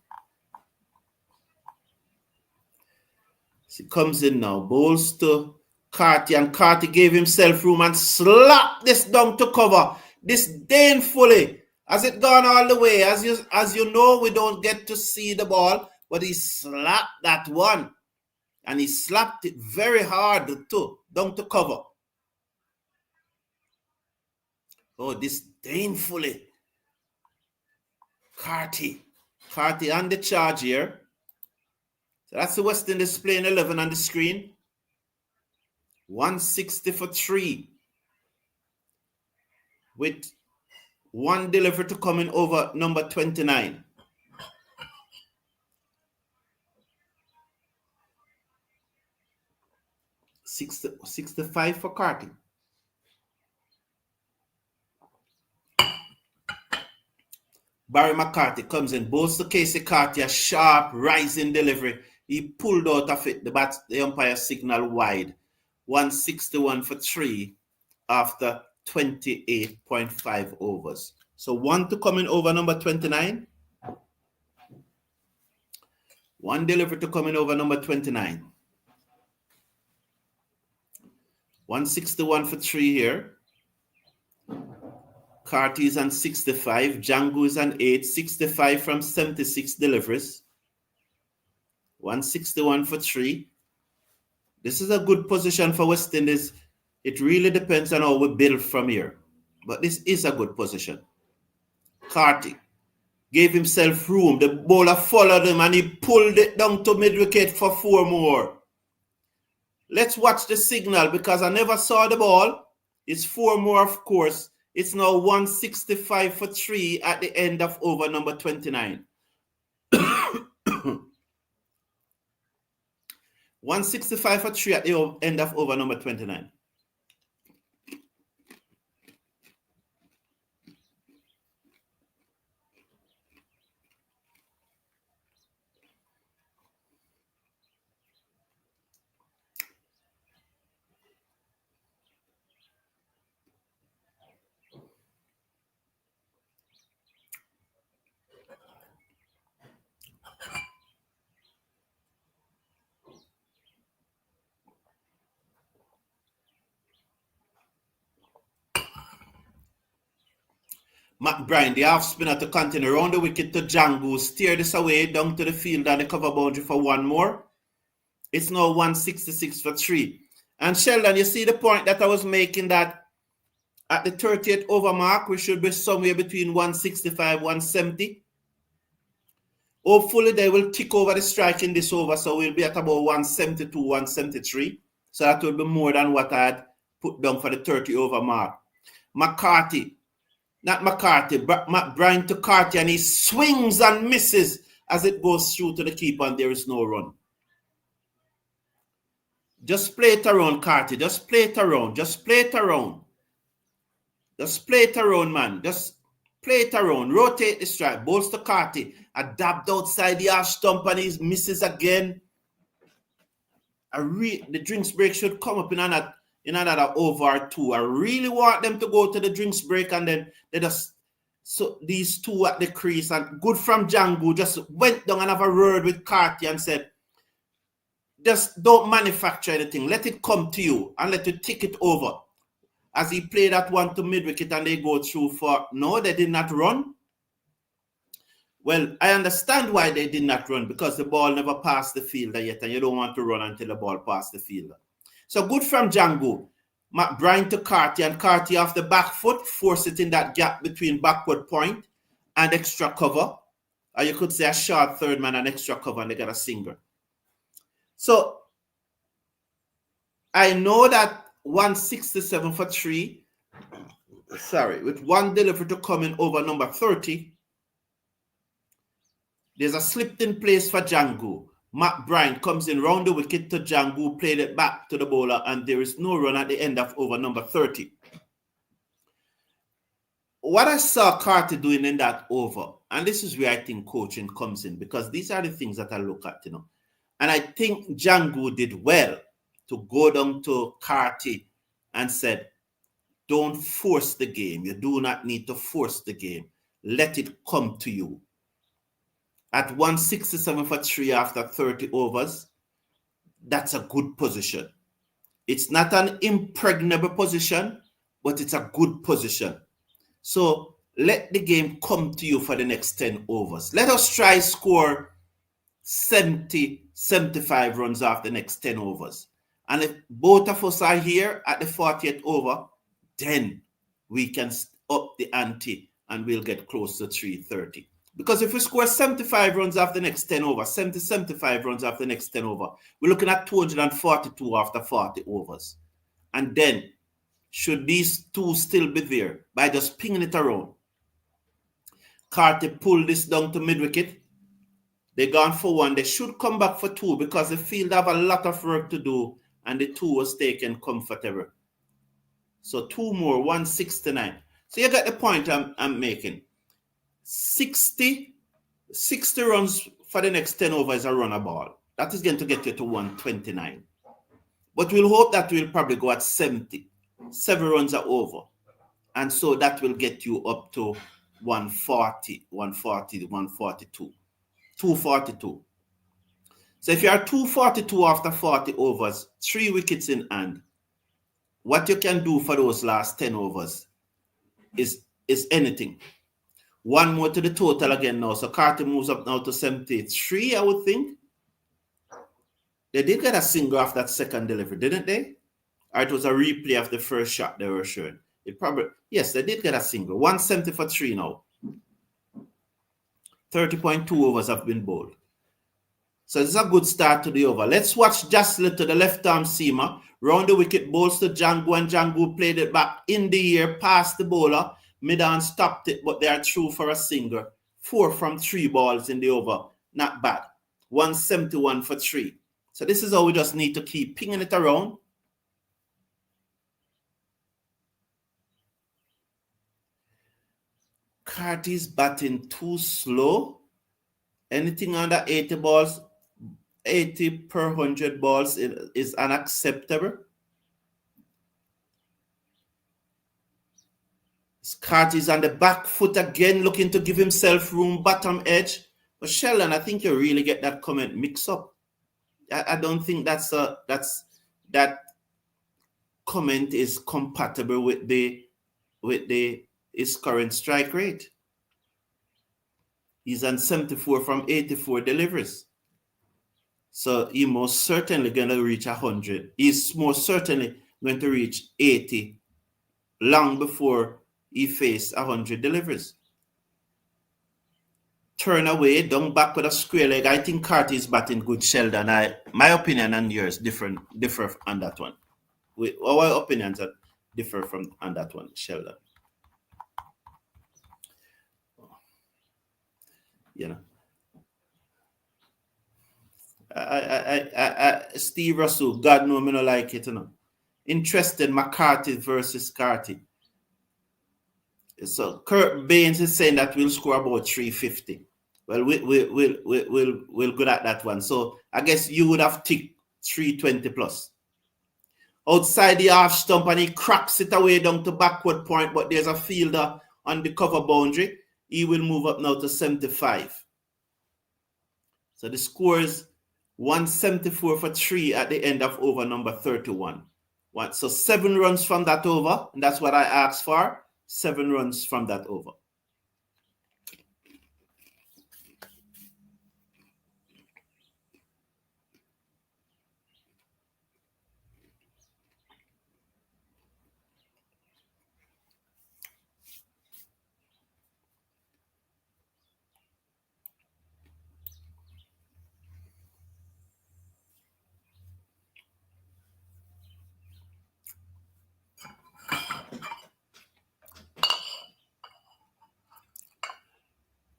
So he comes in now, bowls to Carty, and Carty gave himself room and slapped this down to cover disdainfully. Has it gone all the way? As you know, we don't get to see the ball, but he slapped that one. And he slapped it very hard too, down to cover. Oh, disdainfully. Carty on the charge here. So that's the West Indies playing 11 on the screen. 160 for 3. With one delivery to come in over number 29. $65 for Carty. Barry McCarty comes in, bowls to Casey Carty, a sharp rising delivery. He pulled out of it. The umpire signal wide. 161 for 3 after 28.5 overs. So one to come in over number 29. One delivery to come in over number 29. 161 for 3 here. Carty is on 65. Django is on 8. 65 from 76 deliveries. 161 for 3. This is a good position for West Indies. It really depends on how we build from here. But this is a good position. Carty gave himself room. The bowler followed him and he pulled it down to mid-wicket for 4 more. Let's watch the signal because I never saw the ball. It's 4 more, of course. It's now 165 for 3 at the end of over number 29. 165 for 3 at the end of over number 29. Matt Bryan, the half spinner, to continue around the wicket to Django, steer this away down to the field and the cover boundary for one more. It's now 166 for 3. And Sheldon, you see the point that I was making, that at the 30th over mark, we should be somewhere between 165, 170. Hopefully, they will tick over the strike in this over, so we'll be at about 172, 173. So that will be more than what I had put down for the 30 over mark. McCarty, not McCarty, but Bryan to Carty, and he swings and misses as it goes through to the keeper, and there is no run. Just play it around, Carty. Just play it around. Just play it around. Just play it around, man. Just play it around. Rotate the strike. Balls to Carty. Adapt outside the half stump, and he misses again. The drinks break should come up in another over or two. I really want them to go to the drinks break, and then they just, so these two at the crease, and good from Django just went down and have a word with Carty and said, just don't manufacture anything. Let it come to you and let you tick it over. As he played that one to mid-wicket and they go through for, no, they did not run. Well, I understand why they did not run, because the ball never passed the fielder yet, and you don't want to run until the ball passed the fielder. So good from Django. Bryan to Carty, and Carty off the back foot, force it in that gap between backward point and extra cover. Or you could say a short third man and extra cover, and they got a single. So I know that 167 for 3, with one delivery to come in over number 30, there's a slipped in place for Django. Matt Bryan comes in round the wicket to Django, played it back to the bowler, and there is no run at the end of over number 30. What I saw Carty doing in that over, and this is where I think coaching comes in, because these are the things that I look at, And I think Django did well to go down to Carty and said, don't force the game. You do not need to force the game. Let it come to you. At 167 for 3 after 30 overs, that's a good position. It's not an impregnable position, but it's a good position. So let the game come to you for the next 10 overs. Let us try score 70, 75 runs off the next 10 overs. And if both of us are here at the 40th over, then we can up the ante and we'll get close to 330. Because if we score 75 runs off the next 10 overs, 75 runs off the next 10 over, we're looking at 242 after 40 overs. And then, should these two still be there, by just pinging it around, Carty pull this down to mid-wicket. They gone for 1. They should come back for 2, because the field have a lot of work to do, and the 2 was taken comfortable. So 2 more, 169. So you get the point I'm making. 60 runs for the next 10 overs is a runner ball. That is going to get you to 129. But we'll hope that we'll probably go at 70. 7 runs are over. And so that will get you up to 140, 142. 242. So if you are 242 after 40 overs, 3 wickets in hand, what you can do for those last 10 overs is anything. 1 more to the total again now. So Carty moves up now to 73, I would think. They did get a single off that second delivery, didn't they? Or it was a replay of the first shot they were showing. Yes, they did get a single. 170 for 3 now. 30.2 overs have been bowled. So this is a good start to the over. Let's watch Jocelyn to the left-arm seamer. Round the wicket, bowls to Django, and Django played it back in the air, past the bowler. Mid-on stopped it, but they are through for a single. 4 from 3 balls in the over. Not bad. 171 for 3. So this is how we just need to keep pinging it around. Carty's batting too slow. Anything under 80 balls, 80 per 100 balls is unacceptable. Carty's on the back foot again, looking to give himself room, bottom edge. But Sheldon, I think you really get that comment mixed up. I don't think that comment is compatible with the his current strike rate. He's on 74 from 84 deliveries. So he most certainly going to reach 100. He's most certainly going to reach 80 long before he faced 100 deliveries. Turn away, down back with a square leg. I think Carty is batting good, Sheldon. My opinion and yours differ on that one. Our opinions are differ on that one, Sheldon. You know, Steve Russell, God know me not like it, you know. Interested McCarty versus Carty. So Kurt Baines is saying that we'll score about 350. Well, we'll good at that one. So I guess you would have ticked 320 plus. Outside the half stump, and he cracks it away down to backward point, but there's a fielder on the cover boundary. He will move up now to 75. So the score is 174 for 3 at the end of over number 31. So 7 runs from that over, and that's what I asked for. 7 runs from that over.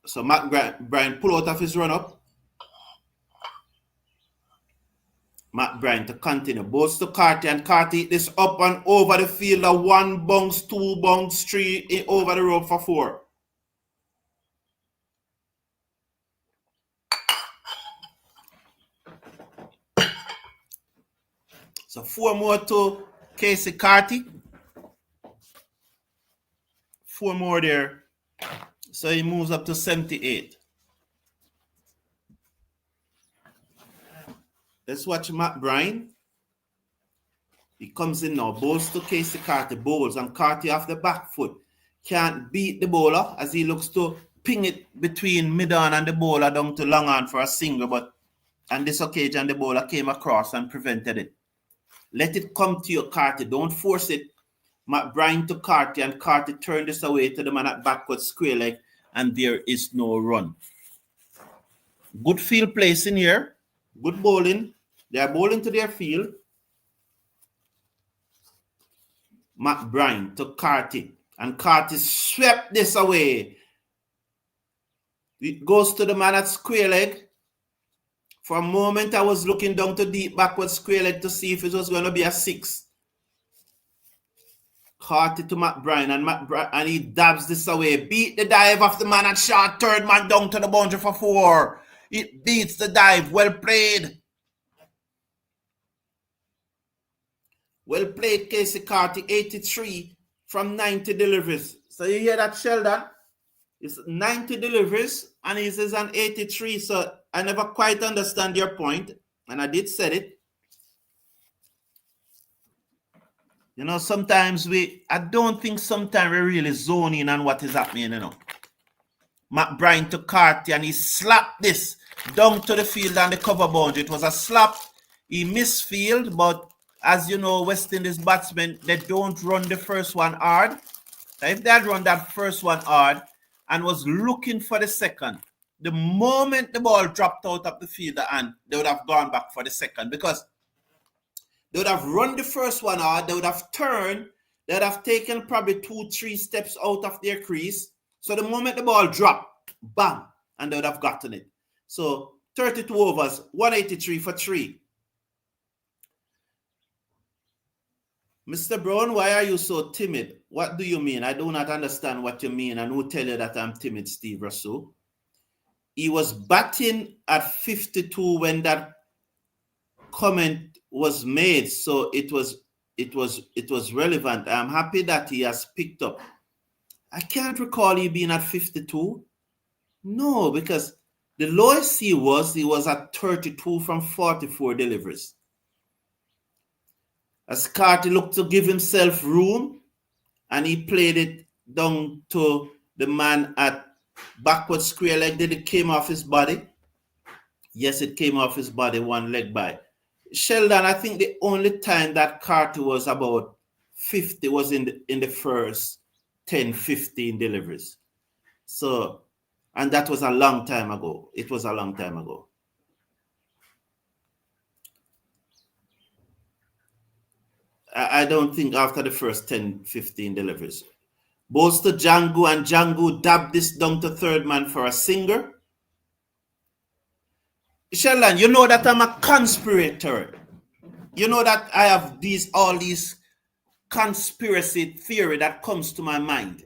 So Matt Bryan pull out of his run-up. Matt Bryan to continue. Both to Carty, and Carty this up and over the field. 1 bounce, 2 bounce, 3 over the rope for 4. So 4 more to Casey Carty. 4 more there. So he moves up to 78. Let's watch Matt Bryan. He comes in now, bowls to Casey Carty, bowls, and Carty off the back foot. Can't beat the bowler as he looks to ping it between mid-on and the bowler down to long on for a single, but on this occasion the bowler came across and prevented it. Let it come to you, Carty. Don't force it. Matt Bryan to Carty, and Carty turned this away to the man at backward square leg, and there is no run. Good field placing here. Good bowling. They are bowling to their field. Matt Bryan to Carty, and Carty swept this away. It goes to the man at square leg. For a moment, I was looking down to deep backward square leg to see if it was going to be a 6. Carty to Matt Bryan, and he dabs this away. Beat the dive of the man at short third man down to the boundary for 4. It beats the dive. Well played. Well played, Casey Carty. 83 from 90 deliveries. So you hear that, Sheldon? It's 90 deliveries, and he says an 83. So I never quite understand your point, and I did say it. You know, sometimes I don't think sometimes we really zone in on what is happening, you know. Matt Bryan to Carty, and he slapped this down to the field and the cover boundary. It was a slap. He missed field, but as you know, West Indies batsmen, they don't run the first one hard. If they had run that first one hard and was looking for the second, the moment the ball dropped out of the fielder, and they would have gone back for the second, because they would have run the first one hard, they would have turned, they would have taken probably 2-3 steps out of their crease. So the moment the ball dropped, bam, and they would have gotten it. So 32 overs, 183 for 3. Mr. Brown, why are you so timid? What do you mean? I do not understand what you mean. And who tell you that I'm timid, Steve Russell? He was batting at 52 when that comment was made, so it was relevant. I'm happy that he has picked up. I can't recall he being at 52. No, because the lowest he was at 32 from 44 deliveries. As Carty looked to give himself room, and he played it down to the man at backward square leg. Did it came off his body? Yes, it came off his body, one leg by. Sheldon, I think the only time that Carty was about 50 was in the first 10, 15 deliveries. So, and that was a long time ago. It was a long time ago. I don't think after the first 10, 15 deliveries. Balls to Django, and Django dabbed this down to third man for a singer. Sheldon, you know that I'm a conspirator. You know that I have all these conspiracy theory that comes to my mind.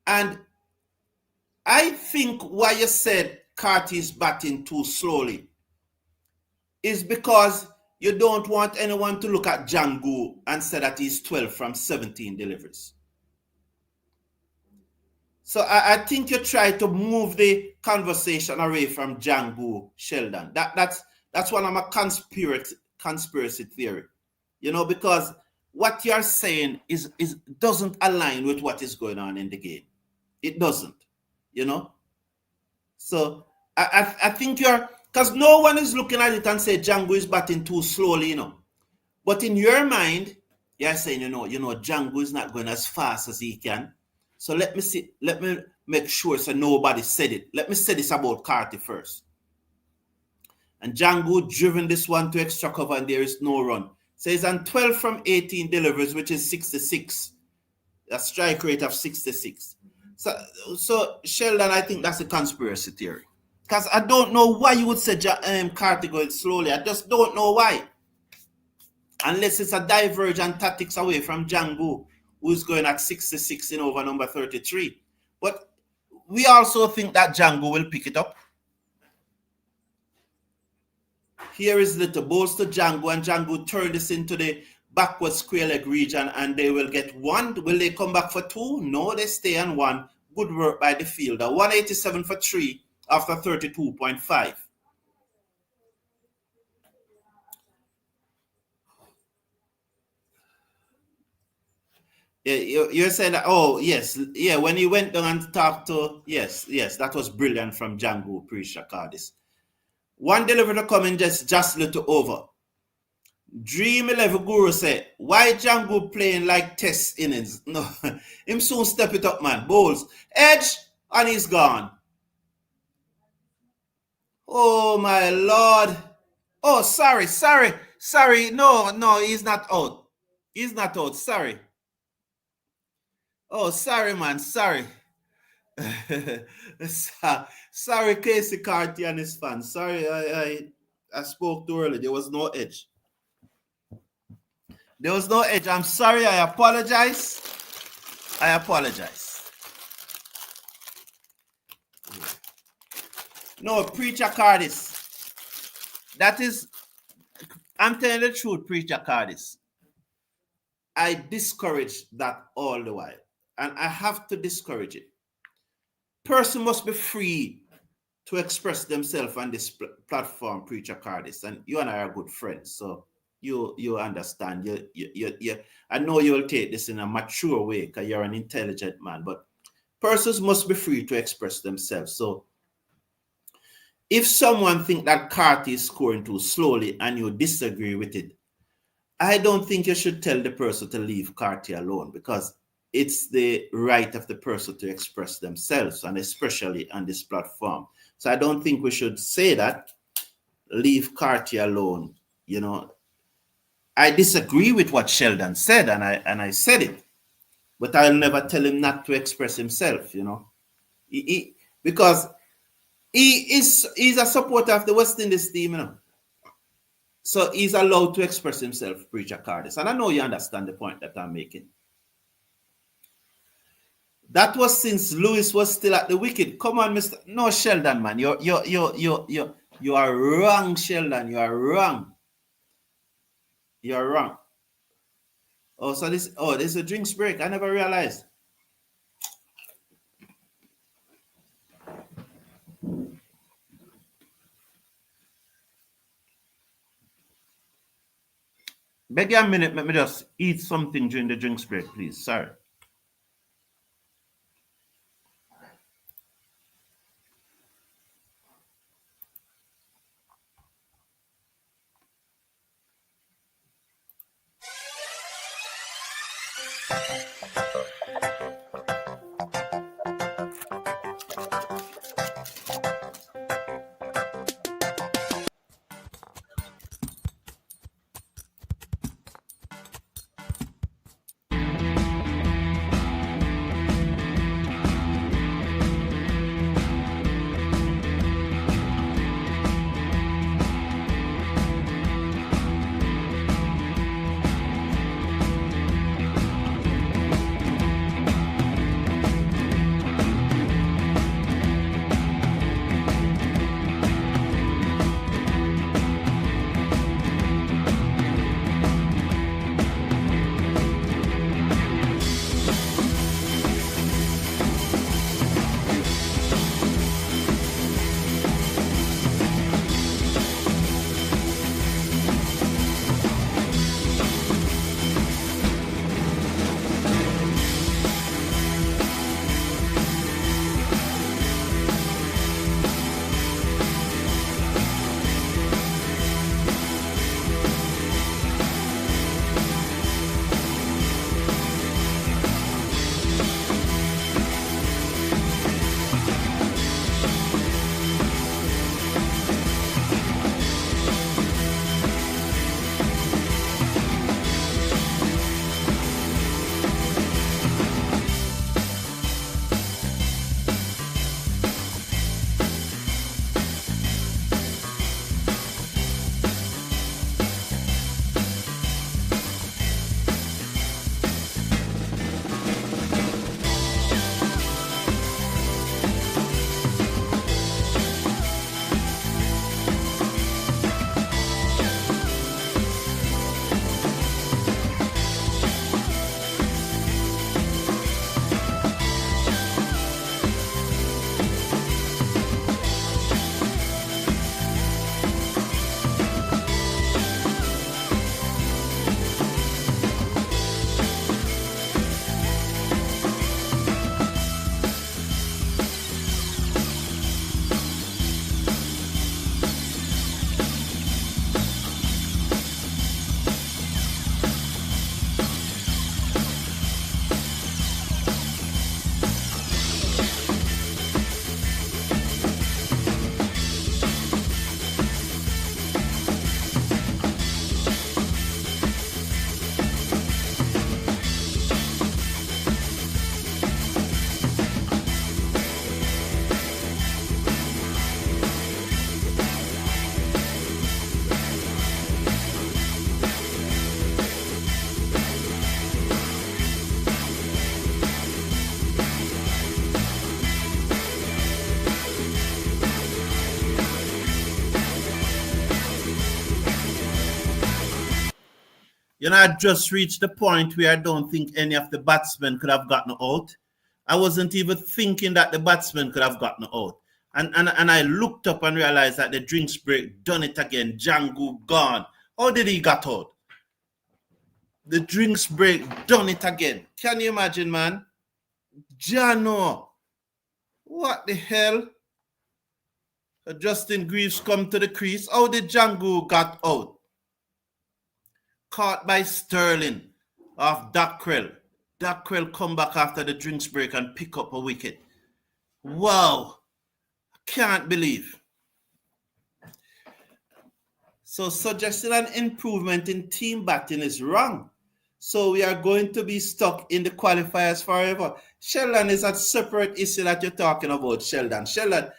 And I think why you said Carty is batting too slowly is because you don't want anyone to look at Django and say that he's 12 from 17 deliveries. So I think you try to move the conversation away from Django, Sheldon. That's one of my conspiracy theory. Because what you're saying is doesn't align with what is going on in the game. It doesn't. So I think because no one is looking at it and say Django is batting too slowly, But in your mind, you're saying, Django is not going as fast as he can. So let me make sure so nobody said it. Let me say this about Carty first. And Django driven this one to extra cover and there is no run. So he's on 12 from 18 deliveries, which is 66. A strike rate of 66. So Sheldon, I think that's a conspiracy theory. Because I don't know why you would say Carty going slowly. I just don't know why. Unless it's a divergent tactics away from Django, who's going at 66 in over number 33. But we also think that Django will pick it up. Here is little balls to Django, and Django turn this into the backward square leg region, and they will get one. Will they come back for two? No, they stay on one. Good work by the fielder. 187 for three after 32.5. You're saying that, oh, yes. Yeah, when he went down and talked to, yes, that was brilliant from Django pre-Shakadis. One delivery to come in just little over. Dream 11 Guru said, why Django playing like test innings? No, him soon step it up, man. Bowls. Edge, and he's gone. Oh, my Lord. Oh, sorry. No, he's not out. He's not out. Sorry. Oh, sorry, man. Sorry. Sorry, Casey Carty and his fans. Sorry, I spoke too early. There was no edge. There was no edge. I'm sorry. I apologize. No, Preacher Cardis. That is, I'm telling the truth, Preacher Cardis. I discourage that all the while. And I have to discourage it. Person must be free to express themselves on this platform, Preacher Cardis. And you and I are good friends. So you understand. You I know you'll take this in a mature way because you're an intelligent man. But persons must be free to express themselves. So if someone think that Carty is scoring too slowly and you disagree with it, I don't think you should tell the person to leave Carty alone, because it's the right of the person to express themselves, and especially on this platform. So I don't think we should say that, leave Carty alone. I disagree with what Sheldon said, and I said it, but I'll never tell him not to express himself. Because he's a supporter of the West Indies team. So he's allowed to express himself, Preacher Cardis. And I know you understand the point that I'm making. That was since Lewis was still at the wicket. Come on, Mr. No, Sheldon, man. You are wrong, Sheldon. You are wrong. You are wrong. Oh, so this is a drinks break. I never realized. Beg you a minute, let me just eat something during the drinks break, please. Sorry. I just reached the point where I don't think any of the batsmen could have gotten out. I wasn't even thinking that the batsmen could have gotten out. And I looked up and realized that the drinks break done it again. Django gone. How did he got out? The drinks break done it again. Can you imagine, man? Jano. What the hell? Justin Greaves come to the crease. How did Django got out? Caught by Sterling of Dockrell. Dockrell come back after the drinks break and pick up a wicket. Wow. Can't believe. So suggesting an improvement in team batting is wrong. So we are going to be stuck in the qualifiers forever. Sheldon is a separate issue that you're talking about, Sheldon. Sheldon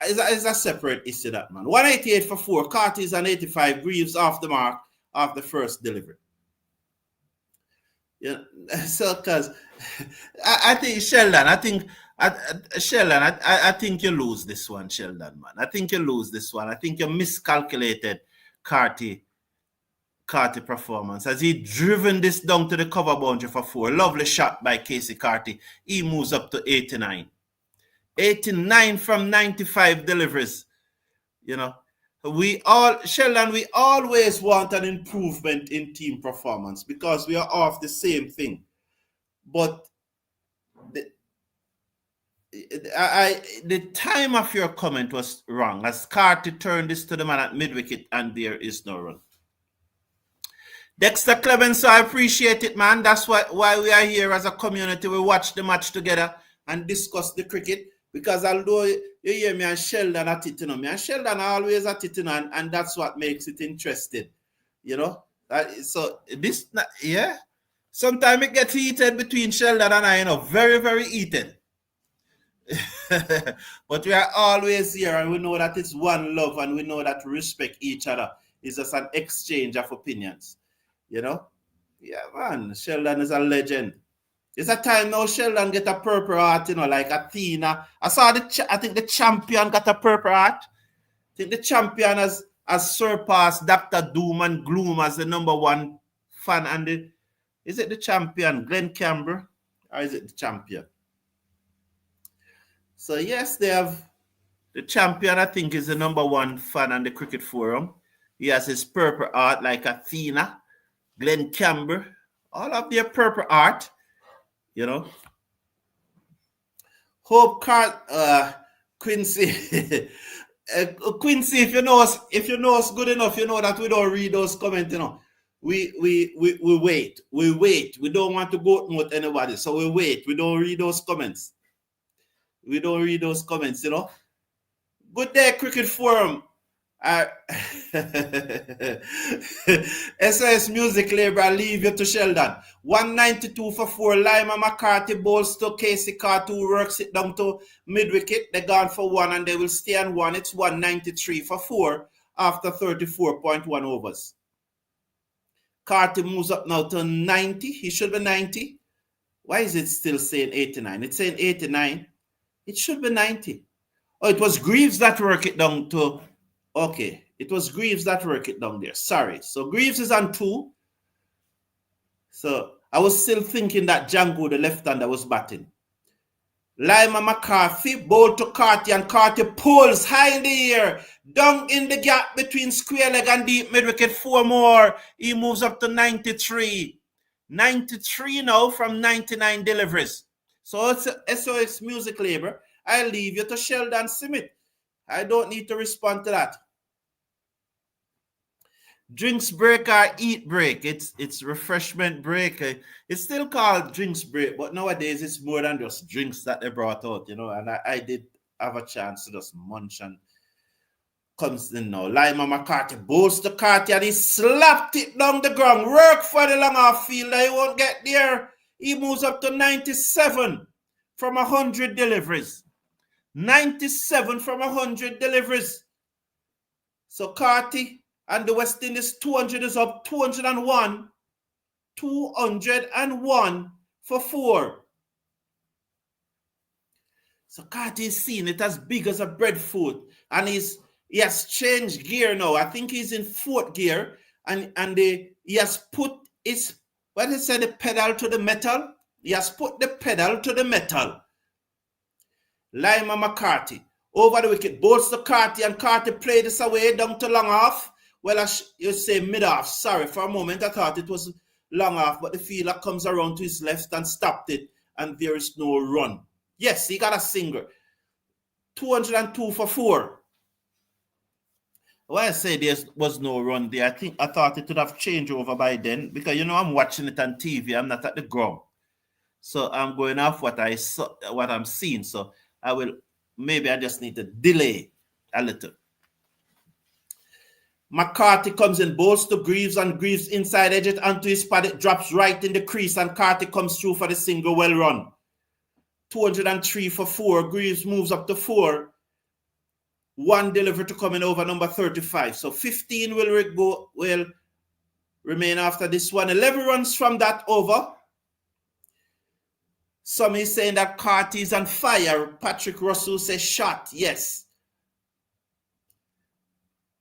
is a separate issue, that man. 188 for 4. Carty is an 85. Greaves off the mark of the first delivery. Yeah, so because I think Sheldon, I think you lose this one, Sheldon, man. I think you lose this one. I think you miscalculated Carty performance. Has he driven this down to the cover boundary for 4? Lovely shot by Casey Carty. He moves up to 89. 89 from 95 deliveries. We always want an improvement in team performance because we are off the same thing. But the time of your comment was wrong, as Carty turned this to the man at mid-wicket and there is no run. Dexter Clemens, I appreciate it, man. That's why we are here as a community. We watch the match together and discuss the cricket. Because although you hear me and Sheldon at it, me and Sheldon are always at it, and that's what makes it interesting. So this, yeah. Sometimes it gets heated between Sheldon and I, very, very heated. But we are always here, and we know that it's one love, and we know that we respect each other. It's just an exchange of opinions. Yeah, man. Sheldon is a legend. It's a time now Sheldon get a purple heart, like Athena. I think the champion got a purple heart. I think the champion has surpassed Dr. Doom and Gloom as the number one fan. And is it the champion, Glenn Campbell? Or is it the champion? So yes, they have the champion, I think, is the number one fan on the cricket forum. He has his purple heart like Athena, Glenn Campbell, all of their purple heart. Hope Quincy. Quincy, if you know us good enough, you know that we don't read those comments. We wait. We don't want to go with anybody, so we wait. We don't read those comments. Good day, Cricket Forum. SOS Music Labor, I leave you to Sheldon. 192 for 4. Lima McCarty bowls to Casey Carty, who works it down to mid-wicket. They're gone for 1 and they will stay on 1. It's 193 for 4 after 34.1 overs. Carty moves up now to 90. He should be 90. Why is it still saying 89? It's saying 89. It should be 90. Oh, it was Greaves that worked it down to... Okay, it was Greaves that worked it down there. Sorry. So Greaves is on 2. So I was still thinking that Django, the left-hander, was batting. Lima McCarthy, bowled to Carty, and Carty pulls high in the air, down in the gap between square leg and deep mid-wicket. 4 more. He moves up to 93. 93 now from 99 deliveries. So it's SOS Music Labor. I leave you to Sheldon Smith. I don't need to respond to that. Drinks break or eat break. It's refreshment break. It's still called drinks break, but nowadays it's more than just drinks that they brought out, and I did have a chance to just munch and comes in now. Lima McCarty bowls to Carty and he slapped it down the ground. Work for the long off field. He won't get there. He moves up to 97 from 100 deliveries. 97 from 100 deliveries. So Carty and the West Indies 200 is up. 201. 201 for 4. So Carty is seeing it as big as a breadfruit. And he has changed gear now. I think he's in 4th gear. And he has put the pedal to the metal. He has put the pedal to the metal. Lima McCarty over the wicket, bowls to Carty, and Carty played this away down to long off. Well, you say mid off. Sorry, for a moment I thought it was long off, but the fielder comes around to his left and stopped it, and there is no run. Yes, he got a single. 202 for 4. Well, I say there was no run there. I thought it would have changed over by then, because I'm watching it on TV. I'm not at the ground, so I'm going off what I'm seeing. So I just need to delay a little. McCarty comes in, bowls to Greaves, and Greaves inside edge it onto his pad. It drops right in the crease, and Carty comes through for the single. Well run. 203 for 4. Greaves moves up to 4. 1 delivery to come in over number 35. So 15 will remain after this one. 11 runs from that over. Some is saying that Carty is on fire. Patrick Russell says shot. Yes.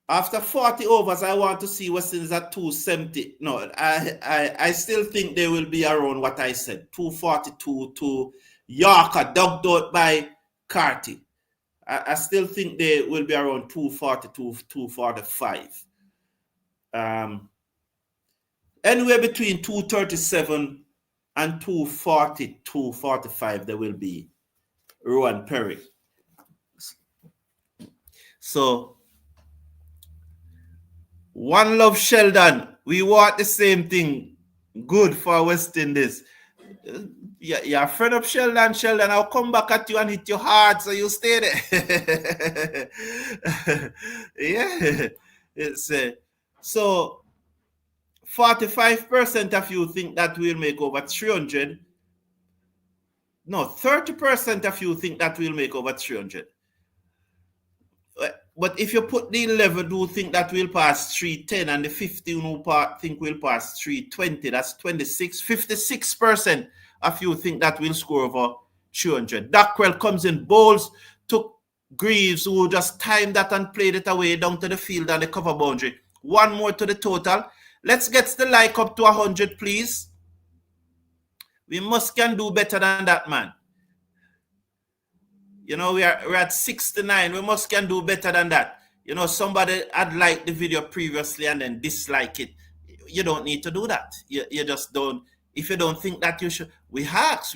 After 40 overs, I want to see West Indies at 270. No, I still think they will be around what I said. 242 to Yorker, dugged out by Carty. I still think they will be around 242, 245. Anywhere between 237 and 240, 245, there will be Rowan Perry. So, one love Sheldon. We want the same thing. Good for West Indies. You're fed up, Sheldon. Sheldon, I'll come back at you and hit you hard, so you stay there. Yeah. It's so 45% of you think that we'll make over 300. No, 30% of you think that we'll make over 300. But if you put the 11 who think that we'll pass 310 and the 15 who think we'll pass 320, that's 26. 56% of you think that we'll score over 300. Dockwell comes in, bowls, took Greaves, who just timed that and played it away down to the field and the cover boundary. One more to the total. Let's get the like up to 100, please. We can do better than that, man. You know, we're at 69. We can do better than that. You know, somebody had liked the video previously and then dislike it. You don't need to do that. You just don't. If you don't think that you should, we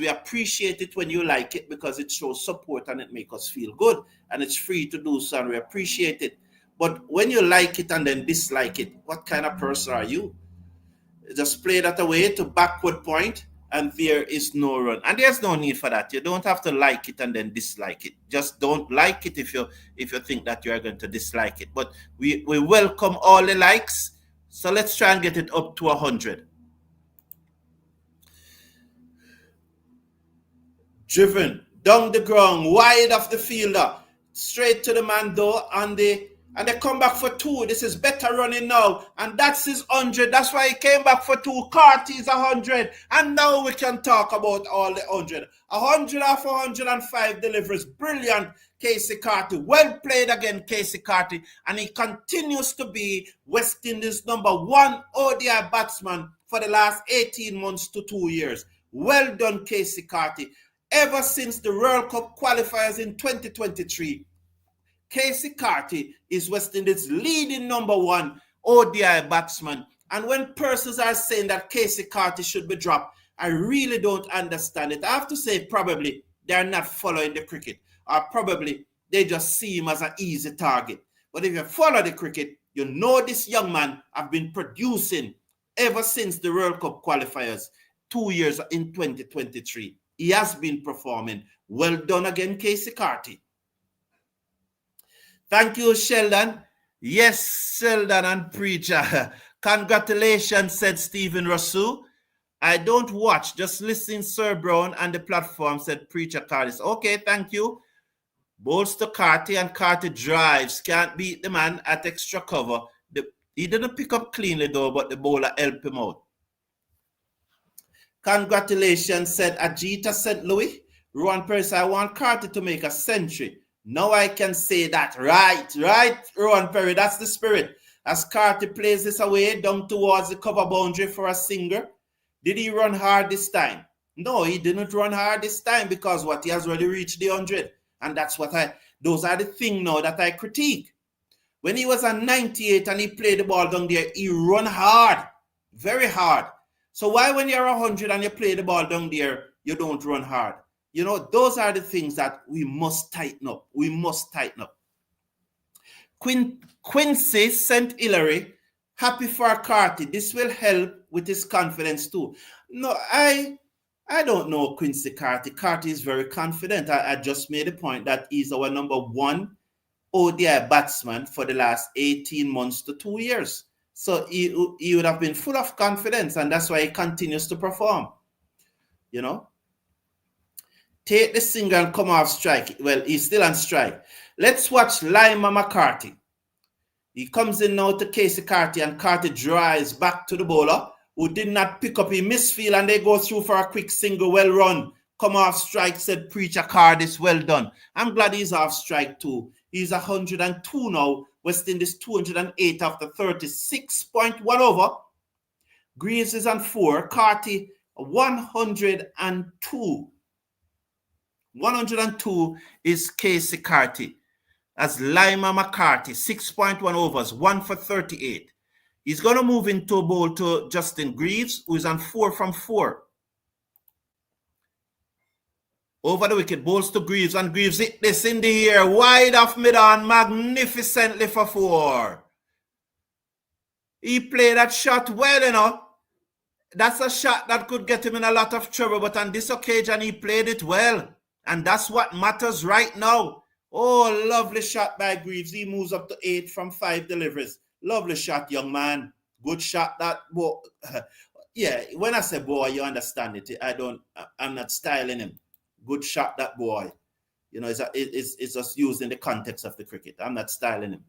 appreciate it when you like it because it shows support and it makes us feel good. And it's free to do so and we appreciate it. But when you like it and then dislike it, what kind of person are you? Just play that away to backward point and there is no run. And there's no need for that. You don't have to like it and then dislike it. Just don't like it if you think that you are going to dislike it. But we welcome all the likes. So let's try and get it up to 100. Driven down the ground, wide of the fielder, straight to the man though, and they come back for 2. This is better running now, and that's his 100. That's why he came back for 2. Carty is 100, and now we can talk about all the 100. 100 off 105 deliveries, brilliant, Casey Carty. Well played again, Casey Carty, and he continues to be West Indies' #1 ODI batsman for the last 18 months to 2 years. Well done, Casey Carty. Ever since the World Cup qualifiers in 2023, Casey Carty is West Indies' leading #1 ODI batsman. And when persons are saying that Casey Carty should be dropped, I really don't understand it. I have to say probably they're not following the cricket, or probably they just see him as an easy target. But if you follow the cricket, you know this young man have been producing ever since the World Cup qualifiers 2 years in 2023. He has been performing. Well done again, Casey Carty. Thank you, Sheldon. Yes, Sheldon and Preacher. Congratulations, said Stephen Rasu. I don't watch, just listen, Sir Brown, and the platform, said Preacher Carty. Okay, thank you. Bowls to Carty, and Carty drives. Can't beat the man at extra cover. He didn't pick up cleanly, though, but the bowler helped him out. Congratulations, said Ajita St. Louis. Rowan Perry said, I want Carty to make a century. Now I can say that. Right, Rowan Perry. That's the spirit. As Carty plays this away down towards the cover boundary for a singer. Did he run hard this time? No, he didn't run hard this time because what? He has already reached the 100. And that's what those are the things now that I critique. When he was at 98 and he played the ball down there, he run hard. Very hard. So why when you're 100 and you play the ball down there, you don't run hard? You know, those are the things that we must tighten up. We must tighten up. Quincy St. Hilary, happy for Carty. This will help with his confidence too. No, I don't know Quincy Carty. Carty is very confident. I just made a point that he's our #1 ODI batsman for the last 18 months to 2 years. So he would have been full of confidence, and that's why he continues to perform. You know? Take the single and come off strike. Well, he's still on strike. Let's watch Lima McCarthy. He comes in now to Casey Carty, and Carty drives back to the bowler, who did not pick up. He misfield, and they go through for a quick single. Well run. Come off strike, said Preacher Carty. Well done. I'm glad he's off strike too. He's 102 now. West Indies 208 after 36.1 over. Greaves is on 4. Carty 102. 102 is Casey Carty. As Lima McCarthy, 6.1 overs, 1 for 38. He's going to move into a bowl to Justin Greaves, who is on 4 from 4. Over the wicket, bowls to Greaves, and Greaves hit this in the air, wide off mid-on, magnificently for 4. He played that shot well, you know. That's a shot that could get him in a lot of trouble, but on this occasion, he played it well. And that's what matters right now. Oh, lovely shot by Greaves. He moves up to 8 from 5 deliveries. Lovely shot, young man. Good shot, that boy. Yeah, when I say boy, you understand it. I'm not styling him. Good shot, that boy. You know, it's just used in the context of the cricket. I'm not styling him.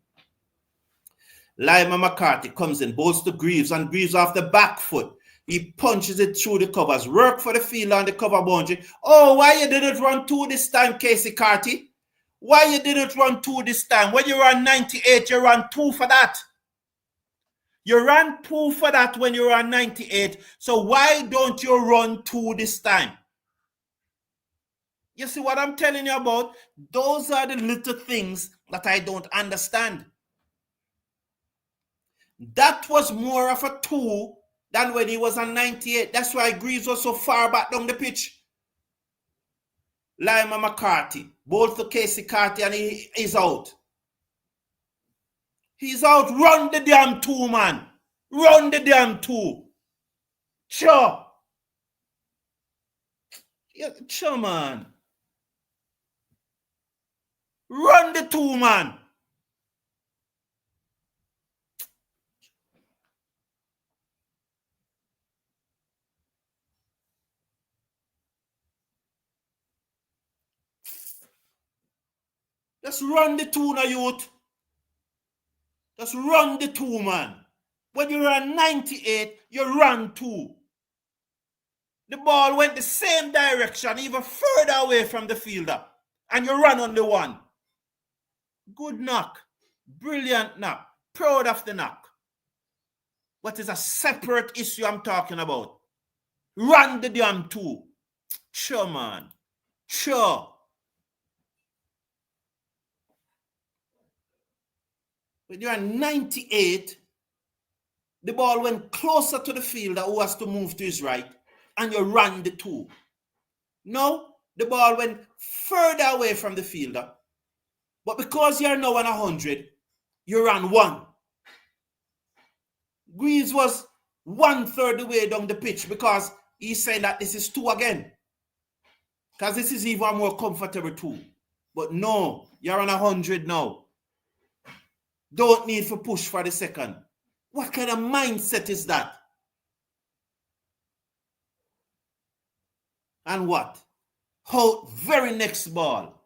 Lima McCarthy comes in, bowls to Greaves, and Greaves off the back foot. He punches it through the covers. Work for the field on the cover boundary. Oh, why you didn't run 2 this time, Casey Carty? Why you didn't run 2 this time? When you run 98, you run 2 for that. You ran 2 for that when you run 98. So why don't you run 2 this time? You see what I'm telling you about? Those are the little things that I don't understand. That was more of a 2 than when he was on 98. That's why Greaves was so far back down the pitch. Lima McCarthy, both to Casey Carty, and he's out. He's out. Run the damn 2, man. Run the damn 2. Sure. Yeah, sure, man. Run the 2, man. Just run the 2 now, youth. Just run the 2, man. When you run 98, you run 2. The ball went the same direction, even further away from the fielder. And you run on the 1. Good knock. Brilliant knock. Proud of the knock. But it's a separate issue I'm talking about. Run the damn 2. Sure, man. Sure. When you're 98, the ball went closer to the fielder who has to move to his right, and you ran the 2. No, the ball went further away from the fielder, but because you're now on 100, you ran 1. Greaves was 1/3 the way down the pitch because he's saying that this is 2 again. Because this is even more comfortable 2. But no, you're on 100 now. Don't need to push for the second. What kind of mindset is that? And what? How very next ball.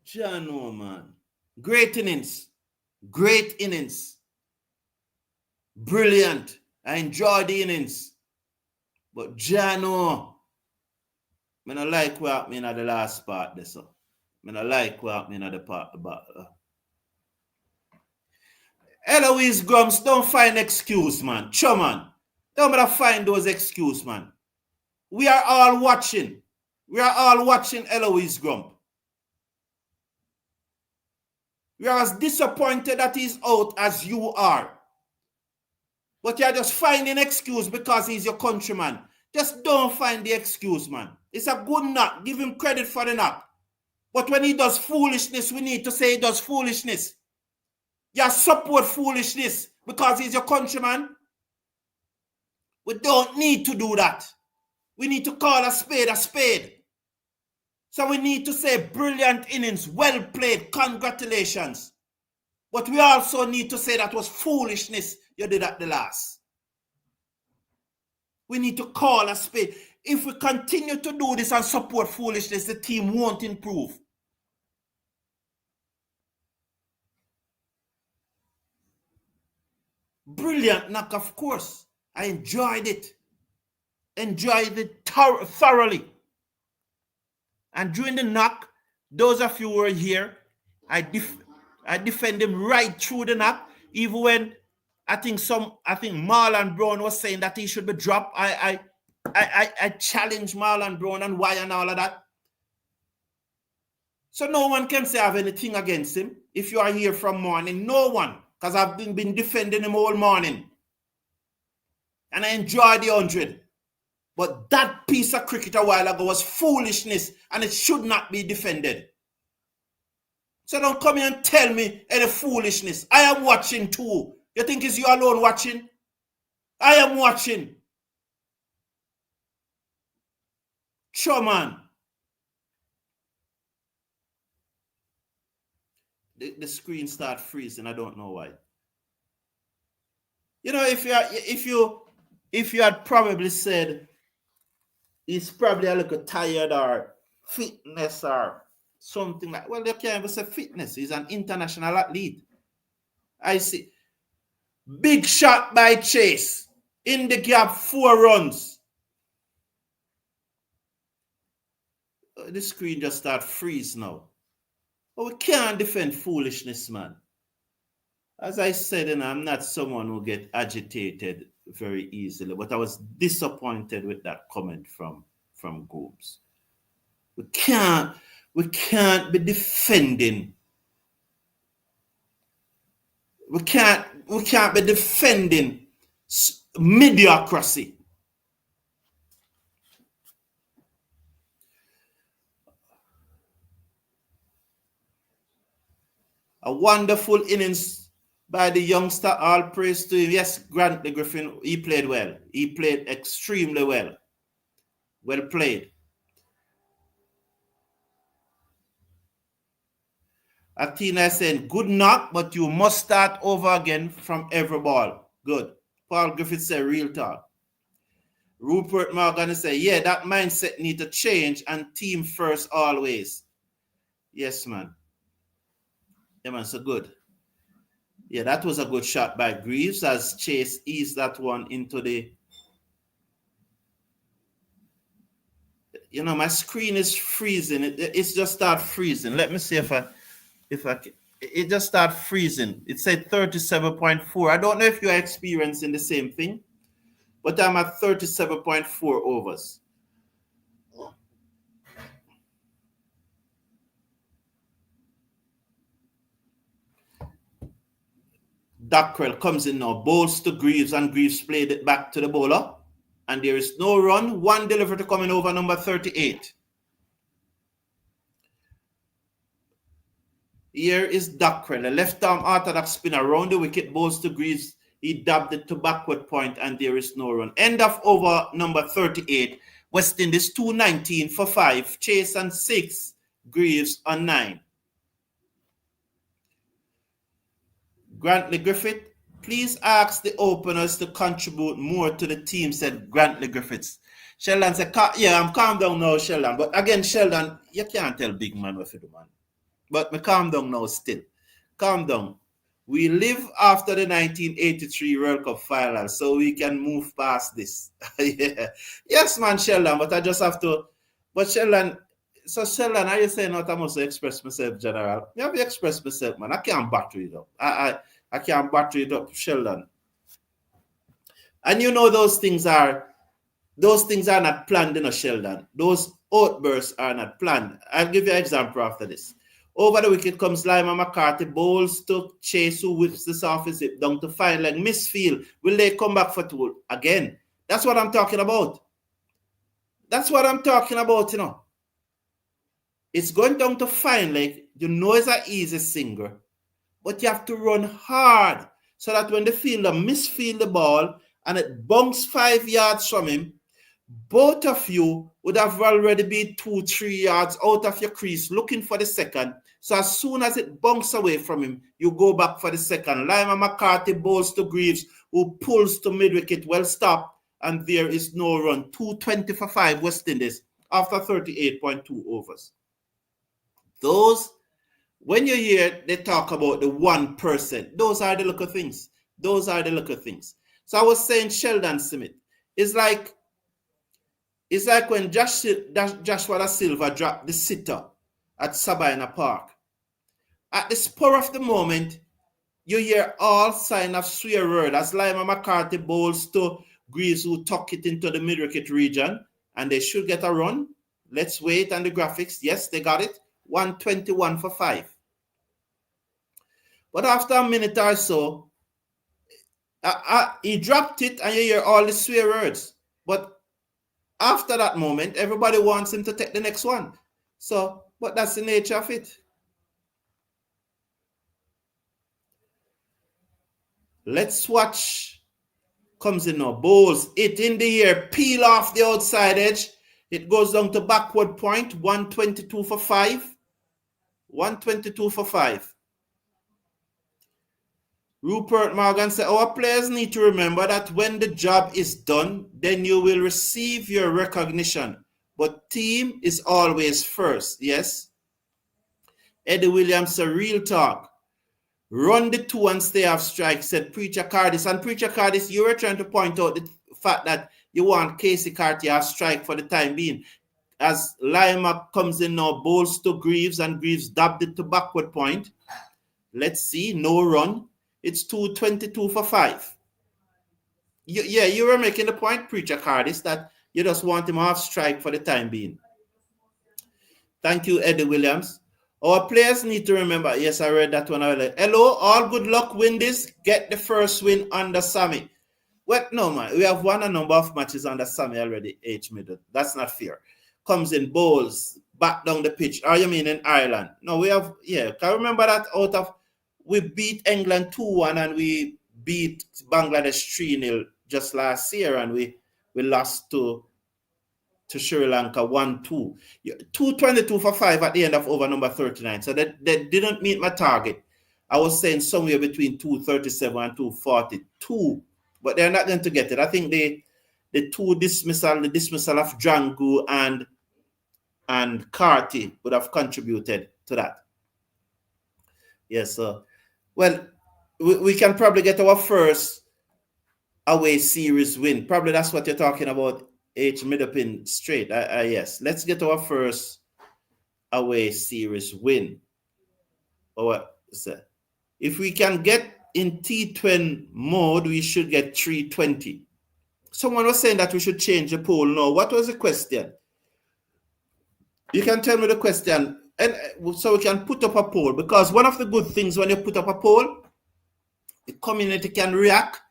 Jano, man. Great innings. Great innings. Brilliant. I enjoyed the innings. But Jano, I don't like what happened in the last part. This, I don't like what happened in the part about. Eloise Grumps, don't find excuse, man. Sure, man. Don't better find those excuses, man. We are all watching. We are all watching Eloise Grump. We are as disappointed that he's out as you are. But you're just finding excuse because he's your countryman. Just don't find the excuse, man. It's a good knock. Give him credit for the knock. But when he does foolishness, we need to say he does foolishness. You support foolishness because he's your countryman. We don't need to do that. We need to call a spade a spade. So we need to say brilliant innings, well played, congratulations. But we also need to say that was foolishness you did at the last. We need to call a spade. If we continue to do this and support foolishness, the team won't improve. Brilliant knock, of course. I enjoyed it. Enjoyed it thoroughly. And during the knock, those of you who were here, I defend him right through the knock. Even when I think Marlon Brown was saying that he should be dropped. I challenge Marlon Brown and why and all of that. So no one can say I have anything against him. If you are here from morning, no one. Because I've been defending him all morning. And I enjoyed the 100. But that piece of cricket a while ago was foolishness and it should not be defended. So don't come here and tell me any foolishness. I am watching too. You think it's you alone watching? I am watching. Sure, man. The screen start freezing. I don't know why. You know, if you had probably said he's probably a little tired or fitness or something like, well, you can't even say fitness. He's an international athlete. I see. Big shot by Chase. In the gap, 4 runs. The screen just start freeze now. But we can't defend foolishness, man. As I said, and I'm not someone who get agitated very easily, but I was disappointed with that comment from Gomes. We can't be defending. We can't be defending mediocrity. A wonderful innings by the youngster. All praise to him. Yes, Grant the Griffin, he played well. He played extremely well. Well played. Athena is saying, good knock, but you must start over again from every ball. Good. Paul Griffith said, real talk. Rupert Morgan said, yeah, that mindset need to change and team first always. Yes, man. Yeah, man, so good. Yeah, that was a good shot by Greaves as Chase eased that one into the... You know, my screen is freezing. It's just start freezing. Let me see if I can. It just start freezing. It said 37.4. I don't know if you're experiencing the same thing, but I'm at 37.4 overs. Dockrell comes in now, bowls to Greaves, and Greaves played it back to the bowler. And there is no run. One delivery to coming over number 38. Here is Dockrell, a left-arm orthodox spin around the wicket, bowls to Greaves. He dabbed it to backward point, and there is no run. End of over number 38. West Indies 219 for 5. Chase on 6. Greaves on 9. Grantley Griffith, please ask the openers to contribute more to the team, said Grantley Griffiths. Sheldon said, yeah, I'm calm down now, Sheldon. But again, Sheldon, you can't tell big man what to do, man. But me calm down now still. Calm down. We live after the 1983 World Cup final, so we can move past this. Yeah. Yes, man, Sheldon, but I just have to... But Sheldon, are you saying not I must express myself, General? I have to express myself, man. I can't battery it up. I can't battery it up, Sheldon. And you know those things are not planned, Sheldon. Those outbursts are not planned. I'll give you an example after this. Over the wicket comes Lima McCarthy, bowls to Chase, who whips this off his hip down to fine leg, misfield. Will they come back for 2? Again, that's what I'm talking about. That's what I'm talking about, you know. It's going down to fine leg. You know it's an easy single, but you have to run hard so that when the fielder misfield the ball and it bunks 5 yards from him, both of you would have already been 2-3 yards out of your crease looking for the second. So as soon as it bunks away from him, you go back for the second. Lima McCarthy bowls to Greaves, who pulls to mid-wicket, well stopped, and there is no run. 220 for 5 West Indies after 38.2 overs. Those, when you hear they talk about the 1%, those are the little things. Those are the little things. So I was saying Sheldon Smith, it's like when Joshua Da Silva dropped the sitter at Sabina Park. At the spur of the moment, you hear all sign of swear word as Lima McCarthy bowls to Greaves, who tuck it into the mid-wicket region, and they should get a run. Let's wait on the graphics. Yes, they got it. 121 for 5. But after a minute or so, he dropped it, and you hear all the swear words. But after that moment, everybody wants him to take the next one. So, but that's the nature of it. Let's watch. Comes in now. Bowls it in the air. Peel off the outside edge. It goes down to backward point. 122 for 5. 122 for 5. Rupert Morgan said, our players need to remember that when the job is done, then you will receive your recognition. But team is always first. Yes. Eddie Williams, a real talk. Run the 2 and stay off strike, said Preacher Cardis. And Preacher Cardis, you were trying to point out the fact that you want Casey Carty off strike for the time being. As Lima comes in now, bowls to Greaves, and Greaves dabbed it to backward point. Let's see, no run. It's 222 for 5. You were making the point, Preacher Cardis, that you just want him off strike for the time being. Thank you, Eddie Williams. Our players need to remember. Yes, I read that one earlier. Hello, all good luck, win this. Get the first win under Sammy. Well, no, man. We have won a number of matches under Sammy already, H middle. That's not fair. Comes in bowls, back down the pitch. Or you mean in Ireland? No, we have, yeah. Can you remember that we beat England 2-1 and we beat Bangladesh 3-0 just last year, and we lost to Sri Lanka 1-2. 222 for 5 at the end of over number 39. So that didn't meet my target. I was saying somewhere between 237 and 242, but they're not going to get it. I think the dismissal of Drangu and Carty would have contributed to that. Yes, well, we can probably get our first away series win. Probably that's what you're talking about, H Midopin straight. Yes, let's get our first away series win. Or if we can get in T20 mode, we should get 320. Someone was saying that we should change the poll. No, what was the question? You can tell me the question, and so we can put up a poll, because one of the good things when you put up a poll, the community can react.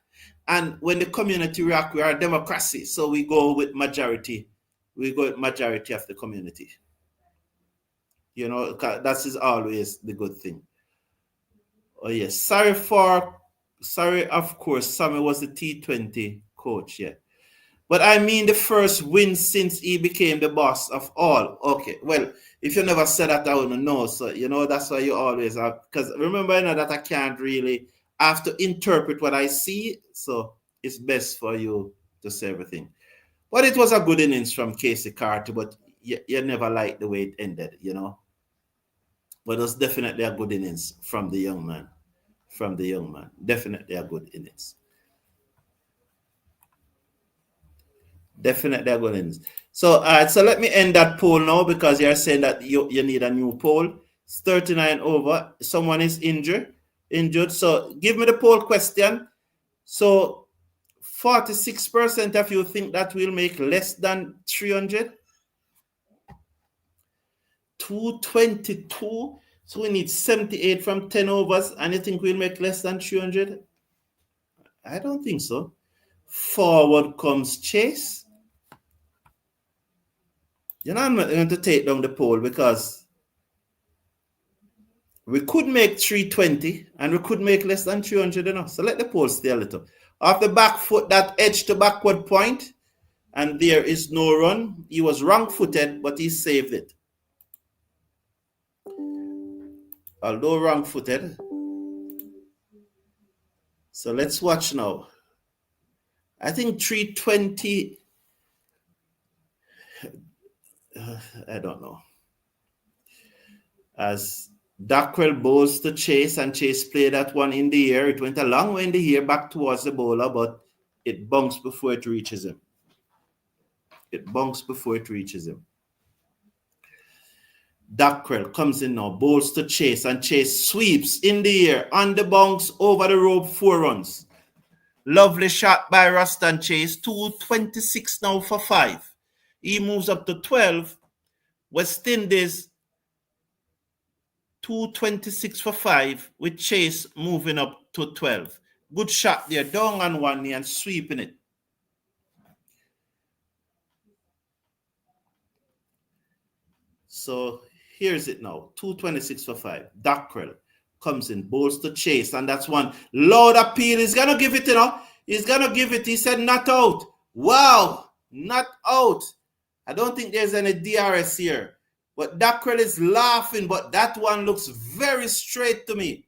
And when the community react, we are a democracy. So we go with majority. We go with majority of the community. You know, that is always the good thing. Oh, yes. Sorry, of course, Sammy was the T20 coach, yeah. But I mean the first win since he became the boss of all. Okay, well, if you never said that, I wouldn't know. So, you know, that's why you always have. Because remember, you know, that I can't really... I have to interpret what I see, so it's best for you to say everything. But it was a good innings from Casey Carty, but you never liked the way it ended, you know. But it was definitely a good innings from the young man. Definitely a good innings. Definitely a good innings. So, so let me end that poll now, because you're saying that you need a new poll. It's 39 over. Someone is injured. So give me the poll question. So 46% of you think that we'll make less than 300. 222. So we need 78 from 10 overs, and you think we'll make less than 300? I don't think so. Forward comes Chase. You know, I'm not going to take down the poll, because we could make 320 and we could make less than 300 enough. So let the poll stay a little. Off the back foot, that edge to backward point, and there is no run. He was wrong-footed, but he saved it. Although wrong-footed. So let's watch now. I think 320. I don't know. As Dockrell bowls to Chase, and Chase played that one in the air. It went a long way in the air back towards the bowler, but it bunks before it reaches him. Dockrell comes in now, bowls to Chase, and Chase sweeps in the air, on the bounce, over the rope, 4 runs. Lovely shot by Ruston Chase. 226 now for 5. He moves up to 12. West Indies 226 for 5, with Chase moving up to 12. Good shot there, down on one knee and sweeping it. So here's it now, 226 for 5. Dockrell comes in, bowls to Chase, and that's one. Loud appeal. He's going to give it, He's going to give it. He said not out. Wow, not out. I don't think there's any DRS here. But Dockrell is laughing, but that one looks very straight to me.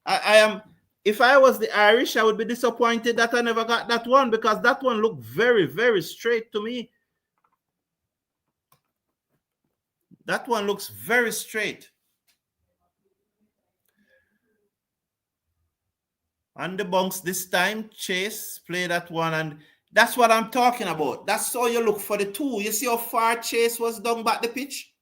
I am, if I was the Irish, I would be disappointed that I never got that one, because that one looked very, very straight to me. That one looks very straight. On the bunks this time, Chase play that one, and that's what I'm talking about. That's how you look for the two. You see how far Chase was down back the pitch?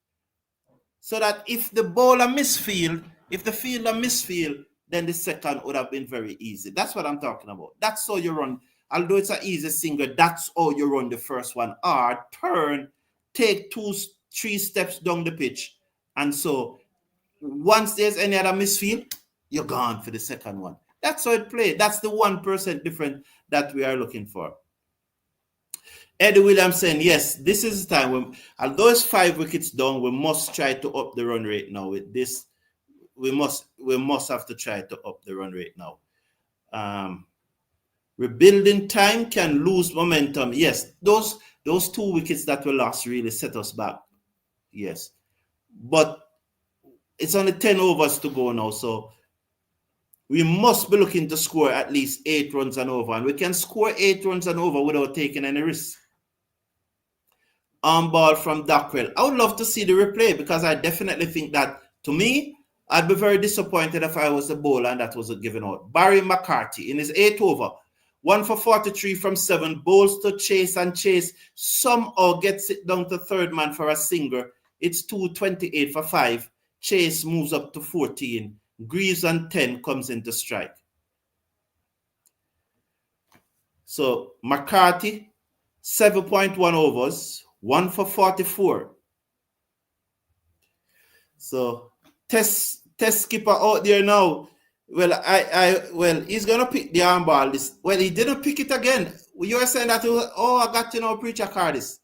So that if the bowler misfield, if the fielder misfield, then the second would have been very easy. That's what I'm talking about. That's how you run. Although it's an easy single, that's how you run the first one. Or turn, take 2-3 steps down the pitch. And so once there's any other misfield, you're gone for the second one. That's how it plays. That's the 1% difference that we are looking for. Eddie Williams saying, yes, this is the time when, although it's 5 wickets down, we must try to up the run rate now. With this, we must have to try to up the run rate now. Rebuilding time can lose momentum. Yes, those 2 wickets that were lost really set us back. Yes. But it's only 10 overs to go now, so we must be looking to score at least 8 runs and over. And we can score 8 runs and over without taking any risk. On ball from Dockrell. I would love to see the replay, because I definitely think that, to me, I'd be very disappointed if I was the bowler and that wasn't given out. Barry McCarty in his 8th over, 1 for 43 from 7, bowls to Chase, and Chase somehow gets it down to third man for a single. It's 228 for 5. Chase moves up to 14. Greaves on 10 comes into strike. So McCarty, 7.1 overs, 1 for 44. So test skipper out there now. Well, he's gonna pick the arm ball. Well, he didn't pick it again. You were saying that, I got to know Preacher Cardis.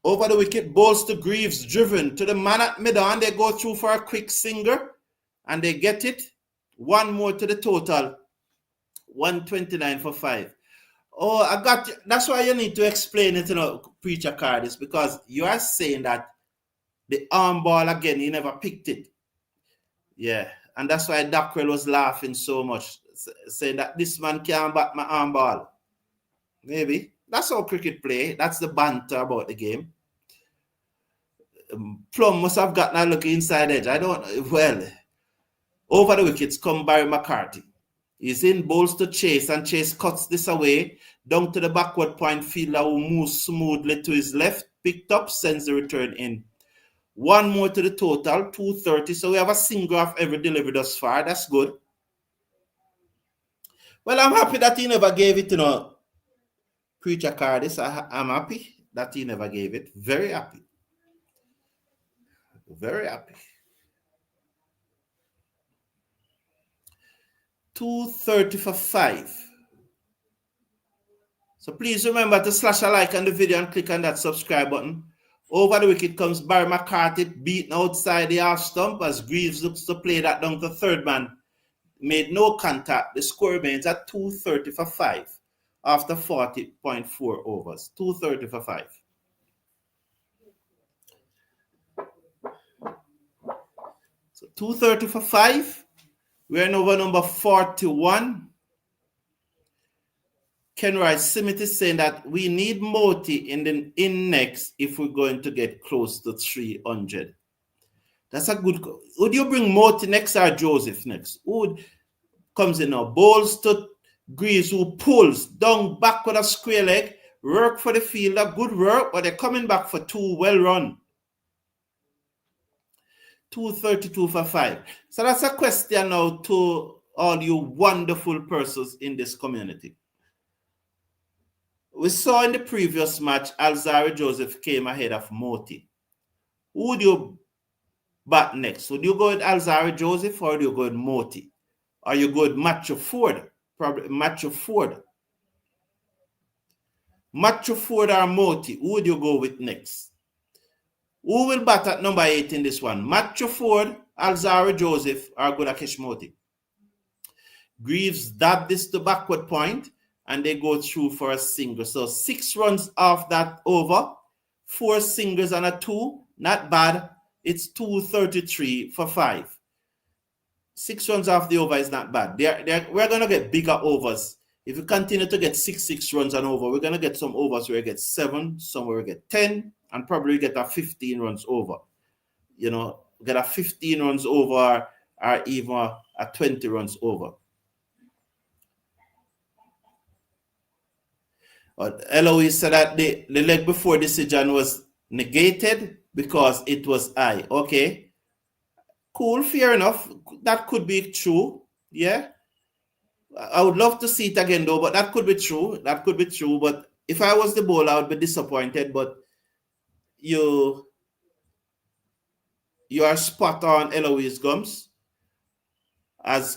Over the wicket, balls to Greaves, driven to the man at middle, and they go through for a quick singer, and they get it. 1 more to the total, 129 for 5. Oh, I got you. That's why you need to explain it, Preacher Cardis, because you are saying that the arm ball again, he never picked it. Yeah, and that's why Dockrell was laughing so much, saying that this man can't bat my arm ball. Maybe. That's how cricket play. That's the banter about the game. Plum must have gotten a look inside edge. I don't, well, over the wickets come Barry McCarty. He's in, bowls to Chase, and Chase cuts this away down to the backward point fielder, who moves smoothly to his left, picked up, sends the return in. 1 more to the total, 230. So we have a single of every delivery thus far. That's good. Well, I'm happy that he never gave it, Preacher Cardis. I'm happy that he never gave it. Very happy. Very happy. 230 for 5. So please remember to slash a like on the video and click on that subscribe button. Over the wicket comes Barry McCarty, beaten outside the half stump as Greaves looks to play that down to third man. Made no contact. The score remains at 230 for 5 after 40.4 overs. 230 for 5. So 230 for 5. We're in over number 41. Ken Rice Simit is saying that we need Moti in next if we're going to get close to 300. That's a good. Would you bring Moti next or Joseph next? Who comes in now? Bowls to Greaves, who pulls down back with a square leg. Work for the fielder. Good work, but they're coming back for 2. Well run. 232 for 5. So that's a question now to all you wonderful persons in this community. We saw in the previous match, Alzari Joseph came ahead of Moti. Who would you bat next? Would you go with Alzari Joseph, or do you go with Moti? Or you go with Matthew Ford? Probably Matthew Ford. Matthew Ford or Moti, who would you go with next? Who will bat at number 8 in this one? Matthew Ford Alzara Joseph or Gudakesh Moti. Greaves dab this to backward point and they go through for a single. So 6 runs off that over, 4 singles and a 2, not bad. It's 233 for 5. 6 runs off the over is not bad. We're going to get bigger overs. If we continue to get 6 runs and over, we're going to get some overs where we get 7, somewhere we get 10, and probably get a 15 runs over. You know, get a 15 runs over or even a 20 runs over. Eloise said that the leg before decision was negated because it was high. Okay. Cool, fair enough. That could be true. Yeah. I would love to see it again though, but that could be true. That could be true. But if I was the bowler, I would be disappointed. But you are spot on, Eloise Gums. As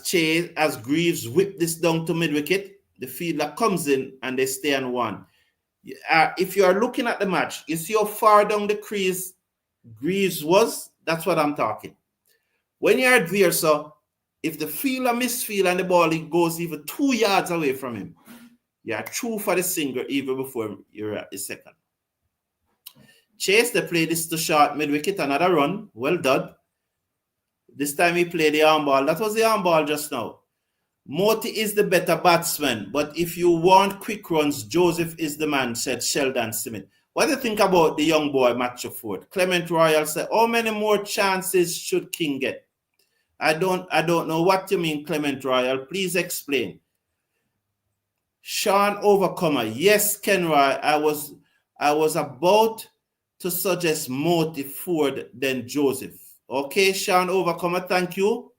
Greaves whip this down to mid-wicket, the fielder comes in and they stay on 1. If you are looking at the match, you see how far down the crease Greaves was? That's what I'm talking. When you're there, so if the fielder misfield and the ball goes even 2 yards away from him, you're true for the single even before you're at the second. Chase, they play this to short mid-wicket, another run. Well done. This time he played the arm ball. That was the arm ball just now. Moti is the better batsman, but if you want quick runs, Joseph is the man, said Sheldon Smith. What do you think about the young boy, Matthew Ford? Clement Royal said, how many more chances should King get? I don't know what you mean, Clement Royal. Please explain. Sean Overcomer. Yes, Kenroy, I was about to suggest Moti, Ford, then Joseph. Okay, Sean Overcomer, thank you.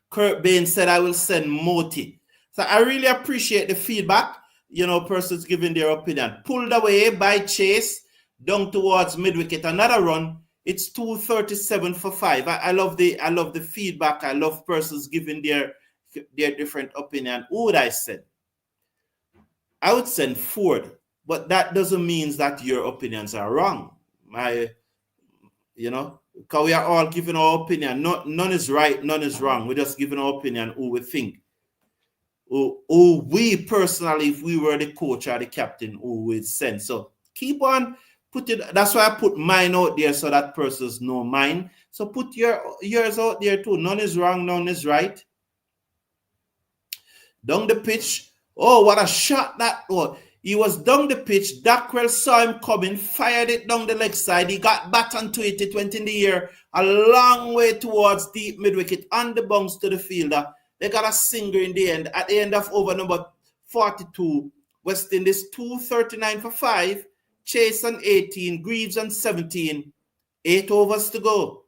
Kurt Bain said, I will send Moti. So I really appreciate the feedback. You know, persons giving their opinion. Pulled away by Chase, down towards mid-wicket. Another run. It's 237 for 5. I love the feedback. I love persons giving their different opinion. Who would I send? I would send Ford, but that doesn't mean that your opinions are wrong. Because we are all giving our opinion. None is right, none is wrong. We're just giving our opinion who we think. Who we personally, if we were the coach or the captain, who would send. So keep on putting. That's why I put mine out there so that persons know mine. So put yours out there too. None is wrong, none is right. Down the pitch. Oh, what a shot that was. He was down the pitch. Dackrell saw him coming, fired it down the leg side. He got back onto it. It went in the air a long way towards deep mid-wicket on the bounce to the fielder. They got a single in the end. At the end of over number 42, West Indies 239 for 5. Chase on 18, Greaves on 17. 8 overs to go.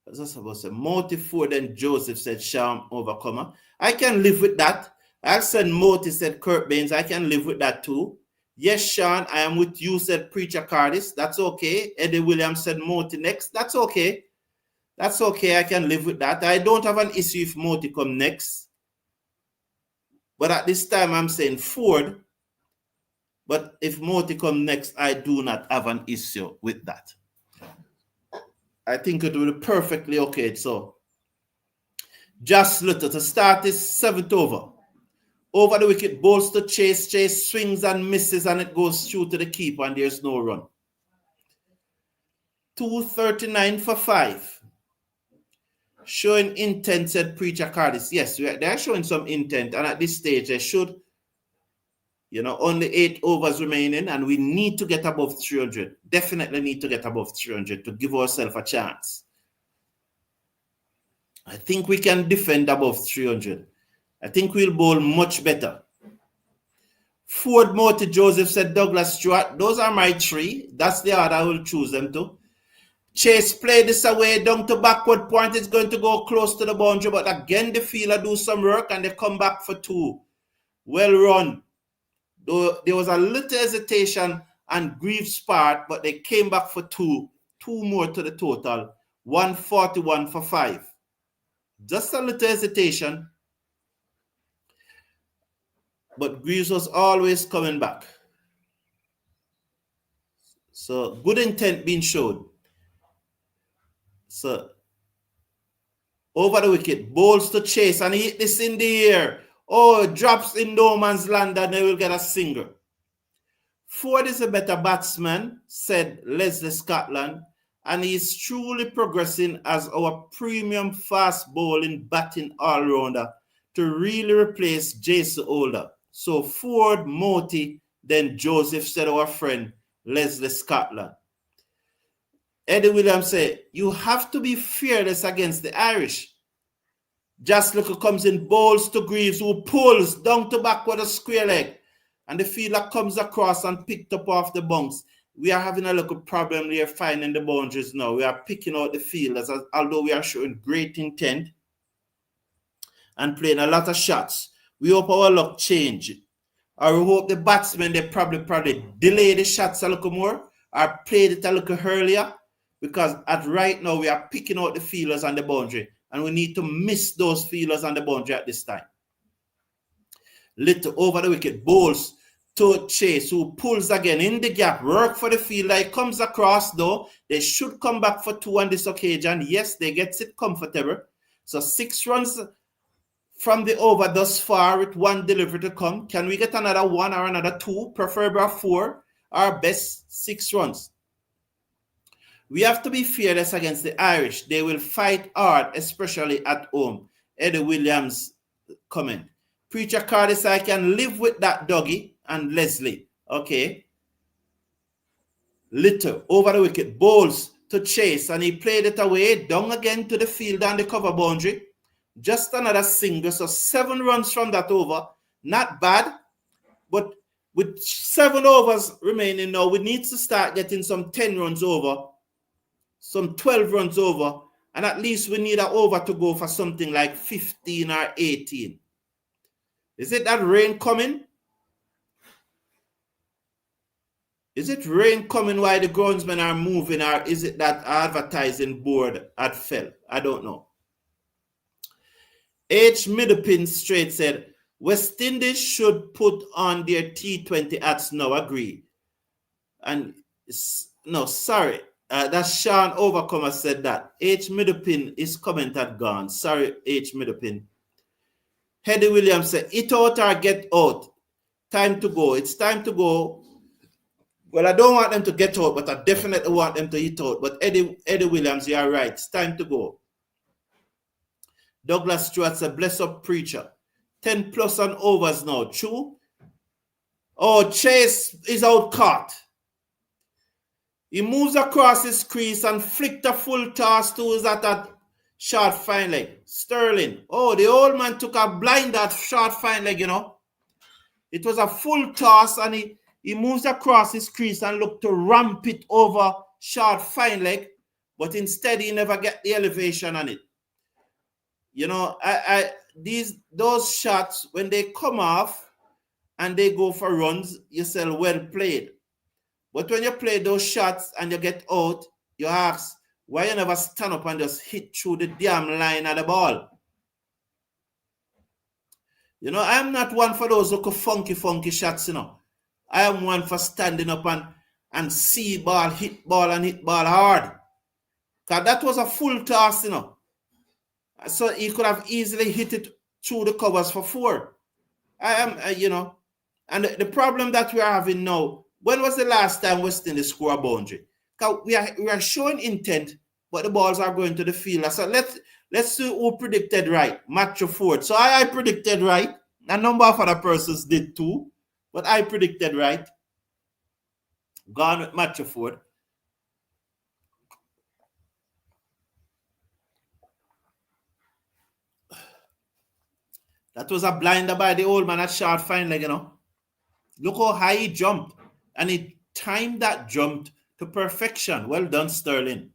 What's I supposed to say? Moti, Ford, and Joseph, said Sham Overcomer. I can live with that. I'll send Moti, said Kurt Baines. I can live with that too. Yes, Sean, I am with you, said Preacher Carty. That's okay. Eddie Williams said Moti next. That's okay. That's okay. I can live with that. I don't have an issue if Moti come next. But at this time, I'm saying Ford. But if Moti come next, I do not have an issue with that. I think it will be perfectly okay. So, just Lutter to start his 7th over. Over the wicket, bowls to Chase. Chase swings and misses, and it goes through to the keeper, and there's no run. 239 for 5. Showing intent, said Preacher Cardis. Yes, they're showing some intent, and at this stage, they should. Only 8 overs remaining, and we need to get above 300. Definitely need to get above 300 to give ourselves a chance. I think we can defend above 300. I think we'll bowl much better. Ford, Moti, Joseph, said Douglas Stewart. Those are my 3. That's the order I will choose them to. Chase play this away down to backward point. It's going to go close to the boundary, but again, the fielder do some work and they come back for 2. Well run. There was a little hesitation on Greaves' part, but they came back for 2. 2 more to the total. 141 for 5. Just a little hesitation. But Greaves was always coming back. So good intent being showed. So over the wicket, bowls to Chase, and he hit this in the air. Oh, it drops in no man's land, and they will get a single. Ford is a better batsman, said Leslie Scotland, and he is truly progressing as our premium fast bowling batting all-rounder to really replace Jason Holder. So Ford, Moti, then Joseph, said our friend Leslie Scotland. Eddie Williams said, you have to be fearless against the Irish. Just look, comes in, bowls to Greaves, who pulls down to back with a square leg. And the fielder comes across and picked up off the bunks. We are having a little problem here finding the boundaries now. We are picking out the fielders, although we are showing great intent and playing a lot of shots. We hope our luck change. Or we hope the batsmen, they probably delay the shots a little more or played it a little earlier, because at right now we are picking out the fielders on the boundary, and we need to miss those fielders on the boundary at this time. Little over the wicket, bowls to Chase, who pulls again in the gap, work for the fielder. He comes across though. They should come back for 2 on this occasion. Yes, they get it comfortable. So 6 runs from the over thus far with 1 delivery to come. Can we get another 1 or another 2, preferably 4? Our best 6 runs. We have to be fearless against the Irish. They will fight hard, especially at home. Eddie Williams comment. Preacher Carty said, I can live with that, doggy. And Leslie, okay. Little over the wicket, bowls to Chase, and he played it away, down again to the field and the cover boundary. Just another single, so 7 runs from that over. Not bad, but with 7 overs remaining now, we need to start getting some 10 runs over, some 12 runs over, and at least we need an over to go for something like 15 or 18. Is it that rain coming? Is it rain coming while the groundsmen are moving, or is it that advertising board had fell? I don't know. H. Middlepin straight said, West Indies should put on their T20 hats now. Agree. And no, sorry. That's Sean Overcomer said that. H. Middlepin, his comment had gone. Sorry, H. Middlepin. Eddie Williams said, it out or get out. Time to go. It's time to go. Well, I don't want them to get out, but I definitely want them to hit out. But Eddie Williams, you are right. It's time to go. Douglas Stewart said, bless up, preacher. 10 plus on overs now. True? Oh, Chase is out caught. He moves across his crease and flicked a full toss to his at that short fine leg. Sterling. Oh, the old man took a blind at short fine leg, you know. It was a full toss, and he moves across his crease and looked to ramp it over short fine leg, but instead he never get the elevation on it. You know, those shots, when they come off and they go for runs, you say, well played. But when you play those shots and you get out, you ask, why you never stand up and just hit through the damn line of the ball? You know, I'm not one for those little funky shots, you know. I am one for standing up and see ball, hit ball, and hit ball hard. Because that was a full toss, you know. So he could have easily hit it through the covers for 4. I am, you know. And the problem that we are having now, when was the last time West Indies score a boundary? Because we are showing intent, but the balls are going to the fielder. So let's see who predicted right. Matthew Ford. So I predicted right. A number of other persons did too, but I predicted right. Gone with Matthew Ford. That was a blinder by the old man at short fine leg, you know. Look how high he jumped. And he timed that jump to perfection. Well done, Sterling.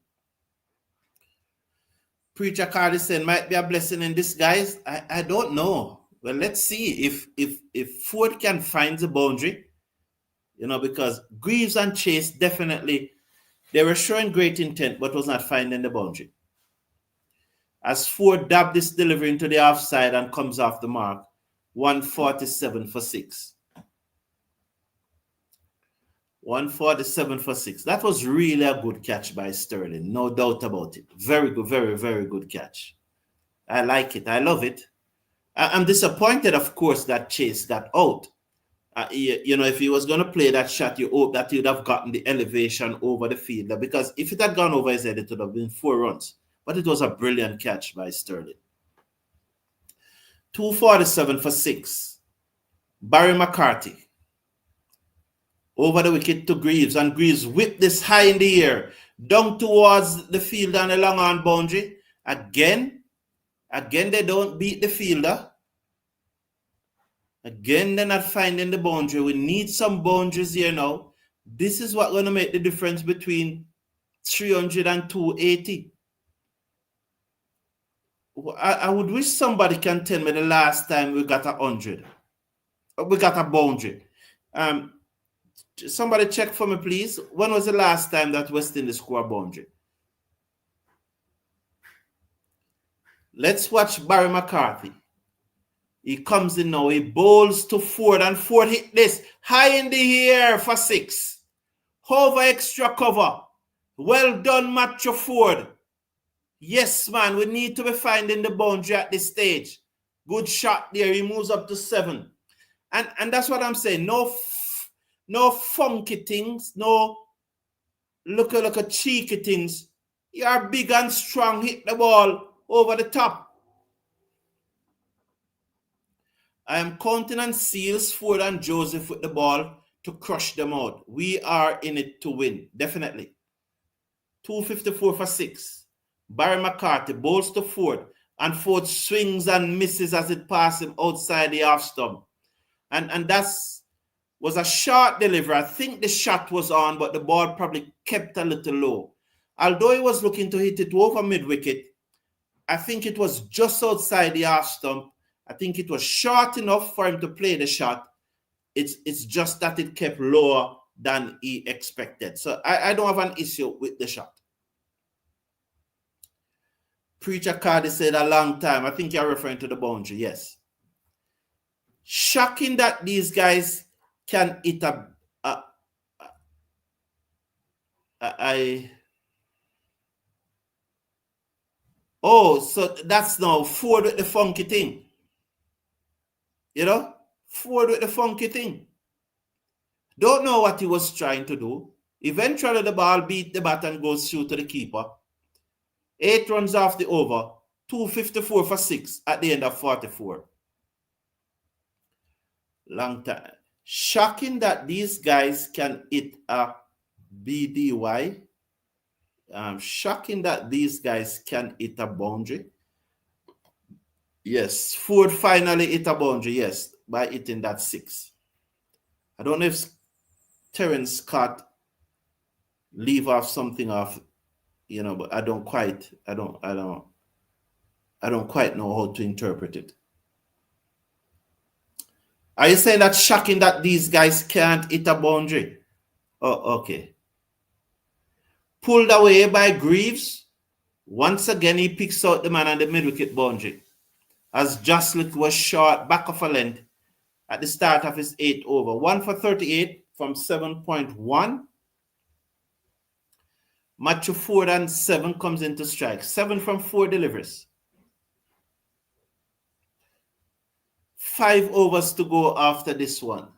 Preacher Carty said, might be a blessing in disguise. I don't know. Well, let's see if Ford can find the boundary, you know, because Greaves and Chase definitely, they were showing great intent, but was not finding the boundary. As Ford dabbed this delivery into the offside and comes off the mark, 147 for 6. 147 for 6. That was really a good catch by Sterling. No doubt about it. Very good, very, very good catch. I like it. I love it. I'm disappointed, of course, that Chase got out. If he was going to play that shot, you hope that he would have gotten the elevation over the fielder, because if it had gone over his head, it would have been 4 runs. But it was a brilliant catch by Sterling. 247 for 6. Barry McCarty. Over the wicket to Greaves, and Greaves whipped this high in the air, down towards the fielder on the long on boundary. Again, they don't beat the fielder. Again, they're not finding the boundary. We need some boundaries here now. This is what's going to make the difference between 300 and 280. I would wish somebody can tell me the last time we got 100. We got a boundary. Somebody check for me, please. When was the last time that West Indies scored a boundary? Let's watch Barry McCarthy. He comes in now. He bowls to Ford, and Ford hit this high in the air for 6. Over extra cover. Well done, Matthew Ford. Yes, man, we need to be finding the boundary at this stage. Good shot there. He moves up to 7. And that's what I'm saying. No funky things. No look at cheeky things. You are big and strong. Hit the ball over the top. I am counting on Seals, Ford, and Joseph with the ball to crush them out. We are in it to win, definitely. 254 for 6. Barry McCarthy bowls to Ford, and Ford swings and misses as it passes him outside the off stump. And that was a short delivery. I think the shot was on, but the ball probably kept a little low. Although he was looking to hit it over mid-wicket, I think it was just outside the off stump. I think it was short enough for him to play the shot. It's just that it kept lower than he expected. So I don't have an issue with the shot. Preacher Carty said a long time. I think you're referring to the boundary, yes. Shocking that these guys can hit so that's now Ford with the funky thing. Ford with the funky thing. Don't know what he was trying to do. Eventually, the ball beat the bat and goes through to the keeper. 8 runs off the over. 254 for 6 at the end of 44. Long time. Shocking that these guys can hit a BDY. Shocking that these guys can hit a boundary. Yes, Ford finally hit a boundary, yes, by hitting that 6. I don't know if Terence Scott leave off something off, but I don't quite know how to interpret it. Are you saying that's shocking that these guys can't hit a boundary? Oh, okay. Pulled away by Greaves. Once again, he picks out the man on the mid-wicket boundary, as Joslick was short back of a length at the start of his 8th over. 1 for 38 from 7.1. Matthew Ford and 7 comes into strike. 7 from 4 deliveries. 5 overs to go after this one.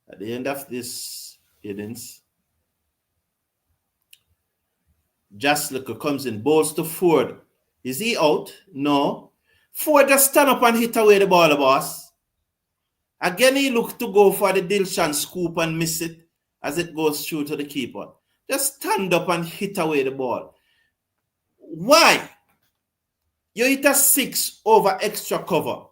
At the end of this innings, Joslick comes in, bowls to Ford. Is he out? No. Ford just stand up and hit away the ball, boss. Again, he looked to go for the Dilshan scoop and miss it as it goes through to the keeper. Just stand up and hit away the ball. Why? You hit a 6 over extra cover.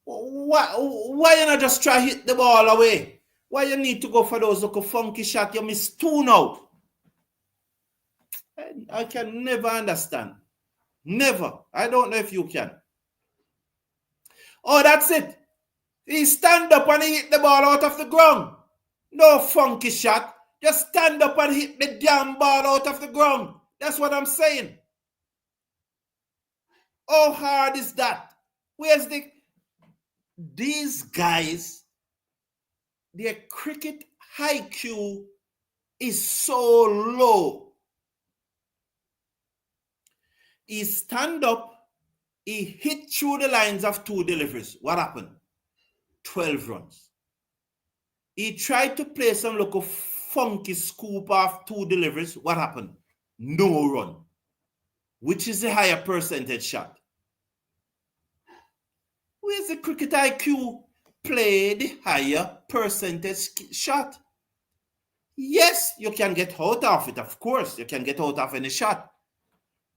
Why you not just try to hit the ball away? Why you need to go for those little funky shots? You miss 2 now. I can never understand. Never. I don't know if you can. Oh, that's it. He stand up and he hit the ball out of the ground. No funky shot. Just stand up and hit the damn ball out of the ground. That's what I'm saying. How hard is that? Where's the... these guys, their cricket IQ is so low. He stand up, he hit through the lines of 2 deliveries. What happened? 12 runs. He tried to play some local funky scoop off 2 deliveries. What happened? No run. Which is the higher percentage shot? Where's the cricket IQ? Play the higher percentage shot. Yes, you can get out of it. Of course, you can get out of any shot.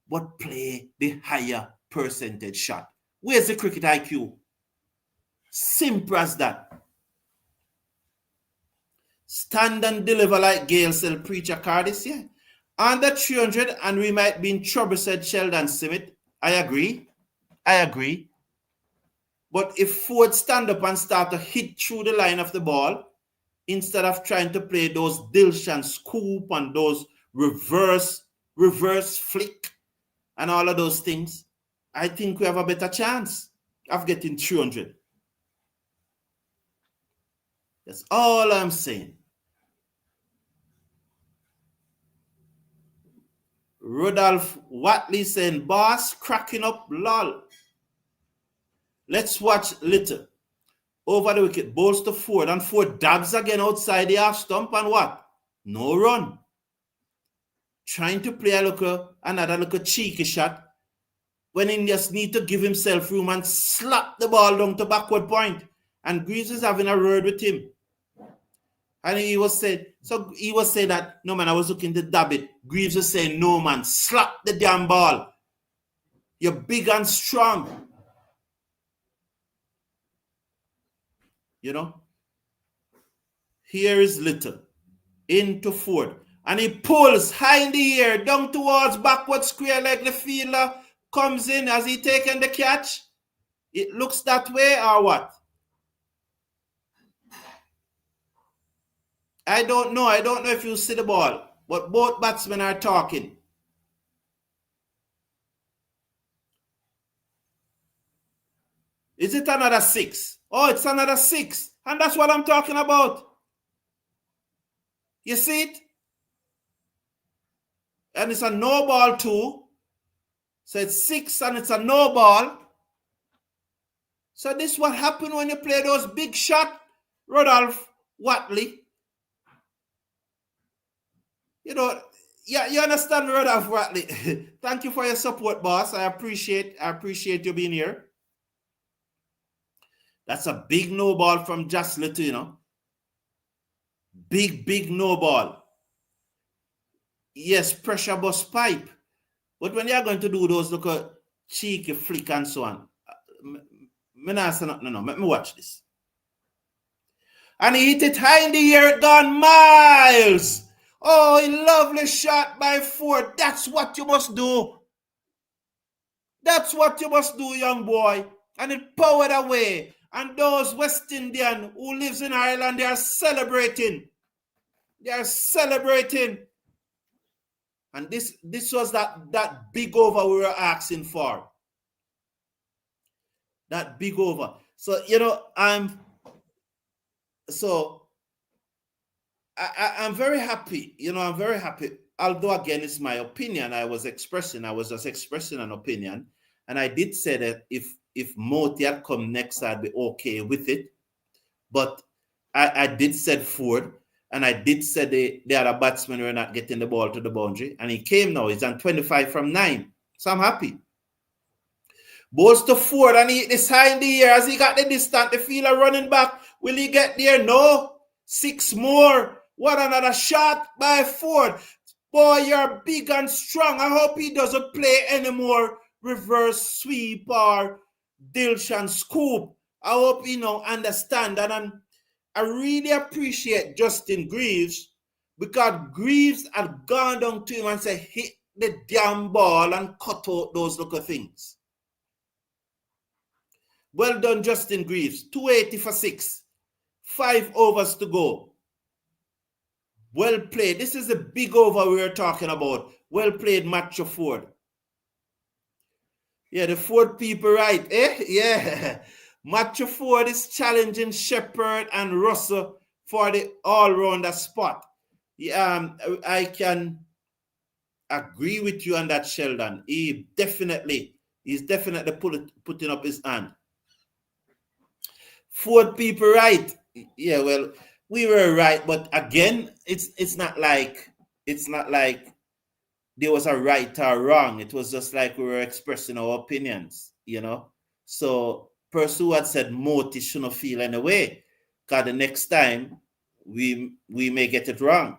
But play the higher percentage shot. Where's the cricket IQ? Simple as that. Stand and deliver like Gale Cell preacher Carty, yeah. Under 300 and we might be in trouble, said Sheldon Simmet. I agree. But if Ford stand up and start to hit through the line of the ball, instead of trying to play those Dilshan scoop and those reverse flick and all of those things, I think we have a better chance of getting 300. That's all I'm saying. Rodolph Watley saying, boss, cracking up, lol. Let's watch Little. Over the wicket, bowls to Ford, and Ford dabs again outside the half stump, and what? No run. Trying to play another little cheeky shot when he just need to give himself room and slap the ball down to backward point. And Greaves is having a word with him. And he was saying that, no man, I was looking to dab it. Greaves was saying, no man, slap the damn ball. You're big and strong. You know? Here is Little into Ford. And he pulls high in the air, down towards backward square like the fielder comes in as he taking the catch. It looks that way or what? I don't know. I don't know if you see the ball. But both batsmen are talking. Is it another 6? Oh, it's another 6. And that's what I'm talking about. You see it? And it's a no ball too. So it's 6 and it's a no ball. So this is what happened when you play those big shots, Rodolph Watley. You know, yeah, you understand, Rodolph Watley. Thank you for your support, boss. I appreciate you being here. That's a big no ball from Just Little, you know. Big no ball. Yes, pressure bust pipe. But when you're going to do those little cheeky flick and so on, no, let me watch this. And he hit it high in the air, it gone miles. Oh, a lovely shot by Ford. That's what you must do. That's what you must do, young boy. And it powered away. And those West Indian who lives in Ireland, they are celebrating. They are celebrating. And this was that big over we were asking for. That big over. So, you know, I'm very happy. You know, I'm very happy. Although, again, it's my opinion. I was just expressing an opinion. And I did say that if Moti had come next, I'd be okay with it. But I did said Ford, and I did say the other batsmen were not getting the ball to the boundary. And he came now. He's on 25 from 9. So I'm happy. Bowls to Ford, and he hit this high in the air. As he got the distance, the fielder running back. Will he get there? No. 6 more. What another shot by Ford. Boy, you're big and strong. I hope he doesn't play any more reverse sweep or Dilshan scoop. I hope you understand that. And I really appreciate Justin Greaves, because Greaves had gone down to him and said, hit the damn ball and cut out those little things. Well done, Justin Greaves. 280 for 6. 5 overs to go. Well played. This is the big over we were talking about. Well played, Matthew Ford. Yeah, the Ford people right. Yeah. Matthew Ford is challenging Shepherd and Russell for the all-rounder spot. I can agree with you on that, Sheldon. He's definitely putting up his hand. Ford people right. Yeah, well, we were right, but again, it's not like there was a right or wrong. It was just like we were expressing our opinions, So person who had said Moti shouldn't feel any way, because the next time we may get it wrong.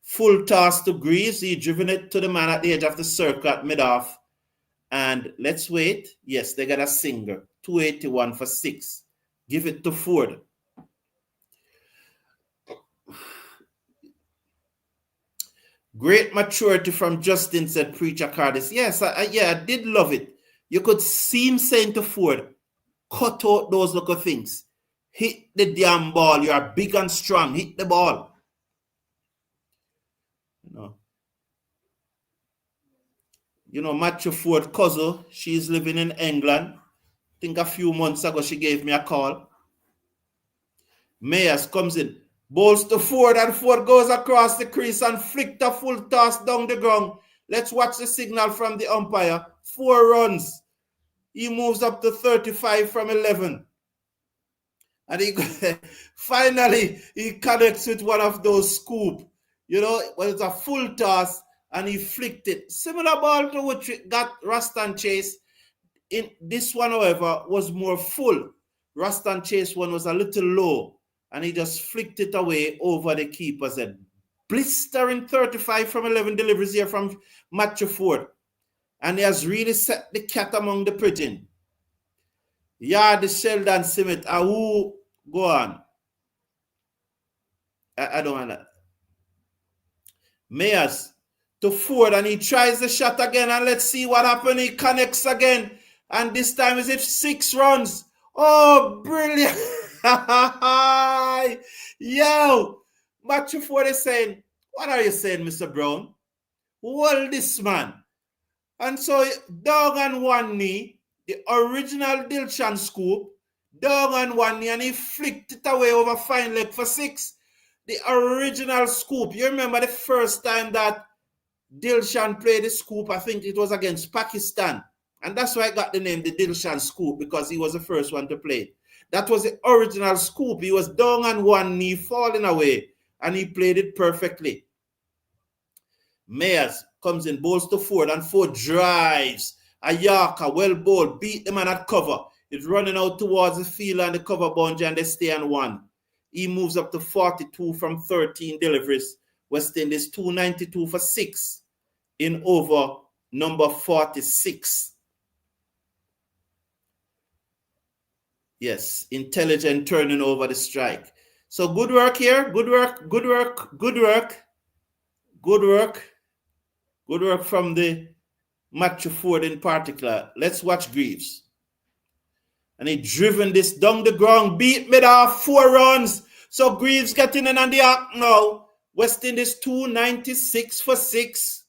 Full toss to Greaves. He driven it to the man at the edge of the circle at mid-off. And let's wait. Yes, they got a single. 281 for 6. Give it to Ford. Great maturity from Justin, said Preacher Carty. Yes, I did love it. You could see him saying to Ford, cut out those little things. Hit the damn ball. You are big and strong. Hit the ball. Matthew Ford cousin, she's living in England. I think a few months ago she gave me a call. Mayers comes in, bowls to Ford, and Ford goes across the crease and flicked a full toss down the ground. Let's watch the signal from the umpire. 4 runs. He moves up to 35 from 11. And he finally he connects with one of those scoop. When it's a full toss and he flicked it. Similar ball to which it got Ruston Chase. In this one, however, was more full. Ruston Chase one was a little low. And he just flicked it away over the keeper's head. Blistering 35 from 11 deliveries here from Matthew Ford. And he has really set the cat among the pigeon. Yeah, the Sheldon Simmet. Who go on? I don't want that. Mayers to Ford, and he tries the shot again, and let's see what happens. He connects again, and this time is it 6 runs. Oh, brilliant. Yo, Matthew Ford is saying, what are you saying, Mr. Brown? Hold this man. And so, dog on one knee, the original Dilshan scoop, dog on one knee, and he flicked it away over fine leg for 6. The original scoop. You remember the first time that Dilshan played the scoop, I think it was against Pakistan. And that's why I got the name the Dilshan scoop, because he was the first one to play. That was the original scoop. He was down on one knee, falling away, and he played it perfectly. Mayers comes in, bowls to Ford, and Ford drives. A Yorker, well bowled, beat the man at cover. It's running out towards the field and the cover boundary, and they stay on 1. He moves up to 42 from 13 deliveries. West Indies 292 for 6 in over number 46. Yes, intelligent turning over the strike. So good work here. Good work from the Matthew Ford in particular. Let's watch Greaves. And he driven this down the ground, beat mid-off, 4 runs. So Greaves getting in on the act now. West Indies 296 for 6.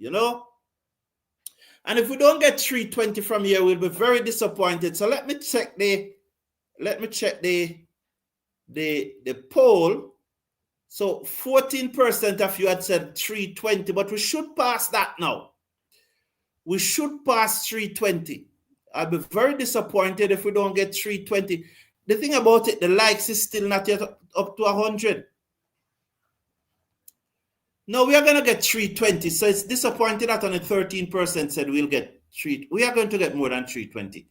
And if we don't get 320 from here, we'll be very disappointed. So let me check the poll. So 14% of you had said 320, but we should pass that now. We should pass 320. I'll be very disappointed if we don't get 320. The thing about it, the likes is still not yet up to 100. No, we are going to get 320. So it's disappointing that only 13% said we'll get 3. We are going to get more than 320.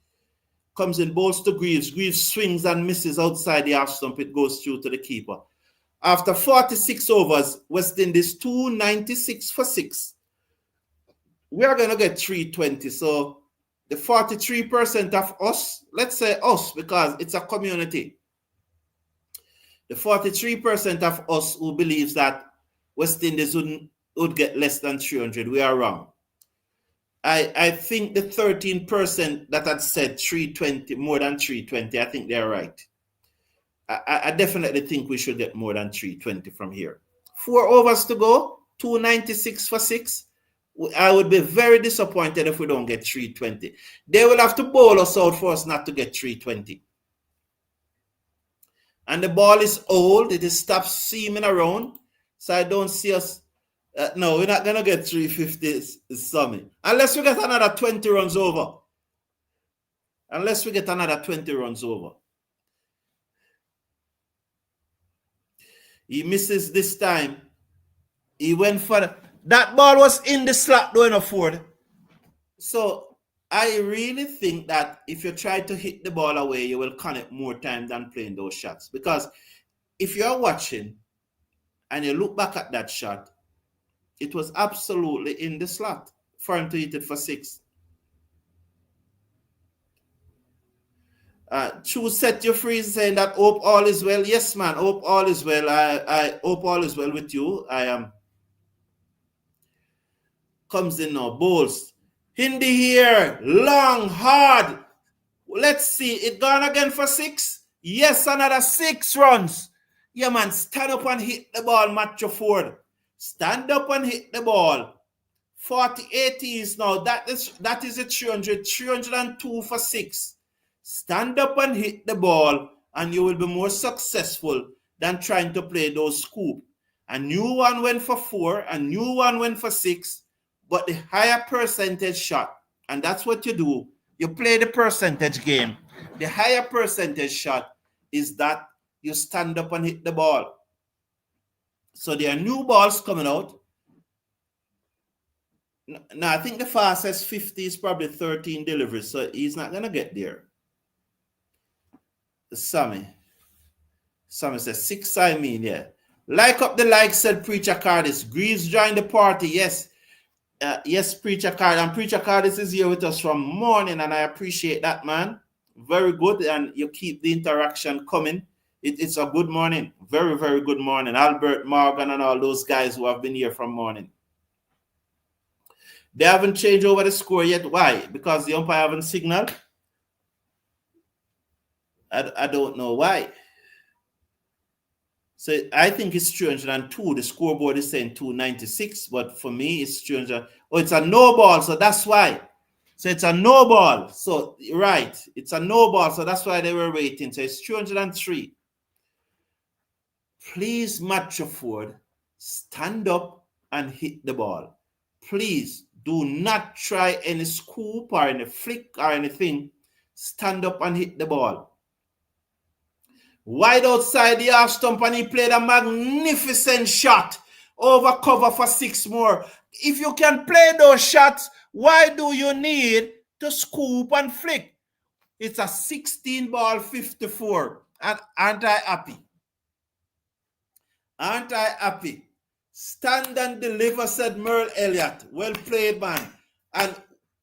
Comes in, bowls to Greaves. Greaves swings and misses outside the half stump. It goes through to the keeper. After 46 overs, West Indies 296 for 6. We are going to get 320. So the 43% of us, let's say us because it's a community. The 43% of us who believes that West Indies would get less than 300. We are wrong. I think the 13% that had said 320, more than 320, I think they're right. I definitely think we should get more than 320 from here. 4 overs to go, 296 for 6. I would be very disappointed if we don't get 320. They will have to bowl us out for us not to get 320. And the ball is old. It is stopped seaming around. So I don't see us. No, we're not going to get 350 summit. Unless we get another 20 runs over. Unless we get another 20 runs over. He misses this time. He went for that ball was in the slot going forward. So I really think that if you try to hit the ball away, you will connect more time than playing those shots. Because if you're watching and you look back at that shot, it was absolutely in the slot for him to hit it for 6. Choose set your free saying that hope all is well. Yes, man, hope all is well. I hope all is well with you. I am comes in now, bowls. Hindi here, long, hard. Let's see, it gone again for 6. Yes, another 6 runs. Yeah, man, stand up and hit the ball, Matthew Ford. Stand up and hit the ball. 40-80 is now. That is a 302 for 6. Stand up and hit the ball, and you will be more successful than trying to play those scoop. A new one went for 4, a new one went for 6, but the higher percentage shot, and that's what you do. You play the percentage game. The higher percentage shot is that you stand up and hit the ball. So there are new balls coming out. Now, I think the fastest 50 is probably 13 deliveries, so he's not going to get there. Sammy says 6, I mean, yeah. Like up the like, said Preacher Cardis. Greaves joined the party, yes. Yes, Preacher Cardis. And Preacher Cardis is here with us from morning, and I appreciate that, man. Very good, and you keep the interaction coming. It's a good morning. Very, very good morning. Albert, Morgan, and all those guys who have been here from morning. They haven't changed over the score yet. Why? Because the umpire haven't signaled? I don't know why. So I think it's 302. The scoreboard is saying 296, but for me, it's 300. Oh, it's a no ball, so that's why. So it's a no ball. So, right, it's a no ball, so that's why they were waiting. So it's 303. Please, Matthew Ford, stand up and hit the ball. Please do not try any scoop or any flick or anything. Stand up and hit the ball. Wide outside the half stump, and he played a magnificent shot over cover for 6 more. If you can play those shots, why do you need to scoop and flick? It's a 16 ball 54. And aren't I happy? Aren't I happy? Stand and deliver, said Merle Elliott. Well played, man. And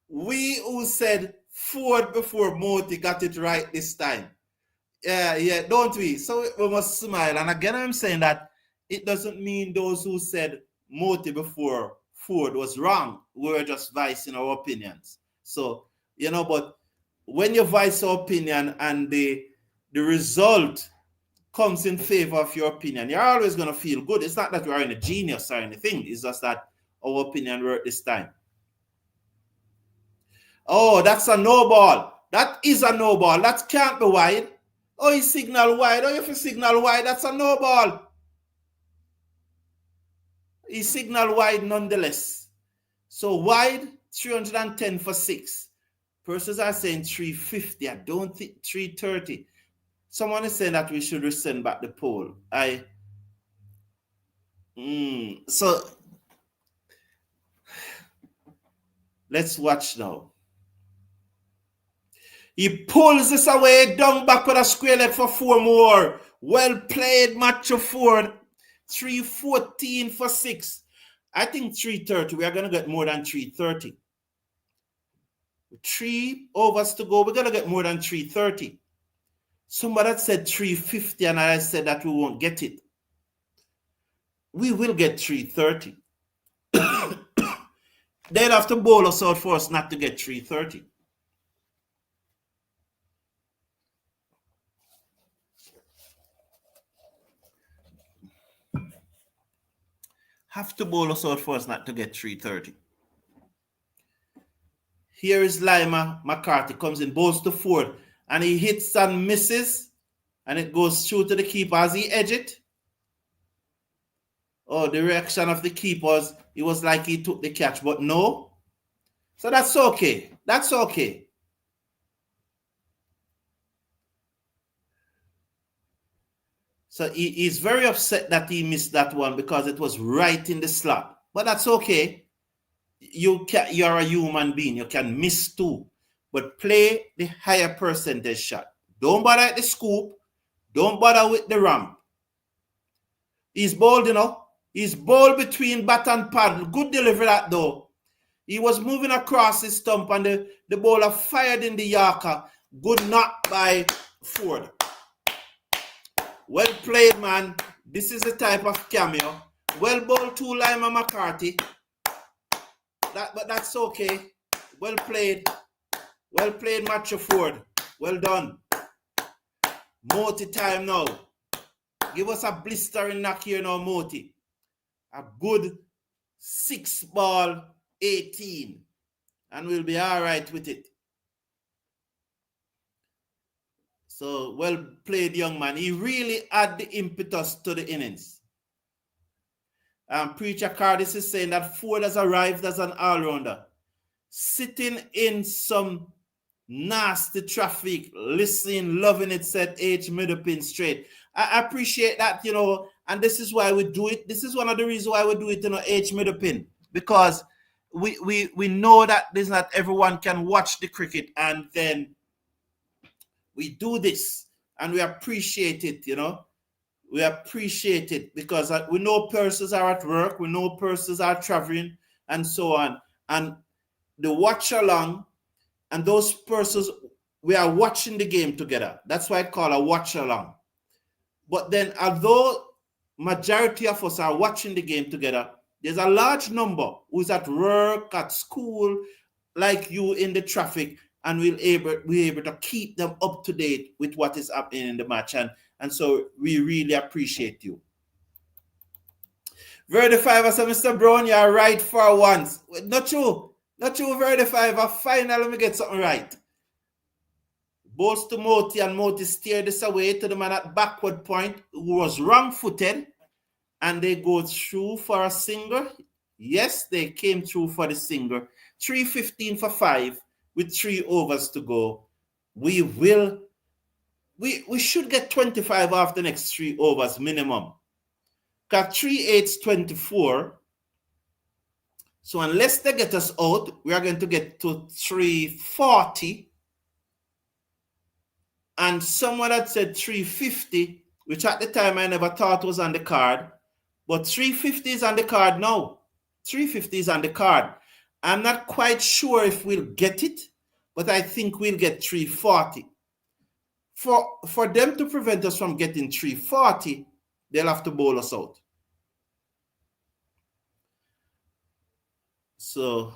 we who said Ford before Moti got it right this time. Yeah, don't we? So we must smile. And again, I'm saying that it doesn't mean those who said Moti before Ford was wrong. We're just voicing our opinions. So, but when you voice your opinion and the result comes in favor of your opinion, you're always going to feel good. It's not that you are a genius or anything. It's just that our opinion worked this time. Oh, that's a no ball. That is a no ball. That can't be wide. Oh, he signal wide. Oh, if you signal wide, that's a no ball. He signal wide nonetheless. So wide, 310 for 6. Persons are saying 350. I don't think 330. Someone is saying that we should resend back the poll. So let's watch now. He pulls this away, down back with a square leg for 4 more. Well played, Matthew Ford. 314 for 6. I think 330. We are going to get more than 330. 3 overs to go. We're going to get more than 330. Somebody said 350, and I said that we won't get it. We will get 330. They'll have to bowl us out for us not to get 330. Have to bowl us out for us not to get 330. Here is Lima McCarthy, comes in, bowls to Ford, and he hits and misses, and it goes through to the keeper. As he edge it, oh, the reaction of the keeper it was like he took the catch, but no. So that's okay. That's okay. So he's very upset that he missed that one because it was right in the slot. But that's okay. You're a human being. You can miss too. But play the higher percentage shot. Don't bother at the scoop. Don't bother with the ramp. He's bold, He's bold between bat and paddle. Good delivery that though. He was moving across his stump and the bowler fired in the Yorker. Good knock by Ford. Well played, man. This is the type of cameo. Well bowled to Lima McCarthy. But that's okay. Well played. Well played, Matthew Ford. Well done. Moti time now. Give us a blistering knock here now, Moti. A good 6 ball 18. And we'll be all right with it. So, well played, young man. He really added the impetus to the innings. Preacher Carty is saying that Ford has arrived as an all-rounder. Sitting in some nasty traffic, listening, loving it, set H, middle pin straight. I appreciate that, and this is why we do it. This is one of the reasons why we do it, H, middle pin. Because we know that there's not everyone can watch the cricket, and then we do this, and we appreciate it, We appreciate it because we know persons are at work, we know persons are traveling, and so on. And the watch along, and those persons, we are watching the game together. That's why I call a watch along. But then, although majority of us are watching the game together, there's a large number who's at work, at school, like you in the traffic, and we're able to keep them up to date with what is happening in the match. And so we really appreciate you. Verdifiver said, Mr. Brown, you're right for once. Not true. Not true, Verdifiver. Finally, let me get something right. Balls to Moti, and Moti steered this away to the man at backward point who was wrong-footed. And they go through for a single. Yes, they came through for the single. 3:15 for 5 with 3 overs to go. We should get 25 off the next 3 overs minimum. Got 3/8 24. So unless they get us out, we are going to get to 340. And someone had said 350, which at the time I never thought was on the card. But 350 is on the card now. 350 is on the card. I'm not quite sure if we'll get it, but I think we'll get 340. For them to prevent us from getting 340, they'll have to bowl us out. So,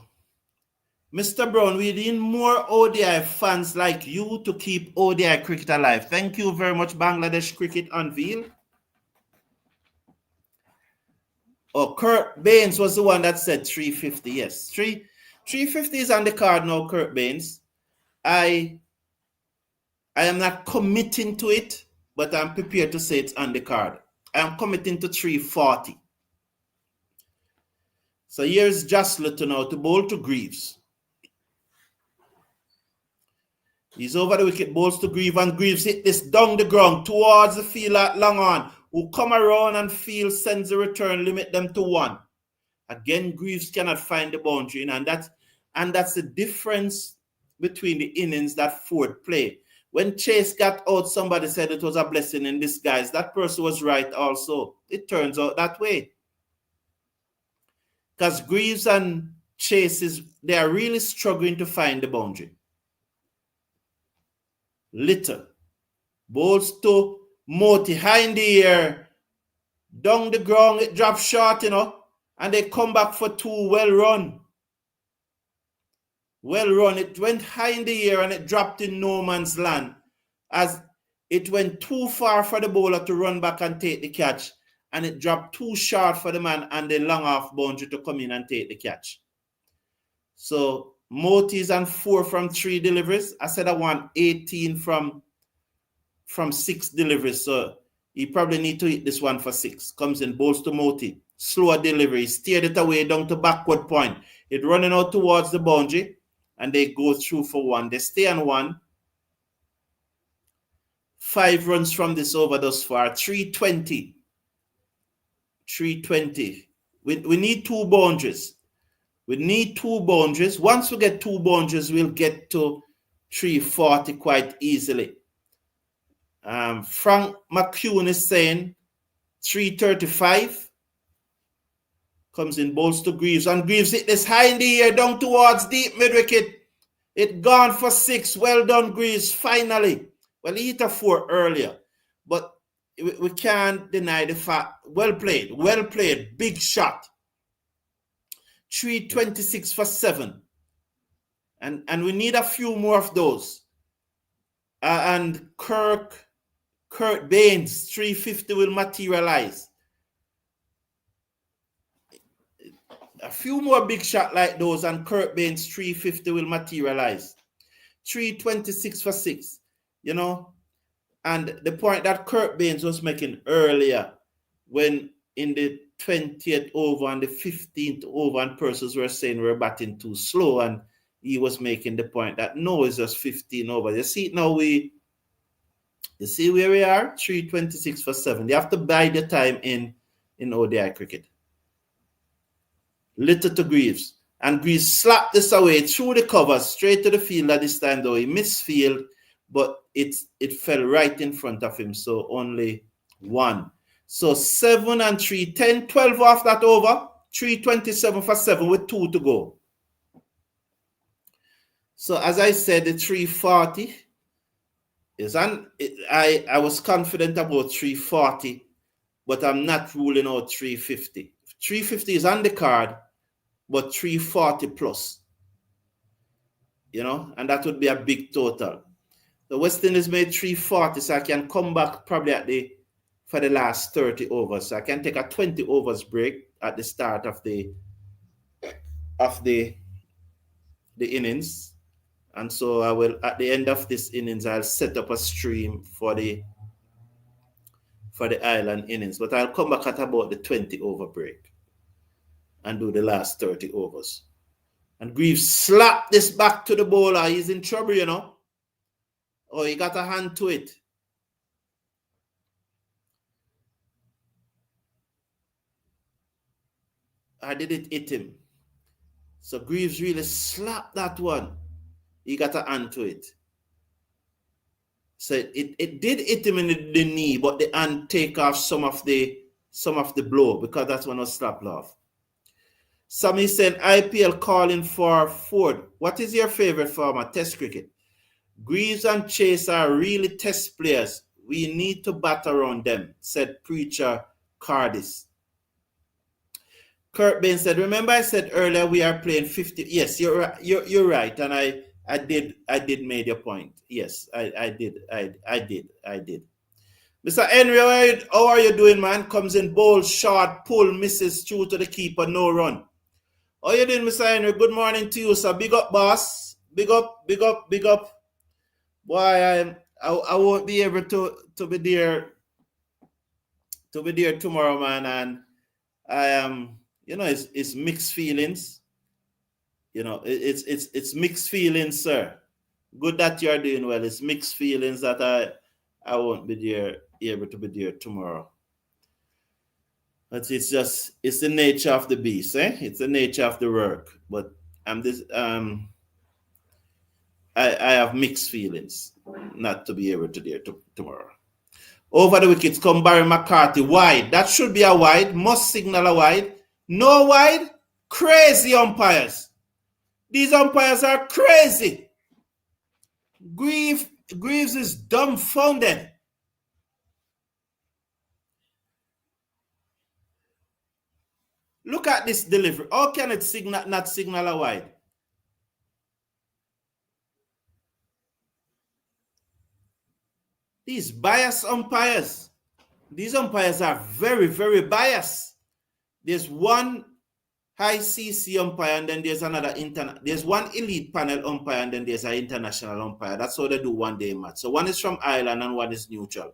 Mr. Brown, we need more ODI fans like you to keep ODI cricket alive. Thank you very much, Bangladesh Cricket Unveil. Oh, Kurt Baines was the one that said 350. Yes, 350 is on the card now, Kurt Baines. I am not committing to it, but I'm prepared to say it's on the card. I am committing to 340. So here's Jasler now to bowl to Greaves. He's over the wicket, bowls to Greaves, and Greaves hit this down the ground towards the field at long on, who come around and field sends the return, limit them to 1. Again, Greaves cannot find the boundary, and that's the difference between the innings that Ford played. When Chase got out, somebody said it was a blessing in disguise. That person was right also. It turns out that way. Because Greaves and Chase, they are really struggling to find the boundary. Little. Bowls to Moti, high in the air. Down the ground, it drops short, and they come back for 2. Well run. Well run. It went high in the air and it dropped in no man's land, as it went too far for the bowler to run back and take the catch, and it dropped too short for the man and the long off boundary to come in and take the catch. So Moti's and 4 from 3 deliveries. I said I want 18 from 6 deliveries. So he probably need to hit this one for 6. Comes in, bowls to Moti. Slower delivery. Steered it away down to backward point. It running out towards the boundary. And they go through for 1. They stay on 1. 5 runs from this over thus far. 320. 320. We need 2 boundaries. We need 2 boundaries. Once we get 2 boundaries, we'll get to 340 quite easily. Frank McCune is saying 335. Comes in, bowls to Greaves. And Greaves hit this high in the air down towards deep mid-wicket. It gone for 6. Well done, Greaves, finally. Well, he hit a 4 earlier. But we can't deny the fact. Well played. Well played. Big shot. 326 for 7. And we need a few more of those. And Kurt Baines, 350 will materialize. A few more big shots like those, and Kurt Baines, 350 will materialize. 326 for 6, you know. And the point that Kurt Baines was making earlier, when in the 20th over and the 15th over, and persons were saying we're batting too slow, and he was making the point that no, it's just 15 over. You see now you see where we are? 326 for 7. You have to bide the time in ODI cricket. Little to Greaves. And Greaves slapped this away through the cover, straight to the fielder this time, though. He missed field, but it fell right in front of him. So only 1. So 7 and 3, 10, 12 off that over. 327 for 7 with 2 to go. So as I said, the 340 is I was confident about 340, but I'm not ruling out 350. 350 is on the card, but 340 plus, you know, and that would be a big total. The West Indies made 340, so I can come back probably for the last 30 overs. So I can take a 20 overs break at the start of the innings. And so I will, at the end of this innings, I'll set up a stream for the island innings. But I'll come back at about the 20 over break and do the last 30 overs. And Greaves slapped this back to the bowler. He's in trouble, you know. Oh, he got a hand to it. I didn't hit him. So Greaves really slapped that one. He got a hand to it. So it did hit him in the knee, but the hand take off some of the blow, because that's when I slapped off. Sammy said, IPL calling for Ford. What is your favorite format? Test cricket. Greaves and Chase are really test players. We need to bat around them, said Preacher Cardis. Kurt Bain said, remember I said earlier we are playing 50. Yes, you're right. And I did make your point. Yes, I did. Mr. Henry, how are you doing, man? Comes in, bowl, short, pull, misses, through to the keeper, no run. How you doing, Mr. Henry? Good morning to you, sir. Big up, boss. Big up. Boy, I won't be able to be there tomorrow, man. And I am, you know, it's mixed feelings. You know, it's mixed feelings, sir. Good that you're doing well. It's mixed feelings that I won't be able to be there tomorrow. But it's the nature of the beast, eh? It's the nature of the work. But I have mixed feelings not to be able to be there tomorrow. Over the wickets come Barry McCarty, wide. That should be a wide. Must signal a wide. No wide. Crazy umpires. These umpires are crazy. Greaves is dumbfounded. Look at this delivery. How can it not signal a wide? These biased umpires. These umpires are very, very biased. There's one high CC umpire, and then there's another there's one elite panel umpire, and then there's an international umpire. That's how they do one-day match. So one is from Ireland and one is neutral.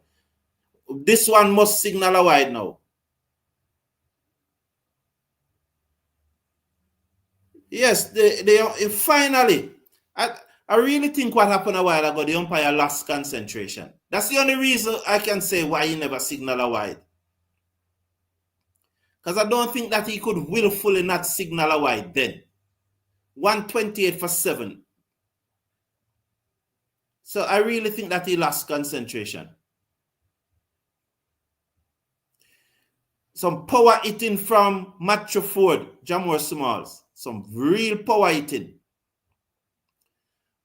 This one must signal a wide now. Yes, they finally. I really think what happened a while ago, the umpire lost concentration. That's the only reason I can say why he never signal a wide. Because I don't think that he could willfully not signal a wide then. 128 for 7. So I really think that he lost concentration. Some power hitting from Matthew Ford, Jamor Smalls. Some real power hitting.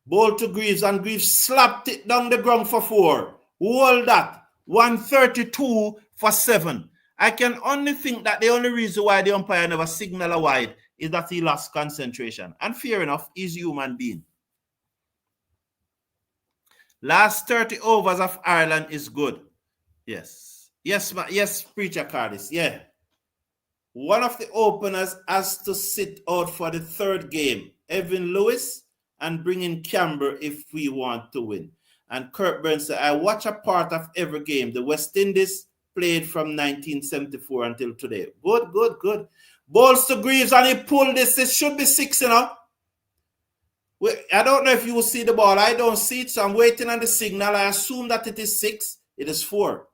Ball to Greaves, and Greaves slapped it down the ground for 4. Hold that. 132 for 7. I can only think that the only reason why the umpire never signal a wide is that he lost concentration. And fair enough, he's a human being. Last 30 overs of Ireland is good. Yes. Yes, Preacher Cardis. Yeah. One of the openers has to sit out for the third game. Evan Lewis, and bring in Camber if we want to win. And Kurt Burns said, I watch a part of every game. The West Indies played from 1974 until today. Good. Balls to Greaves, and he pulled this. It should be 6, you know. I don't know if you will see the ball. I don't see it, so I'm waiting on the signal. I assume that it is 6. It is 4.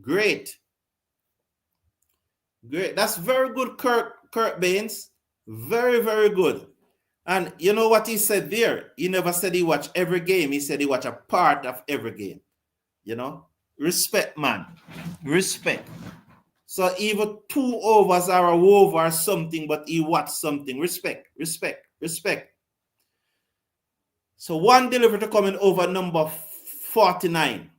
Great. That's very good, Kurt Baines. Very, very good. And you know what he said there? He never said he watched every game. He said he watched a part of every game. You know? Respect, man. Respect. So even 2 overs are a over or something, but he watched something. Respect. So one delivery to come in over number 49.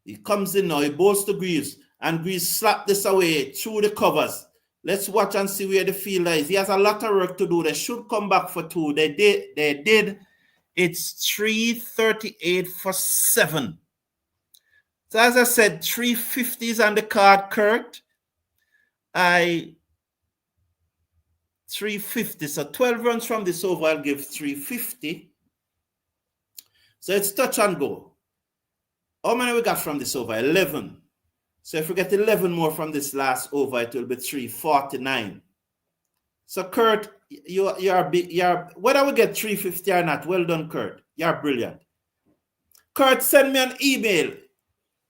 He comes in now. He bowls to Greaves. And Greaves slapped this away through the covers. Let's watch and see where the fielder is. He has a lot of work to do. They should come back for 2. They did. It's 338 for 7. So as I said, 350s on the card, Kurt. 350. So 12 runs from this over, I'll give 350. So it's touch and go. How many we got from this over? 11. So if we get 11 more from this last over, it will be 349. So Kurt, you're whether we get 350 or not, well done, Kurt. You're brilliant. Kurt, send me an email.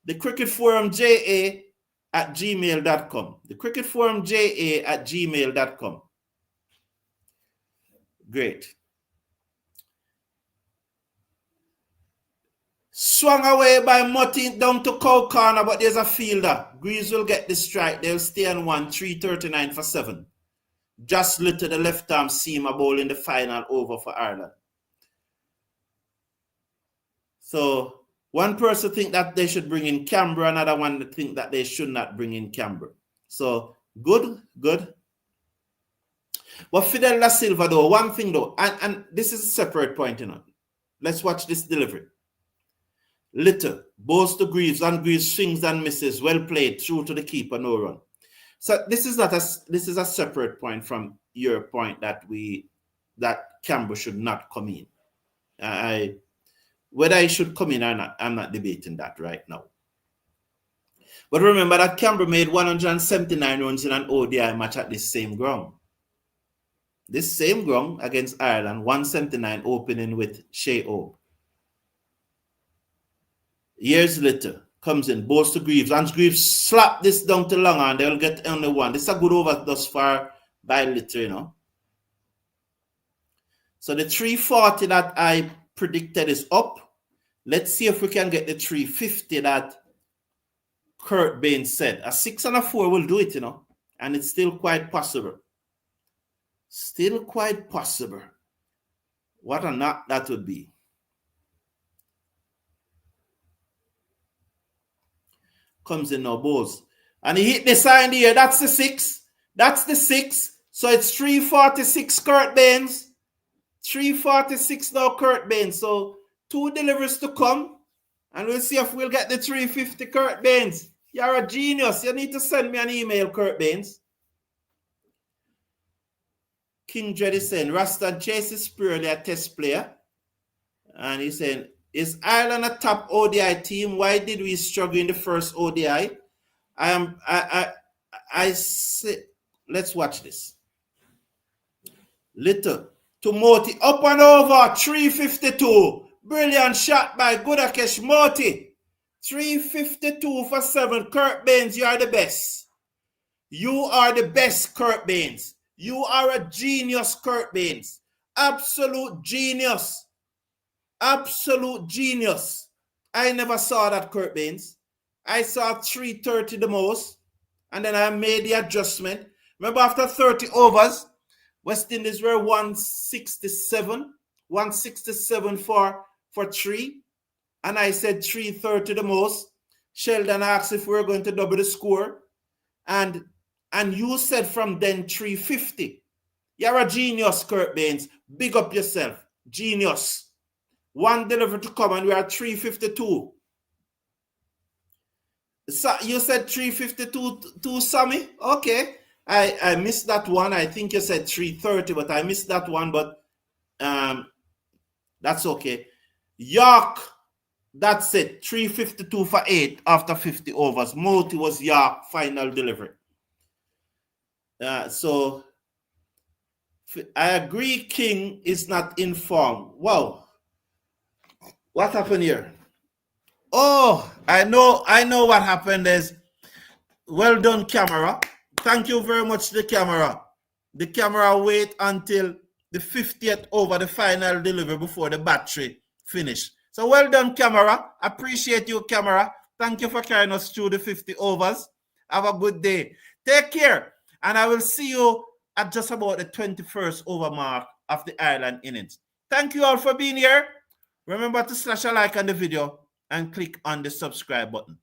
The Cricket Forum JA@gmail.com. The Cricket Forum JA@gmail.com. Great. Swung away by Mutty down to Cow Corner, but there's a fielder. Greaves will get the strike. They'll stay on 1, 339 for 7. Just little the left arm seamer ball in the final over for Ireland. So one person think that they should bring in Canberra, another one think that they should not bring in Canberra. So good. But Fidel Da Silva though, one thing though, and this is a separate point, you know. Let's watch this delivery. Little, bowls to Greaves, and Greaves swings and misses. Well played, through to the keeper, no run. So this is a separate point from your point that Canberra should not come in. Whether he should come in or not, I'm not debating that right now. But remember that Canberra made 179 runs in an ODI match at this same ground. This same ground against Ireland, 179 opening with Shea O. Years later, comes in, bowls to Greaves, and Greaves slap this down to Longer, and they'll get only 1. This is a good over thus far by Litter, you know. So the 340 that I predicted is up. Let's see if we can get the 350 that Kurt Baines said. A 6 and a 4 will do it, you know, and it's still quite possible. Still quite possible. What a knock that would be. Comes in now, bowls. And he hit the sign here. That's the 6. That's the 6. So it's 346 Kurt Baines. 346 now, Kurt Baines. So 2 deliveries to come. And we'll see if we'll get the 350 Kurt Baines. You're a genius. You need to send me an email, Kurt Baines. King Dread is saying, Rasta Chase is purely a test player. And he's saying, is Ireland a top ODI team? Why did we struggle in the first ODI? I say, let's watch this. Little to Moti, up and over, 352. Brilliant shot by Gudakesh Moti. 352 for 7. Kurt Baines, you are the best. You are the best, Kurt Baines. You are a genius, Kurt Baines. Absolute genius. Absolute genius. I never saw that, Kurt Baines. I saw 330 the most, and then I made the adjustment. Remember, after 30 overs, West Indies were 167 for 3, and I said 330 the most. Sheldon asked if we were going to double the score, and you said from then 350. You're a genius, Kurt Baines. Big up yourself. Genius. One delivery to come, and we are 352. So you said 352 to Sammy? Okay. I missed that one. I think you said 330, but I missed that one, but that's okay. York, that's it. 352 for 8 after 50 overs. Moti was York final delivery. So I agree King is not informed. Wow. What happened here? Oh, I know what happened is, well done, camera. Thank you very much, the camera. The camera wait until the 50th over the final delivery before the battery finish. So well done, camera. Appreciate you, camera. Thank you for carrying us through the 50 overs. Have a good day. Take care. And I will see you at just about the 21st over mark of the Ireland innings. Thank you all for being here. Remember to slash a like on the video and click on the subscribe button.